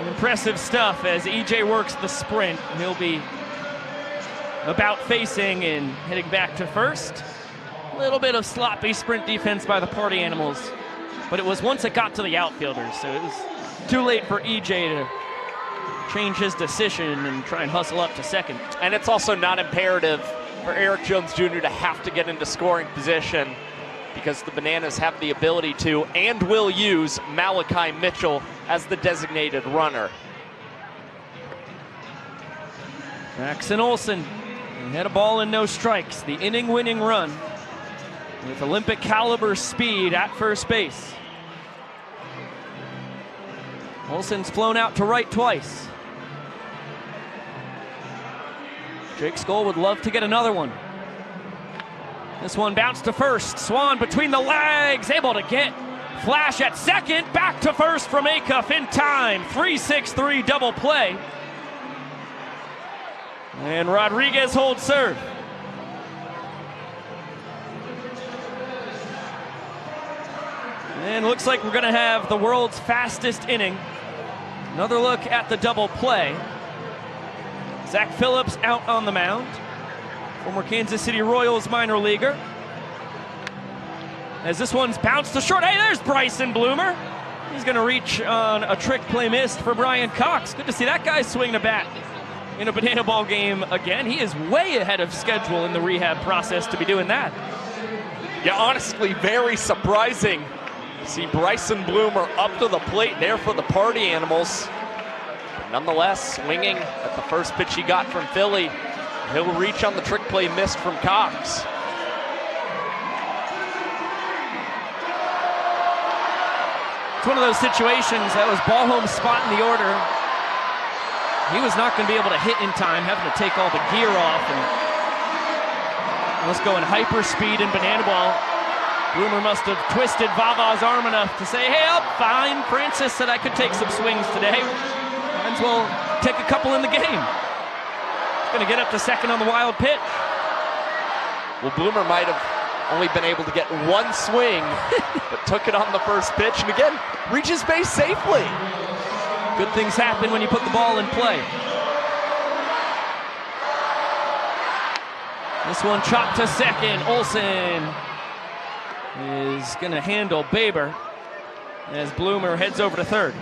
Impressive stuff as EJ works the sprint. He'll be about facing and heading back to first. A little bit of sloppy sprint defense by the Party Animals, but it was once it got to the outfielders, so it was too late for EJ to change his decision and try and hustle up to second. And it's also not imperative for Eric Jones Jr. to have to get into scoring position, because the Bananas have the ability to and will use Malachi Mitchell as the designated runner. Jackson Olsen He had a ball and no strikes. The inning-winning run with Olympic caliber speed at first base. Olsen's flown out to right twice. Jake Skoll would love to get another one. This one bounced to first. Swan between the legs, able to get flash at second. Back to first from Acuff in time. 3-6-3 double play. And Rodriguez holds serve. And looks like we're going to have the world's fastest inning. Another look at the double play. Zach Phillips out on the mound. Former Kansas City Royals minor leaguer. As this one's bounced to short. Hey, there's Bryson Bloomer. He's going to reach on a trick play missed for Brian Cox. Good to see that guy swing the bat in a banana ball game again. He is way ahead of schedule in the rehab process to be doing that. Yeah, honestly, very surprising. See Bryson Bloomer up to the plate there for the Party Animals. But nonetheless, swinging at the first pitch he got from Philly. He'll reach on the trick play missed from Cox. It's one of those situations that was ball home spot in the order. He was not going to be able to hit in time, having to take all the gear off. And let's go in hyper speed in banana ball. Bloomer must have twisted Vava's arm enough to say, hey, I'm fine. Francis said I could take some swings today. Might as well take a couple in the game. Going to get up to second on the wild pitch. Well, Bloomer might have only been able to get one swing, but took it on the first pitch, and again, reaches base safely. Good things happen when you put the ball in play. This one chopped to second. Olsen is going to handle Baber as Bloomer heads over to third.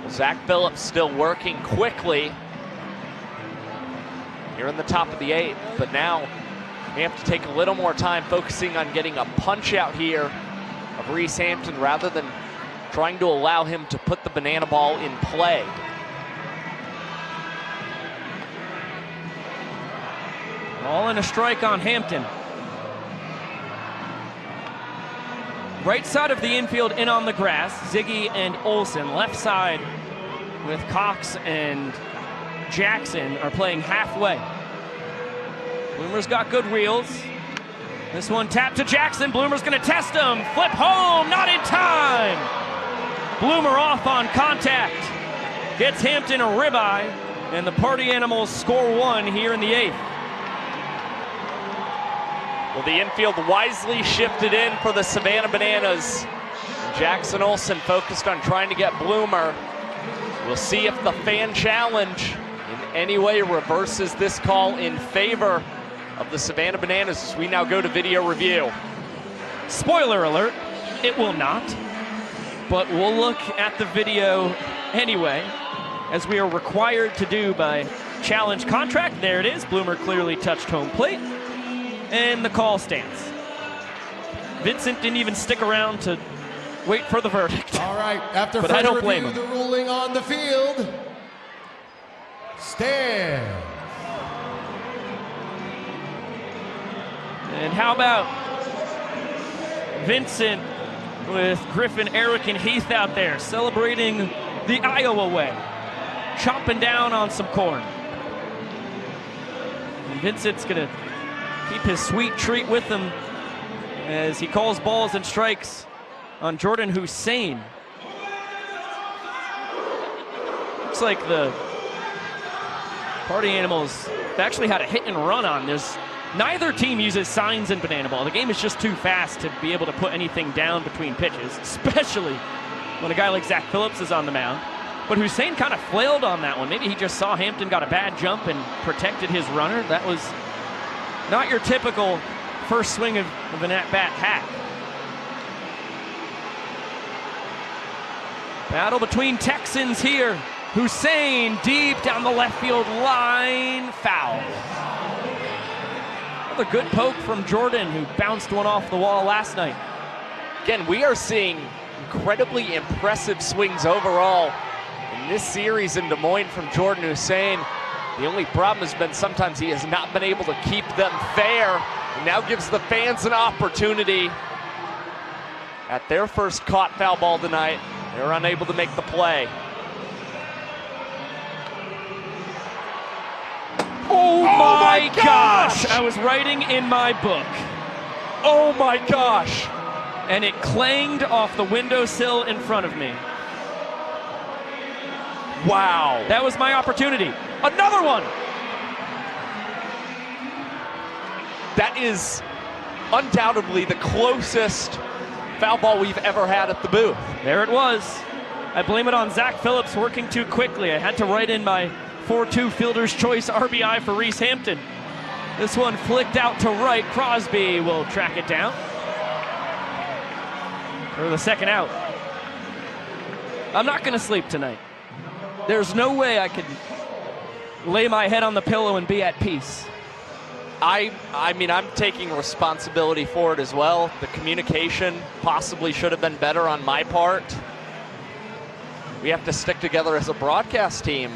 Zach Phillips still working quickly here in the top of the eighth, but now we have to take a little more time focusing on getting a punch out here of Reese Hampton rather than trying to allow him to put the banana ball in play. All in a strike on Hampton. Right side of the infield in on the grass, Ziggy and Olsen. Left side with Cox and Jackson are playing halfway. Bloomer's got good wheels. This one tapped to Jackson. Bloomer's going to test him. Flip home, not in time. Bloomer off on contact. Gets Hampton a ribeye, and the Party Animals score one here in the eighth. Well, the infield wisely shifted in for the Savannah Bananas. Jackson Olsen focused on trying to get Bloomer. We'll see if the fan challenge in any way reverses this call in favor of the Savannah Bananas as we now go to video review. Spoiler alert, it will not. But we'll look at the video anyway, as we are required to do by challenge contract. There it is. Bloomer clearly touched home plate. And the call stands. Vincent didn't even stick around to wait for the verdict. All right, after but I don't blame review, him. The ruling on the field stands. And how about Vincent with Griffin, Eric, and Heath out there celebrating the Iowa way, chomping down on some corn. And Vincent's gonna keep his sweet treat with him as he calls balls and strikes on Jordan Hussein. Looks like the Party Animals actually had a hit and run on this. Neither team uses signs in banana ball. The game is just too fast to be able to put anything down between pitches, especially when a guy like Zach Phillips is on the mound. But Hussein kind of flailed on that one. Maybe he just saw Hampton got a bad jump and protected his runner. That was not your typical first swing of an at-bat hack. Battle between Texans here. Hussein deep down the left field line, foul. Another good poke from Jordan, who bounced one off the wall last night. Again, we are seeing incredibly impressive swings overall in this series in Des Moines from Jordan Hussein. The only problem has been sometimes he has not been able to keep them fair, and now gives the fans an opportunity. At their first caught foul ball tonight, they're unable to make the play. Oh my gosh! I was writing in my book. Oh my gosh! And it clanged off the windowsill in front of me. Wow. That was my opportunity. Another one! That is undoubtedly the closest foul ball we've ever had at the booth. There it was. I blame it on Zach Phillips working too quickly. I had to write in my 4-2 fielder's choice RBI for Reese Hampton. This one flicked out to right. Crosby will track it down for the second out. I'm not going to sleep tonight. There's no way I could lay my head on the pillow and be at peace. I mean, I'm taking responsibility for it as well. The communication possibly should have been better on my part. We have to stick together as a broadcast team.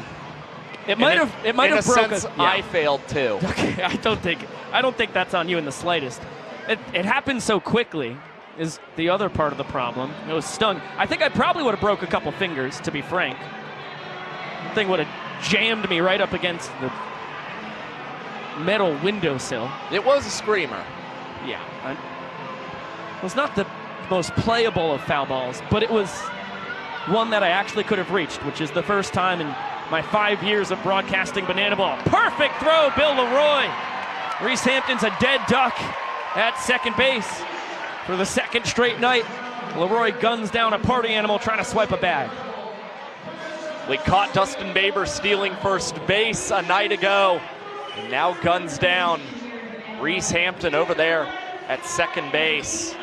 It might have broken. In a sense, I failed too. Okay, I don't think that's on you in the slightest. It happened so quickly is the other part of the problem. It was stung. I think I probably would have broke a couple fingers, to be frank. The thing would have jammed me right up against the metal windowsill. It was a screamer. Yeah. It was not the most playable of foul balls, but it was one that I actually could have reached, which is the first time in my 5 years of broadcasting banana ball. Perfect throw, Bill Leroy. Reese Hampton's a dead duck at second base for the second straight night. Leroy guns down a party animal trying to swipe a bag. We caught Dustin Baber stealing first base a night ago, and now guns down Reese Hampton over there at second base.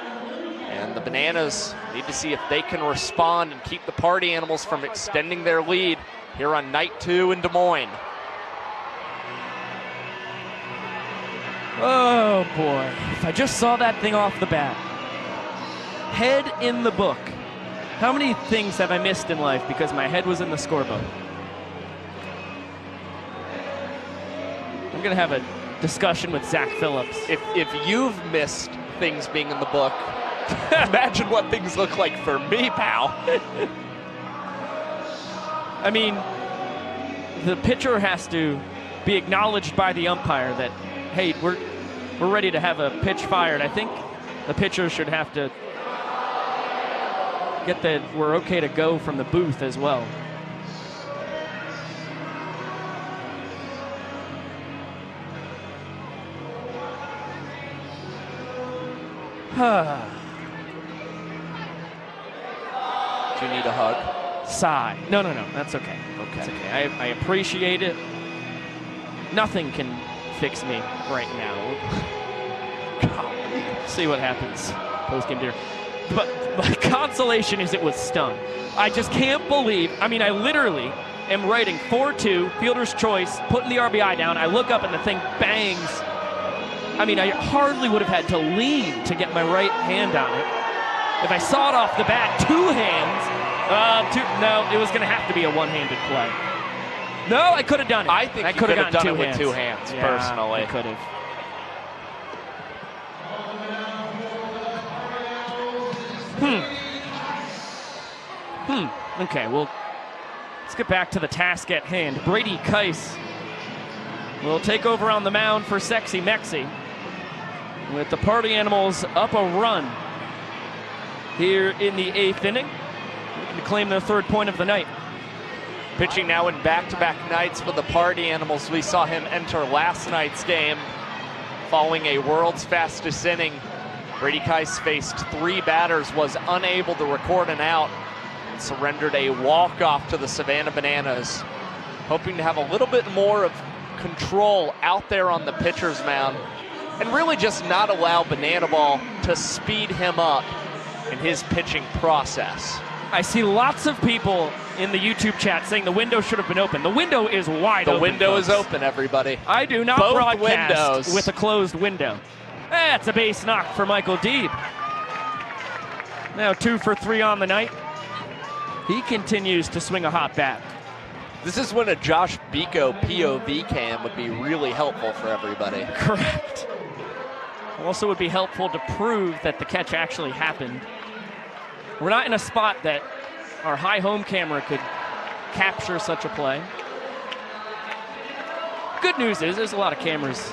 And the Bananas need to see if they can respond and keep the party animals from extending their lead here on night 2 in Des Moines. Oh boy, if I just saw that thing off the bat. Head in the book. How many things have I missed in life because my head was in the scorebook? I'm gonna have a discussion with Zach Phillips. If you've missed things being in the book, imagine what things look like for me, pal. I mean, the pitcher has to be acknowledged by the umpire that, hey, we're ready to have a pitch fired. I think the pitcher should have to get that we're okay to go from the booth as well. Do you need a hug? Sigh. No, that's okay. Okay. That's okay. I appreciate it. Nothing can fix me right now. See what happens post-game dinner. But my consolation is it was stung. I just can't believe, I mean, I literally am writing 4-2, fielder's choice, putting the RBI down. I look up and the thing bangs. I mean, I hardly would have had to lean to get my right hand on it. If I saw it off the bat, two hands, no, it was going to have to be a one-handed play. No, I could have done it. I think I could have done it with two hands, personally. I could have. Okay, well, let's get back to the task at hand. Brady Keiss will take over on the mound for Sexy Mexi, with the Party Animals up a run here in the 8th inning, looking to claim their 3rd point of the night. Pitching now in back-to-back nights for the Party Animals. We saw him enter last night's game following a world's fastest inning. Brady Keiss faced 3 batters, was unable to record an out, and surrendered a walk-off to the Savannah Bananas, hoping to have a little bit more of control out there on the pitcher's mound and really just not allow Banana Ball to speed him up in his pitching process. I see lots of people in the YouTube chat saying the window should have been open. The window is wide open. The window folks. is open, everybody. I do not Both broadcast windows. with a closed window. That's a base knock for Michael Deeb. Now 2 for 3 on the night. He continues to swing a hot bat. This is when a Josh Biko POV cam would be really helpful for everybody. Correct. Also would be helpful to prove that the catch actually happened. We're not in a spot that our high home camera could capture such a play. Good news is there's a lot of cameras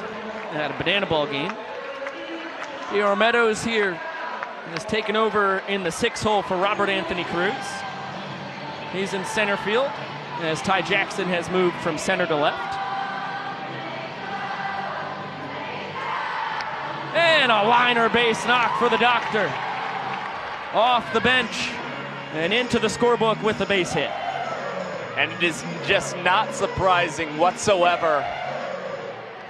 at a banana ball game. The Meadows here has taken over in the 6th hole for Robert Anthony Cruz. He's in center field as Ty Jackson has moved from center to left. And a liner base knock for the Doctor. Off the bench and into the scorebook with the base hit. And it is just not surprising whatsoever.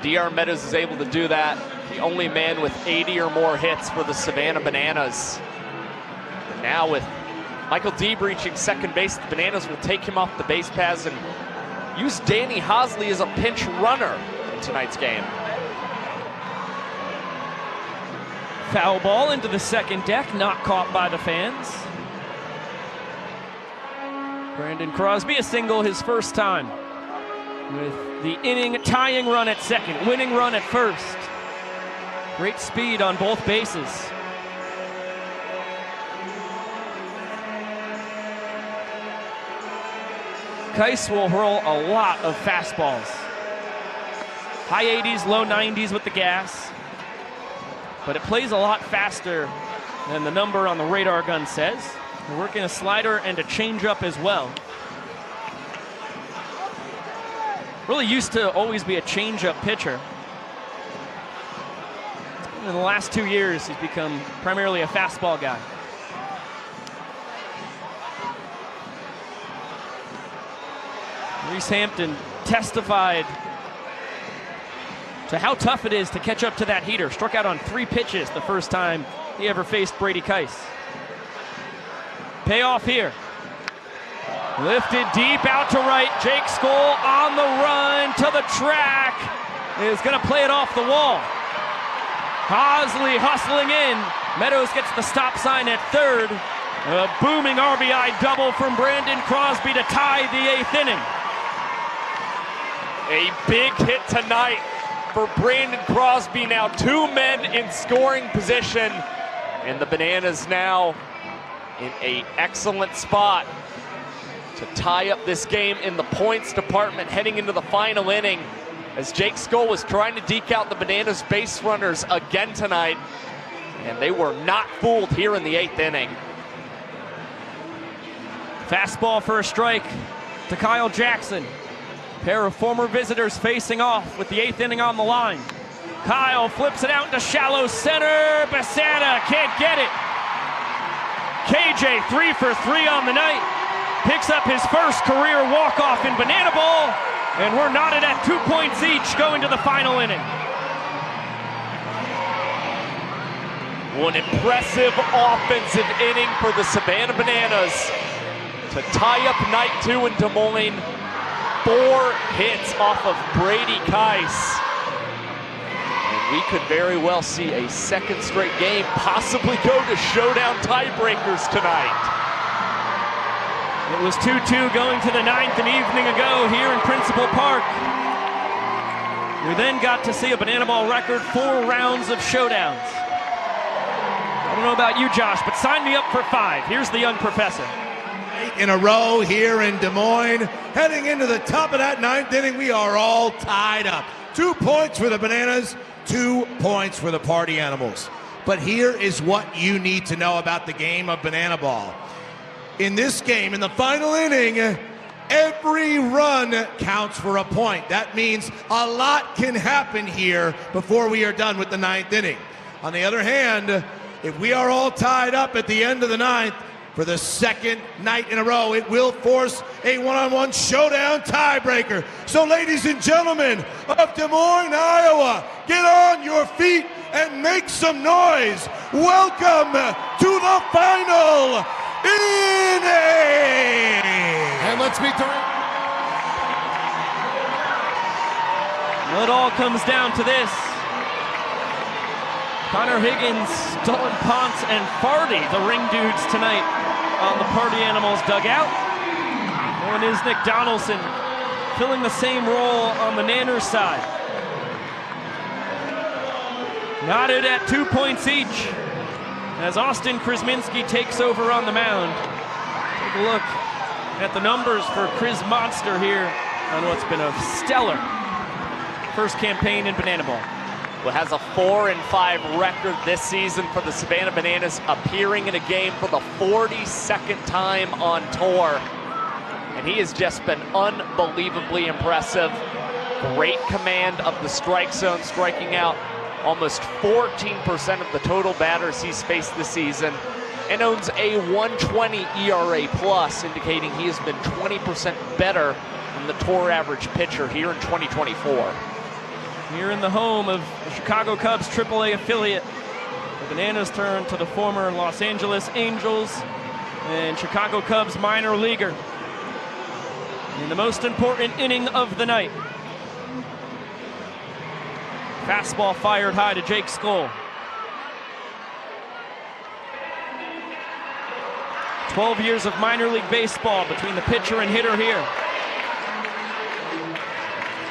DR Meadows is able to do that. The only man with 80 or more hits for the Savannah Bananas. And now with Michael Deeb reaching second base, the Bananas will take him off the base paths and use Danny Hosley as a pinch runner in tonight's game. Foul ball into the second deck, not caught by the fans. Brandon Crosby, a single his first time. With the inning tying run at second, winning run at first. Great speed on both bases. Keiss will hurl a lot of fastballs. High 80s, low 90s with the gas. But it plays a lot faster than the number on the radar gun says. We're working a slider and a changeup as well. Really used to always be a changeup pitcher. In the last 2 years, he's become primarily a fastball guy. Reese Hampton testified to how tough it is to catch up to that heater. Struck out on 3 pitches the first time he ever faced Brady Keiss. Payoff here. Lifted deep out to right. Jake Skoll on the run to the track. Is going to play it off the wall. Hosley hustling in. Meadows gets the stop sign at third. A booming RBI double from Brandon Crosby to tie the 8th inning. A big hit tonight for Brandon Crosby. Now 2 men in scoring position. And the Bananas now in an excellent spot to tie up this game in the points department heading into the final inning, as Jake Skoll was trying to deke out the Bananas base runners again tonight, and they were not fooled here in the 8th inning. Fastball for a strike to Kyle Jackson. Pair of former visitors facing off with the 8th inning on the line. Kyle flips it out into shallow center. Basada can't get it. KJ 3 for 3 on the night. Picks up his first career walk-off in Banana Ball, and we're knotted at 2 points each going to the final inning. One impressive offensive inning for the Savannah Bananas to tie up night 2 in Des Moines. 4 hits off of Brady Keiss. And we could very well see a second straight game possibly go to showdown tiebreakers tonight. It was 2-2 going to the 9th an evening ago here in Principal Park. We then got to see a Banana Ball record 4 rounds of showdowns. I don't know about you, Josh, but sign me up for 5. Here's the young professor. 8 in a row here in Des Moines. Heading into the top of that 9th inning, we are all tied up. 2 points for the Bananas, 2 points for the Party Animals. But here is what you need to know about the game of Banana Ball. In this game, in the final inning, every run counts for a point. That means a lot can happen here before we are done with the 9th inning. On the other hand, if we are all tied up at the end of the 9th, for the second night in a row, it will force a one-on-one showdown tiebreaker. So ladies and gentlemen of Des Moines, Iowa, get on your feet and make some noise. Welcome to the final inning. And let's meet the... Well, it all comes down to this. Connor Higgins, Dolan Ponce, and Farty, the ring dudes tonight on the Party Animals dugout. One is Nick Donaldson filling the same role on the Nanners side. Knotted at 2 points each as Austin Krasminski takes over on the mound. Take a look at the numbers for Chris Monster here on what's been a stellar first campaign in Banana Ball. Well, has a 4-5 record this season for the Savannah Bananas, appearing in a game for the 42nd time on tour. And he has just been unbelievably impressive. Great command of the strike zone, striking out almost 14% of the total batters he's faced this season, and owns a 1.20 ERA plus, indicating he has been 20% better than the tour average pitcher here in 2024. Here in the home of the Chicago Cubs AAA affiliate, the Bananas turn to the former Los Angeles Angels and Chicago Cubs minor leaguer in the most important inning of the night. Fastball fired high to Jake Skoll. 12 years of minor league baseball between the pitcher and hitter here.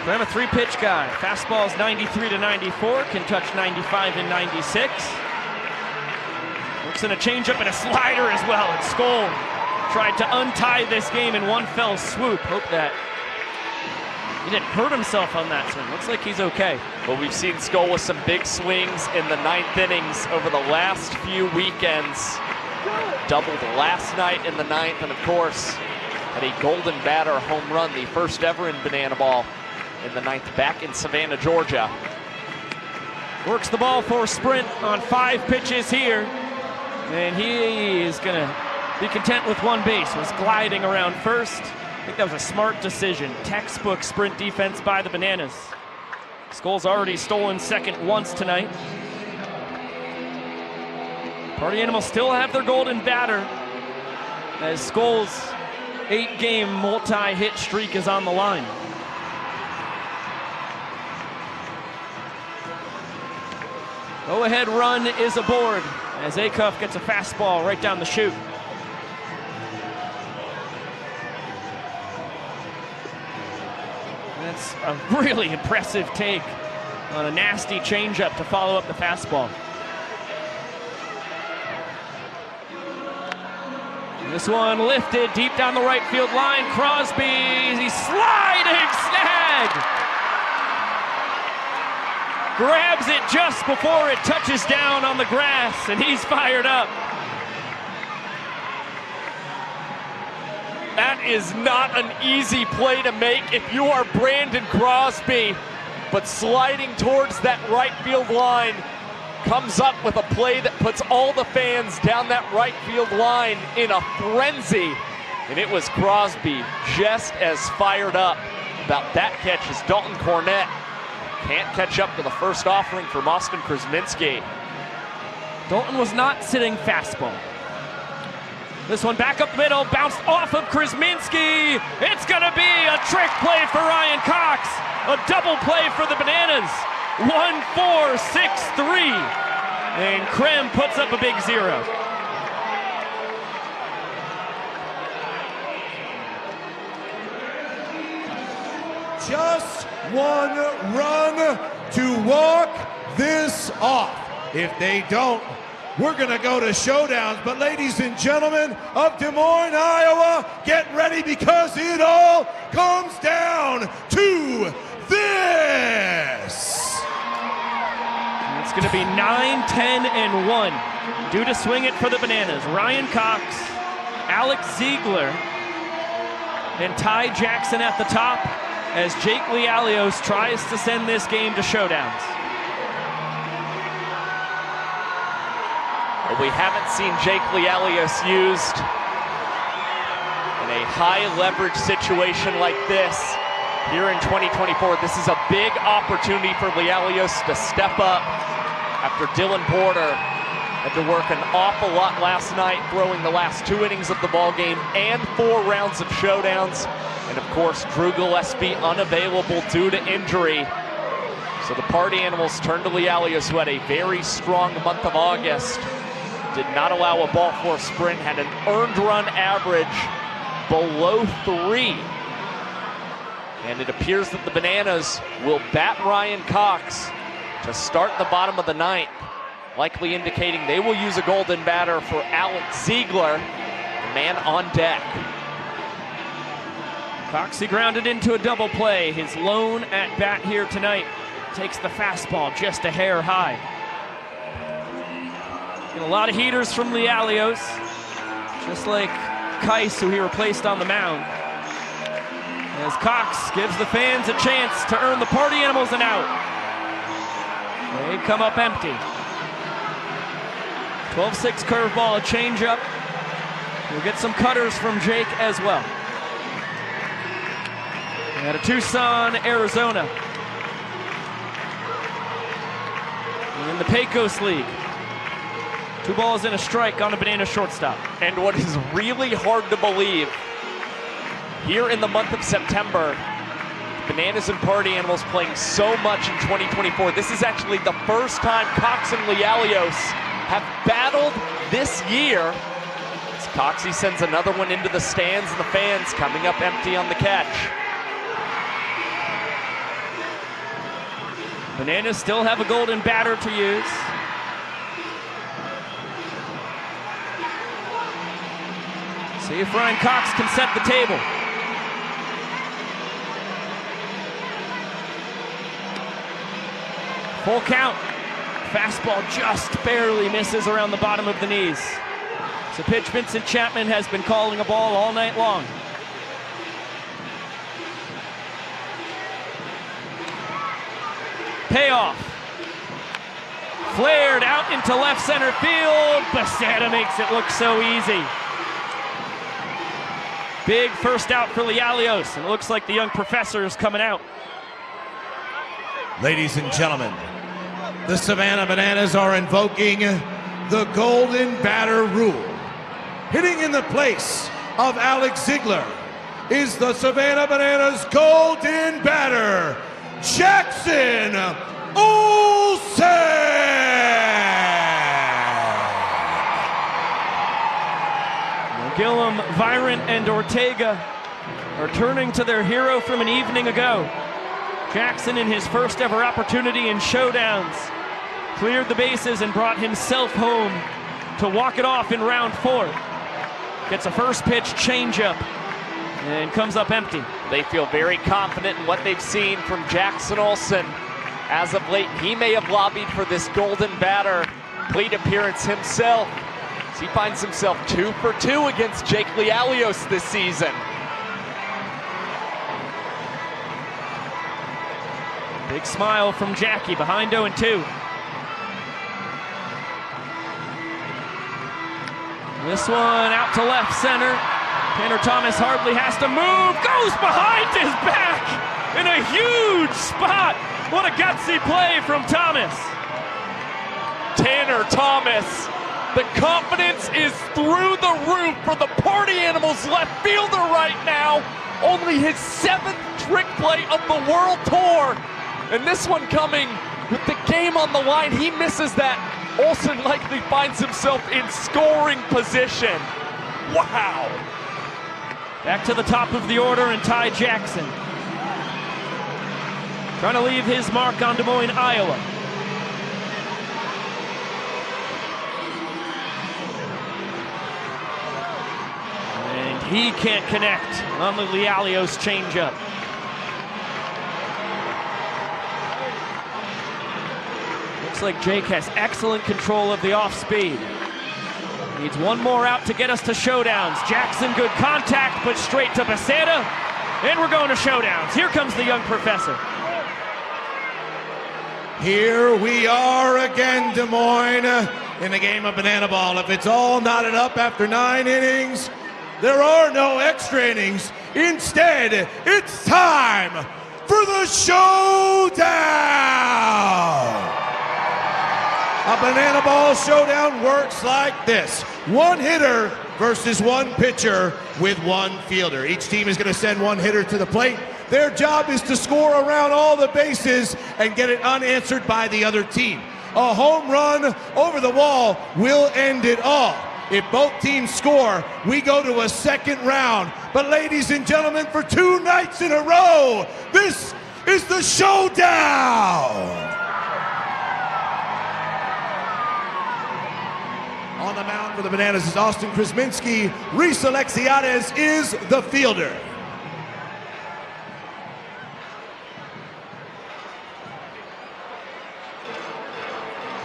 I'm a three-pitch guy. Fastball's 93 to 94, can touch 95 and 96. Looks in a changeup and a slider as well. And Skoll tried to untie this game in one fell swoop. Hope that he didn't hurt himself on that swing. Looks like he's okay. Well, we've seen Skoll with some big swings in the 9th innings over the last few weekends. Doubled last night in the 9th, and of course, had a golden batter home run, the first ever in Banana Ball in the 9th, back in Savannah, Georgia. Works the ball for a sprint on 5 pitches here. And he is gonna be content with one base. Was gliding around first. I think that was a smart decision. Textbook sprint defense by the Bananas. Skoll's already stolen second once tonight. Party Animals still have their golden batter as Skoll's 8-game multi-hit streak is on the line. Go-ahead run is aboard as Acuff gets a fastball right down the chute. That's a really impressive take on a nasty changeup to follow up the fastball. This one lifted deep down the right field line. Crosby, he's sliding snag. Grabs it just before it touches down on the grass, and he's fired up. That is not an easy play to make if you are Brandon Crosby, but sliding towards that right field line comes up with a play that puts all the fans down that right field line in a frenzy. And it was Crosby just as fired up about that catch as Dalton Cornett can't catch up to the first offering from Austin Krasminski. Dalton was not sitting fastball. This one back up the middle, bounced off of Krasminski. It's gonna be a trick play for Ryan Cox. A double play for the Bananas. 1-4-6-3. And Krem puts up a big 0. Just one run to walk this off. If they don't, we're gonna go to showdowns. But ladies and gentlemen of Des Moines, Iowa, get ready because it all comes down to this. It's going to be 9, 10, and 1. Due to swing it for the Bananas. Ryan Cox, Alex Ziegler, and Ty Jackson at the top as Jake Lialios tries to send this game to showdowns. Well, we haven't seen Jake Lialios used in a high leverage situation like this here in 2024. This is a big opportunity for Lialios to step up after Dylan Porter had to work an awful lot last night, throwing the last 2 innings of the ball game and 4 rounds of showdowns. And of course, Drew Gillespie unavailable due to injury. So the Party Animals turn to Lialios, who had a very strong month of August. did not allow a ball four sprint, had an earned run average below 3. And it appears that the Bananas will bat Ryan Cox to start the bottom of the 9th, likely indicating they will use a golden batter for Alex Ziegler, the man on deck. Coxey grounded into a double play. His lone at bat here tonight takes the fastball just a hair high. And a lot of heaters from Lialios, just like Kais, who he replaced on the mound. As Cox gives the fans a chance to earn the party animals an out. They come up empty. 12-6 curveball, a changeup. We'll get some cutters from Jake as well. Out of Tucson, Arizona. In the Pecos League. 2 balls and a strike on a Banana shortstop. And what is really hard to believe, here in the month of September, Bananas and Party Animals playing so much in 2024. This is actually the first time Cox and Lialios have battled this year. As Coxey sends another one into the stands, and the fans coming up empty on the catch. Bananas still have a golden batter to use. See if Ryan Cox can set the table. Full count. Fastball just barely misses around the bottom of the knees. It's a pitch Vincent Chapman has been calling a ball all night long. Payoff. Flared out into left center field. Basetta makes it look so easy. Big first out for Lialios, and it looks like the young professor is coming out. Ladies and gentlemen, the Savannah Bananas are invoking the golden batter rule. Hitting in the place of Alex Ziegler is the Savannah Bananas golden batter, Jackson Olsen! Gillum, Virant, and Ortega are turning to their hero from an evening ago. Jackson, in his first ever opportunity in showdowns, cleared the bases and brought himself home to walk it off in round 4. Gets a first pitch changeup and comes up empty. They feel very confident in what they've seen from Jackson Olsen. As of late, he may have lobbied for this golden batter plate appearance himself. So he finds himself 2 for 2 against Jake Lialios this season. Big smile from Jackie behind 0-2. This one out to left center. Tanner Thomas hardly has to move. Goes behind his back in a huge spot. What a gutsy play from Thomas. Tanner Thomas. The confidence is through the roof for the Party Animals left fielder right now. Only his 7th trick play of the World Tour. And this one coming with the game on the line. He misses that. Olsen likely finds himself in scoring position. Wow. Back to the top of the order and Ty Jackson. Trying to leave his mark on Des Moines, Iowa. And he can't connect on the Lialios changeup. Looks like Jake has excellent control of the off speed. Needs one more out to get us to showdowns. Jackson, good contact, but straight to Basetta. And we're going to showdowns. Here comes the young professor. Here we are again, Des Moines, in the game of banana ball. If it's all knotted up after 9 innings, there are no extra innings. Instead, it's time for the showdown. A banana ball showdown works like this. 1 hitter versus 1 pitcher with 1 fielder. Each team is going to send 1 hitter to the plate. Their job is to score around all the bases and get it unanswered by the other team. A home run over the wall will end it all. If both teams score, we go to a second round. But ladies and gentlemen, for 2 nights in a row, this is the showdown. On the mound for the Bananas is Austin Krzminski. Reese Alexiades is the fielder.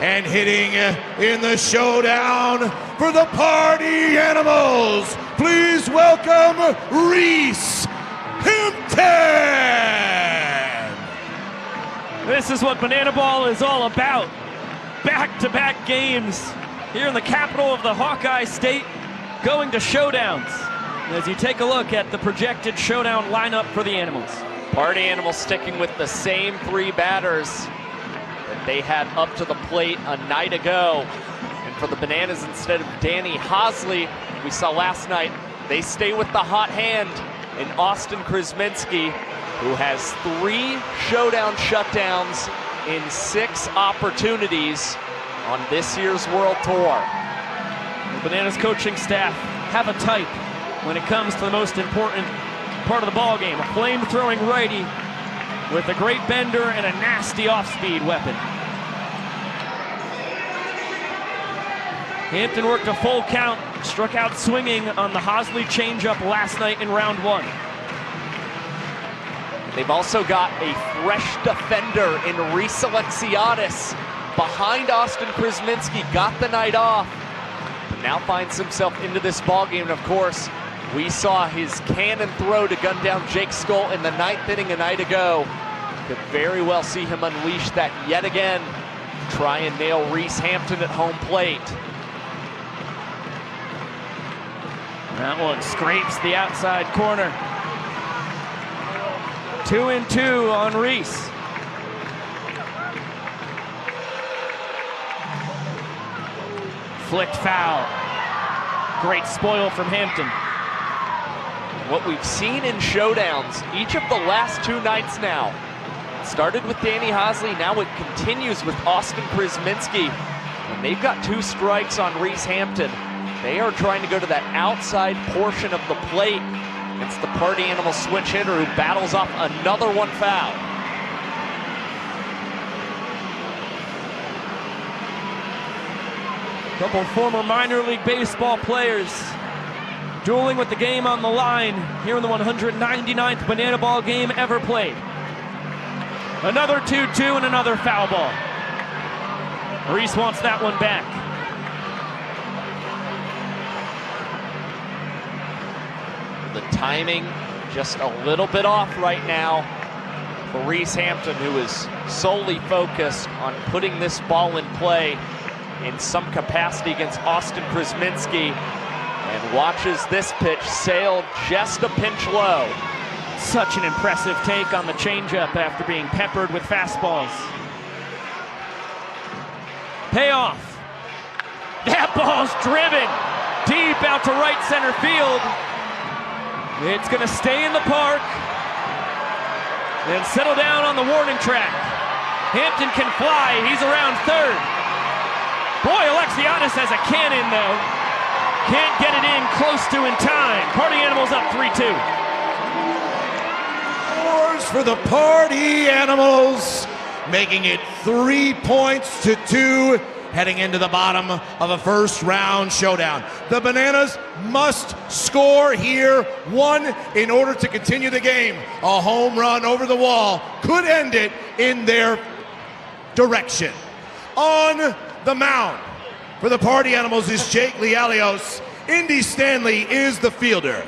And hitting in the showdown for the Party Animals, please welcome Reese Hampton. This is what Banana Ball is all about. Back-to-back games here in the capital of the Hawkeye State, going to showdowns. As you take a look at the projected showdown lineup for the Animals. Party Animals sticking with the same 3 batters that they had up to the plate a night ago. And for the Bananas, instead of Danny Hosley, we saw last night, they stay with the hot hand in Austin Krzminski, who has 3 showdown shutdowns in 6 opportunities on this year's World Tour. The Bananas coaching staff have a type when it comes to the most important part of the ball game. A flame-throwing righty with a great bender and a nasty off-speed weapon. Hampton worked a full count, struck out swinging on the Hosley changeup last night in round 1. They've also got a fresh defender in Reese Alexiades behind Austin Krzminski, got the night off, but now finds himself into this ballgame. And of course, we saw his cannon throw to gun down Jake Skull in the 9th inning a night ago. Could very well see him unleash that yet again, try and nail Reese Hampton at home plate. That one scrapes the outside corner. 2-2 on Reese. Flicked foul. Great spoil from Hampton. What we've seen in showdowns each of the last 2 nights now, started with Danny Hosley, now it continues with Austin Krzminski. And they've got 2 strikes on Reese Hampton. They are trying to go to that outside portion of the plate. It's the Party Animal switch hitter who battles off another one foul. Couple former minor league baseball players dueling with the game on the line here in the 199th Banana Ball game ever played. Another 2-2 and another foul ball. Reese wants that one back. The timing just a little bit off right now for Reese Hampton, who is solely focused on putting this ball in play in some capacity against Austin Krzminski, and watches this pitch sail just a pinch low. Such an impressive take on the changeup after being peppered with fastballs. Payoff. That ball's driven deep out to right center field. It's going to stay in the park and settle down on the warning track. Hampton can fly. He's around third. Boy, Alexiades has a cannon, though. Can't get it in close to in time. Party Animals up 3-2. Scores for the Party Animals, making it 3-2. Heading into the bottom of a first round showdown. The Bananas must score here 1 in order to continue the game. A home run over the wall could end it in their direction. On the mound for the Party Animals is Jake Lialios. Indy Stanley is the fielder.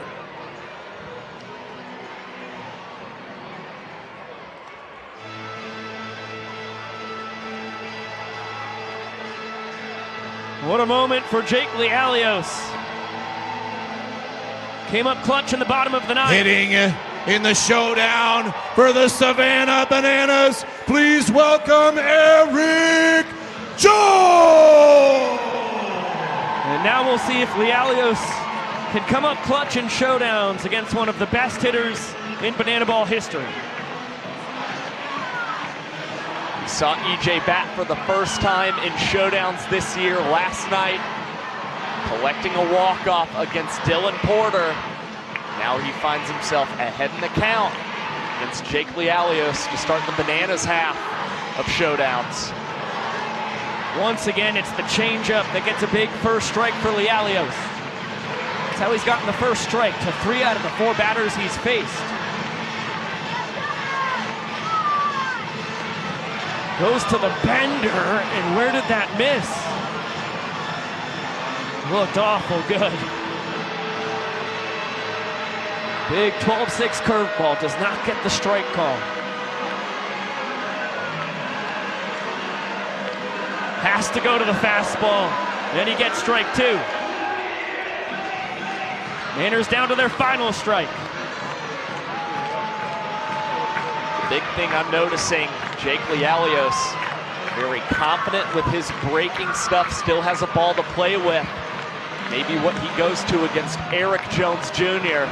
What a moment for Jake Lialios. Came up clutch in the bottom of the 9th. Hitting in the showdown for the Savannah Bananas, please welcome Eric Jones. And now we'll see if Lialios can come up clutch in showdowns against one of the best hitters in Banana Ball history. Saw EJ bat for the first time in showdowns this year last night, collecting a walk-off against Dylan Porter. Now he finds himself ahead in the count against Jake Lialios to start the Bananas half of showdowns. Once again, it's the changeup that gets a big first strike for Lialios. That's how he's gotten the first strike to 3 out of the 4 batters he's faced. Goes to the bender, and where did that miss? Looked awful good. Big 12-6 curveball does not get the strike call. Has to go to the fastball. Then he gets strike 2. Manners down to their final strike. Big thing I'm noticing, Jake Lialios, very confident with his breaking stuff, still has a ball to play with. Maybe what he goes to against Eric Jones Jr.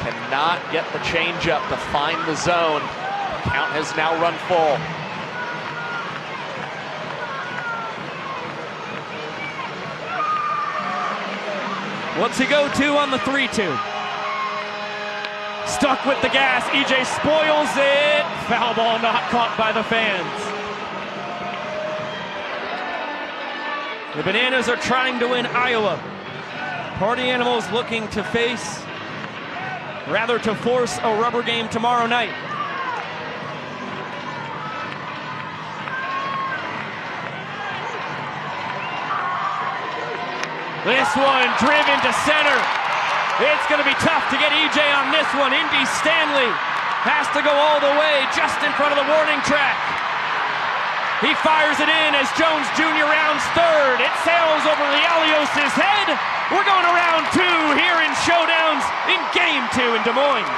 Cannot get the changeup to find the zone. Count has now run full. What's he go to on the 3-2? Stuck with the gas, EJ spoils it. Foul ball not caught by the fans. The Bananas are trying to win Iowa. Party Animals looking to face, rather to force a rubber game tomorrow night. This one driven to center. It's going to be tough to get EJ on this one. Indy Stanley has to go all the way just in front of the warning track. He fires it in as Jones Jr. rounds third. It sails over Lialios' head. We're going to round 2 here in showdowns in game 2 in Des Moines.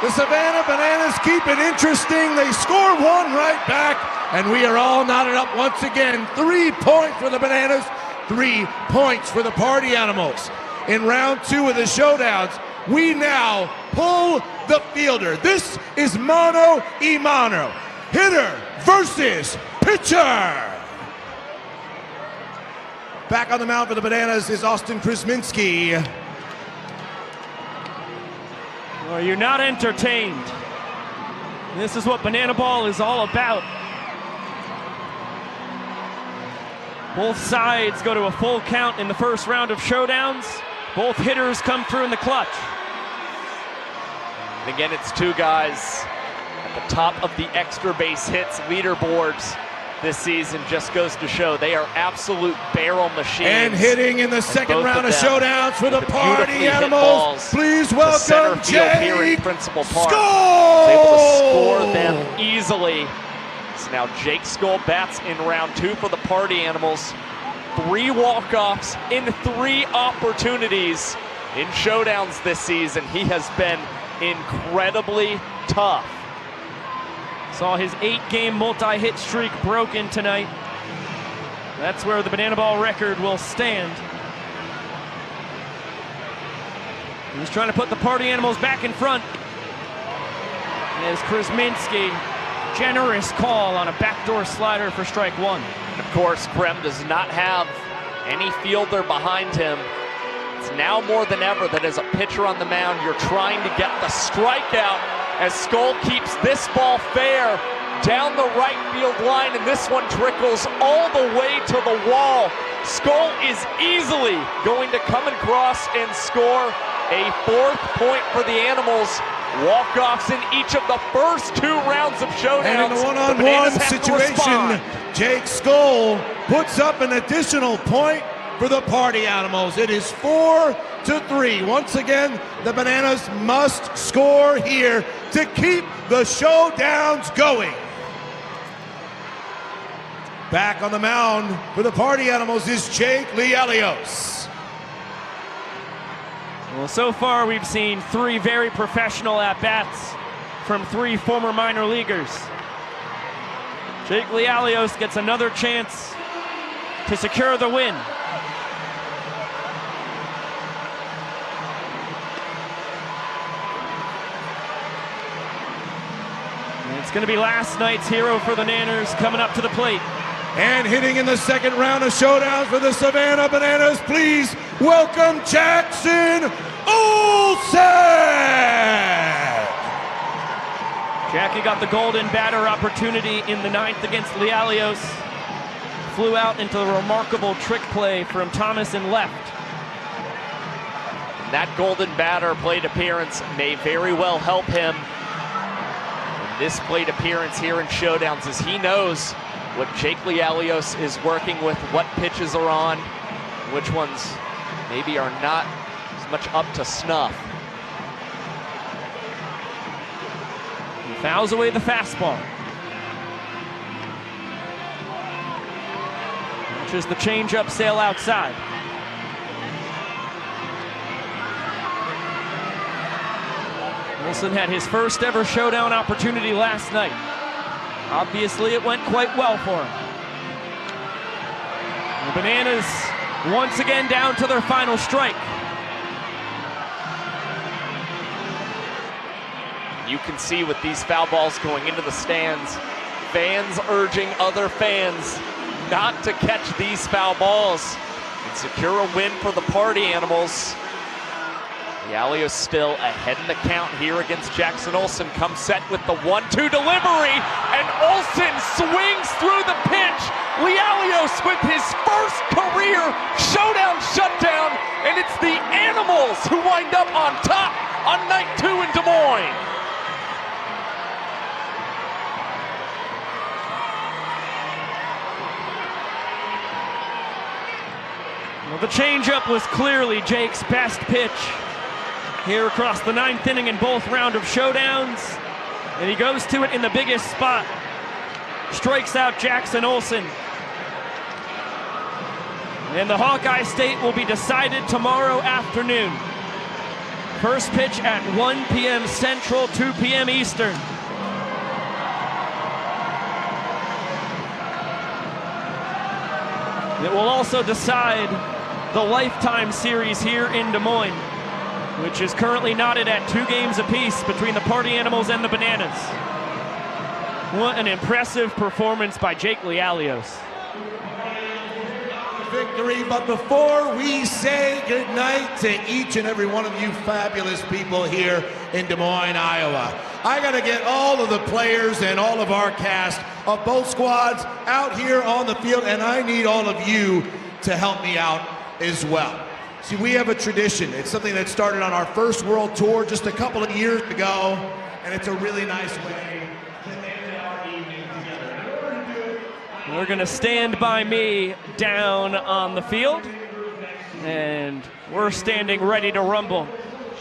The Savannah Bananas keep it interesting. They score 1 right back, and we are all knotted up once again. 3 points for the Bananas, 3 points for the Party Animals. In round 2 of the showdowns, we now pull the fielder. This is mano y mano. Hitter versus pitcher. Back on the mound for the Bananas is Austin Krasminski. Well, you're not entertained. This is what Banana Ball is all about. Both sides go to a full count in the first round of showdowns. Both hitters come through in the clutch. And again, it's 2 guys at the top of the extra base hits leaderboards this season. Just goes to show they are absolute barrel machines. And hitting in the second round of showdowns for the Party Animals. Please welcome Jake Principal Park. Skull! Able to score them easily. So now Jake Skull bats in round 2 for the Party Animals. 3 walk-offs in 3 opportunities in showdowns this season. He has been incredibly tough. Saw his 8-game multi-hit streak broken tonight. That's where the Banana Ball record will stand. He's trying to put the Party Animals back in front. As Krasminski, generous call on a backdoor slider for strike 1. And of course, Krem does not have any fielder behind him. It's now more than ever that as a pitcher on the mound, you're trying to get the strikeout as Skull keeps this ball fair down the right field line, and this one trickles all the way to the wall. Skull is easily going to come across and score a 4th point for the Animals. Walk-offs in each of the first 2 rounds of showdowns. And in the one-on-one situation, Jake Skull puts up an additional point for the Party Animals. It is 4-3. Once again, the Bananas must score here to keep the showdowns going. Back on the mound for the Party Animals is Jake Lialios. Well, so far we've seen 3 very professional at-bats from 3 former minor leaguers. Jake Lialios gets another chance to secure the win. And It's going to be last night's hero for the Nanners coming up to the plate. And hitting in the second round of showdowns for the Savannah Bananas, please welcome Jackson Olsen! Jackie got the golden batter opportunity in the ninth against Lialios. Flew out into the remarkable trick play from Thomas in left. That golden batter plate appearance may very well help him in this plate appearance here in showdowns, as he knows what Jake Lialios is working with, what pitches are on, which ones maybe are not as much up to snuff. He fouls away the fastball. Watches the changeup sail outside. Wilson had his first ever showdown opportunity last night. Obviously, it went quite well for him. The Bananas once again down to their final strike. You can see with these foul balls going into the stands, fans urging other fans not to catch these foul balls and secure a win for the Party Animals. Lialios still ahead in the count here against Jackson Olsen. Comes set with the 1-2 delivery, and Olsen swings through the pitch. Lialios with his first career showdown shutdown, and it's the Animals who wind up on top on night 2 in Des Moines. Well, the changeup was clearly Jake's best pitch here across the ninth inning in both round of showdowns. And he goes to it in the biggest spot. Strikes out Jackson Olsen. And the Hawkeye State will be decided tomorrow afternoon. First pitch at 1 p.m. Central, 2 p.m. Eastern. It will also decide the Lifetime Series here in Des Moines, which is currently knotted at 2 games apiece between the Party Animals and the Bananas. What an impressive performance by Jake Lialios. Victory, but before we say goodnight to each and every one of you fabulous people here in Des Moines, Iowa, I gotta get all of the players and all of our cast of both squads out here on the field, and I need all of you to help me out as well. See, we have a tradition. It's something that started on our first world tour just a couple of years ago, and it's a really nice way to end our evening together. We're gonna stand by me down on the field, and we're standing ready to rumble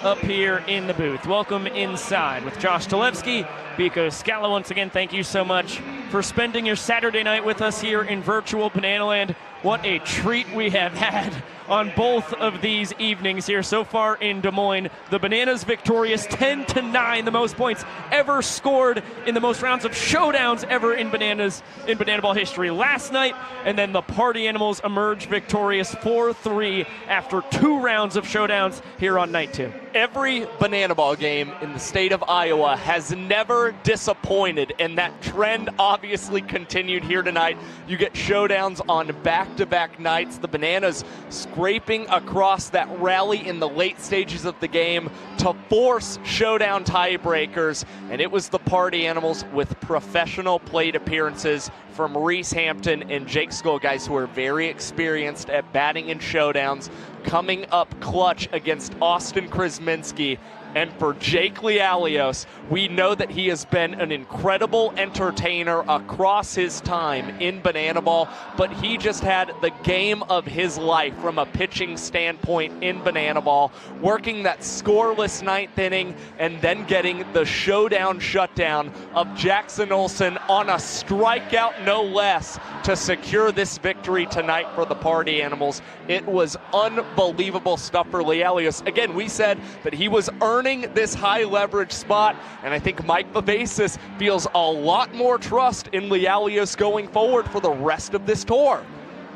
up here in the booth. Welcome inside with Josh Talevsky, Biko Scala. Once again, thank you so much for spending your Saturday night with us here in virtual Bananaland. What a treat we have had on both of these evenings here so far in Des Moines. The Bananas victorious 10-9, the most points ever scored in the most rounds of showdowns ever in Banana Ball history last night. And then the Party Animals emerged victorious 4-3 after 2 rounds of showdowns here on night 2. Every Banana Ball game in the state of Iowa has never disappointed, and that trend obviously continued here tonight. You get showdowns on back-to-back nights. The Bananas scraping across that rally in the late stages of the game to force showdown tiebreakers, and it was the Party Animals with professional plate appearances from Reese Hampton and Jake Skull, guys who are very experienced at batting in showdowns, coming up clutch against Austin Krasminski. And for Jake Lialios, we know that he has been an incredible entertainer across his time in Banana Ball, but he just had the game of his life from a pitching standpoint in Banana Ball, working that scoreless ninth inning and then getting the showdown shutdown of Jackson Olsen on a strikeout, no less, to secure this victory tonight for the Party Animals. It was unbelievable stuff for Lialios. Again, we said that he was earning this high leverage spot, and I think Mike Vivacis feels a lot more trust in Lialios going forward for the rest of this tour.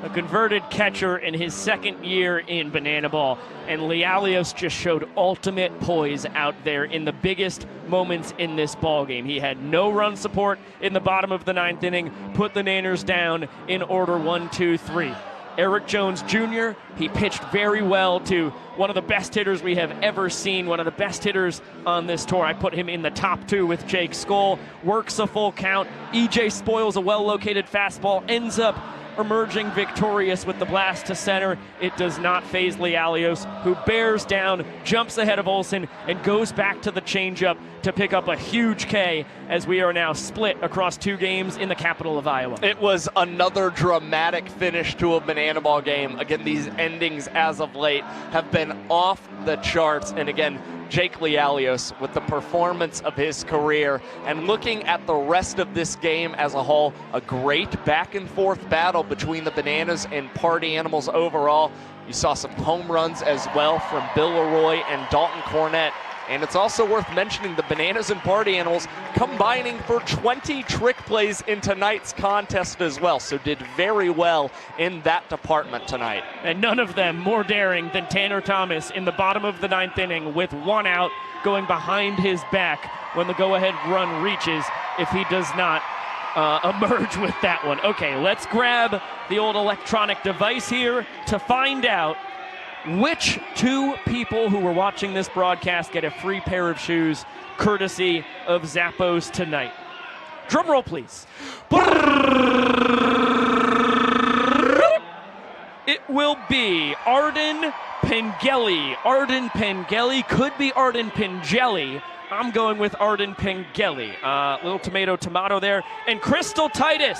a converted catcher in his second year in Banana Ball. And Lealios just showed ultimate poise out there in the biggest moments in this ball game. He had no run support in the bottom of the 9th inning, put the Nanners down in order 1, 2, 3. Eric Jones Jr., he pitched very well to one of the best hitters we have ever seen, one of the best hitters on this tour. I put him in the top 2 with Jake Skoll. Works a full count. EJ spoils a well-located fastball, ends up emerging victorious with the blast to center. It does not faze Lealios, who bears down, jumps ahead of Olsen, and goes back to the changeup to pick up a huge K as we are now split across 2 games in the capital of Iowa. It was another dramatic finish to a Banana Ball game. Again, these endings as of late have been off the charts. And again, Jake Lealios with the performance of his career. And looking at the rest of this game as a whole, a great back and forth battle between the Bananas and Party Animals overall. You saw some home runs as well from Bill Leroy and Dalton Cornett. And it's also worth mentioning the Bananas and Party Animals combining for 20 trick plays in tonight's contest as well. So did very well in that department tonight. And none of them more daring than Tanner Thomas in the bottom of the 9th inning with 1 out going behind his back when the go-ahead run reaches, if he does not emerge with that one. Okay, let's grab the old electronic device here to find out which 2 people who were watching this broadcast get a free pair of shoes courtesy of Zappos tonight. Drum roll, please. It will be Arden Pengelly. Arden Pengelly, could be Arden Pengelly. I'm going with Arden Pengelly. Little tomato there. And Crystal Titus.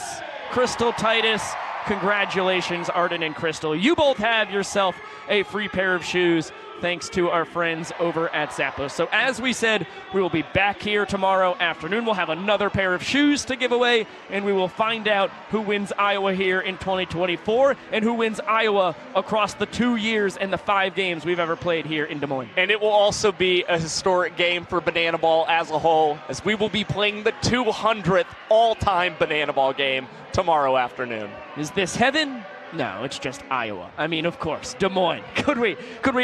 Crystal Titus. Congratulations, Arden and Crystal. You both have yourself a free pair of shoes thanks to our friends over at Zappos. So as we said, we will be back here tomorrow afternoon. We'll have another pair of shoes to give away, and we will find out who wins Iowa here in 2024 and who wins Iowa across the 2 years and the 5 games we've ever played here in Des Moines. And it will also be a historic game for Banana Ball as a whole, as we will be playing the 200th all-time Banana Ball game tomorrow afternoon. Is this heaven? No, it's just Iowa. I mean, of course, Des Moines. Could we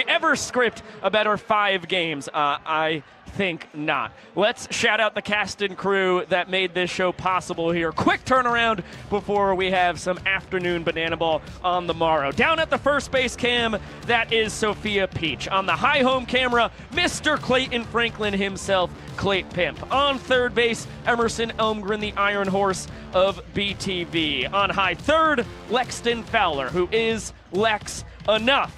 ever script a better 5 games? I think not. Let's shout out the cast and crew that made this show possible here. Quick turnaround before we have some afternoon Banana Ball on the morrow. Down at the first base cam, that is Sophia Peach. On the high home camera, Mr. Clayton Franklin himself, Clayt Pimp. On third base, Emerson Elmgren, the Iron Horse of BTV. On high third, Lexton Fowler, who is Lex Enough.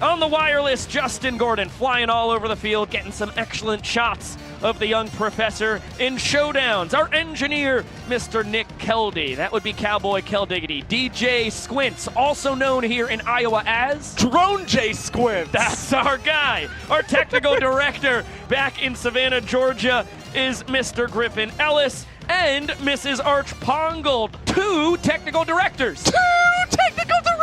On the wireless, Justin Gordon flying all over the field, getting some excellent shots of the young professor in showdowns. Our engineer, Mr. Nick Keldy. That would be Cowboy Keldiggity. DJ Squints, also known here in Iowa as Drone J Squints. That's our guy. Our technical director back in Savannah, Georgia, is Mr. Griffin Ellis and Mrs. Arch Pongold. 2 technical directors. 2 technical directors!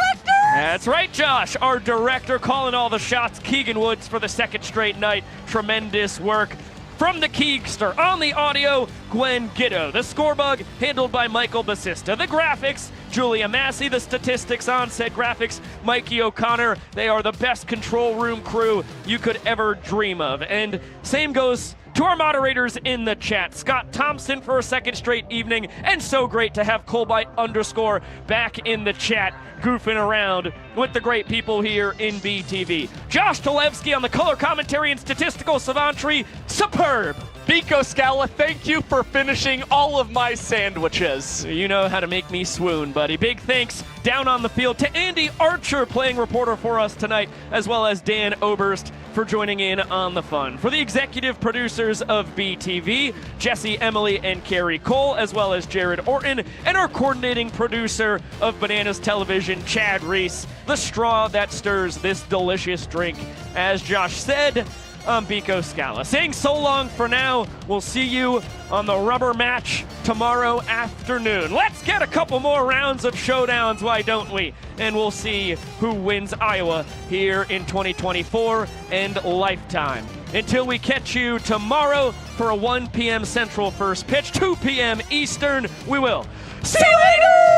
That's right, Josh. Our director calling all the shots. Keegan Woods for the 2nd straight night. Tremendous work from the Keegster. On the audio, Gwen Giddo. The scorebug handled by Michael Basista. The graphics, Julia Massey. The statistics on said graphics, Mikey O'Connor. They are the best control room crew you could ever dream of. And same goes to our moderators in the chat. Scott Thompson for a 2nd straight evening, and so great to have Colbyte_ back in the chat, goofing around with the great people here in BTV. Josh Talevsky on the color commentary and statistical savantry, superb. Biko Scala, thank you for finishing all of my sandwiches. You know how to make me swoon, buddy. Big thanks down on the field to Andy Archer, playing reporter for us tonight, as well as Dan Oberst for joining in on the fun. For the executive producers of BTV, Jesse, Emily, and Carrie Cole, as well as Jared Orton, and our coordinating producer of Bananas Television, Chad Reese, the straw that stirs this delicious drink. As Josh said, I'm Biko Scala. Saying so long for now. We'll see you on the rubber match tomorrow afternoon. Let's get a couple more rounds of showdowns, why don't we? And we'll see who wins Iowa here in 2024 and lifetime. Until we catch you tomorrow for a 1 p.m. Central first pitch, 2 p.m. Eastern, we will see you later!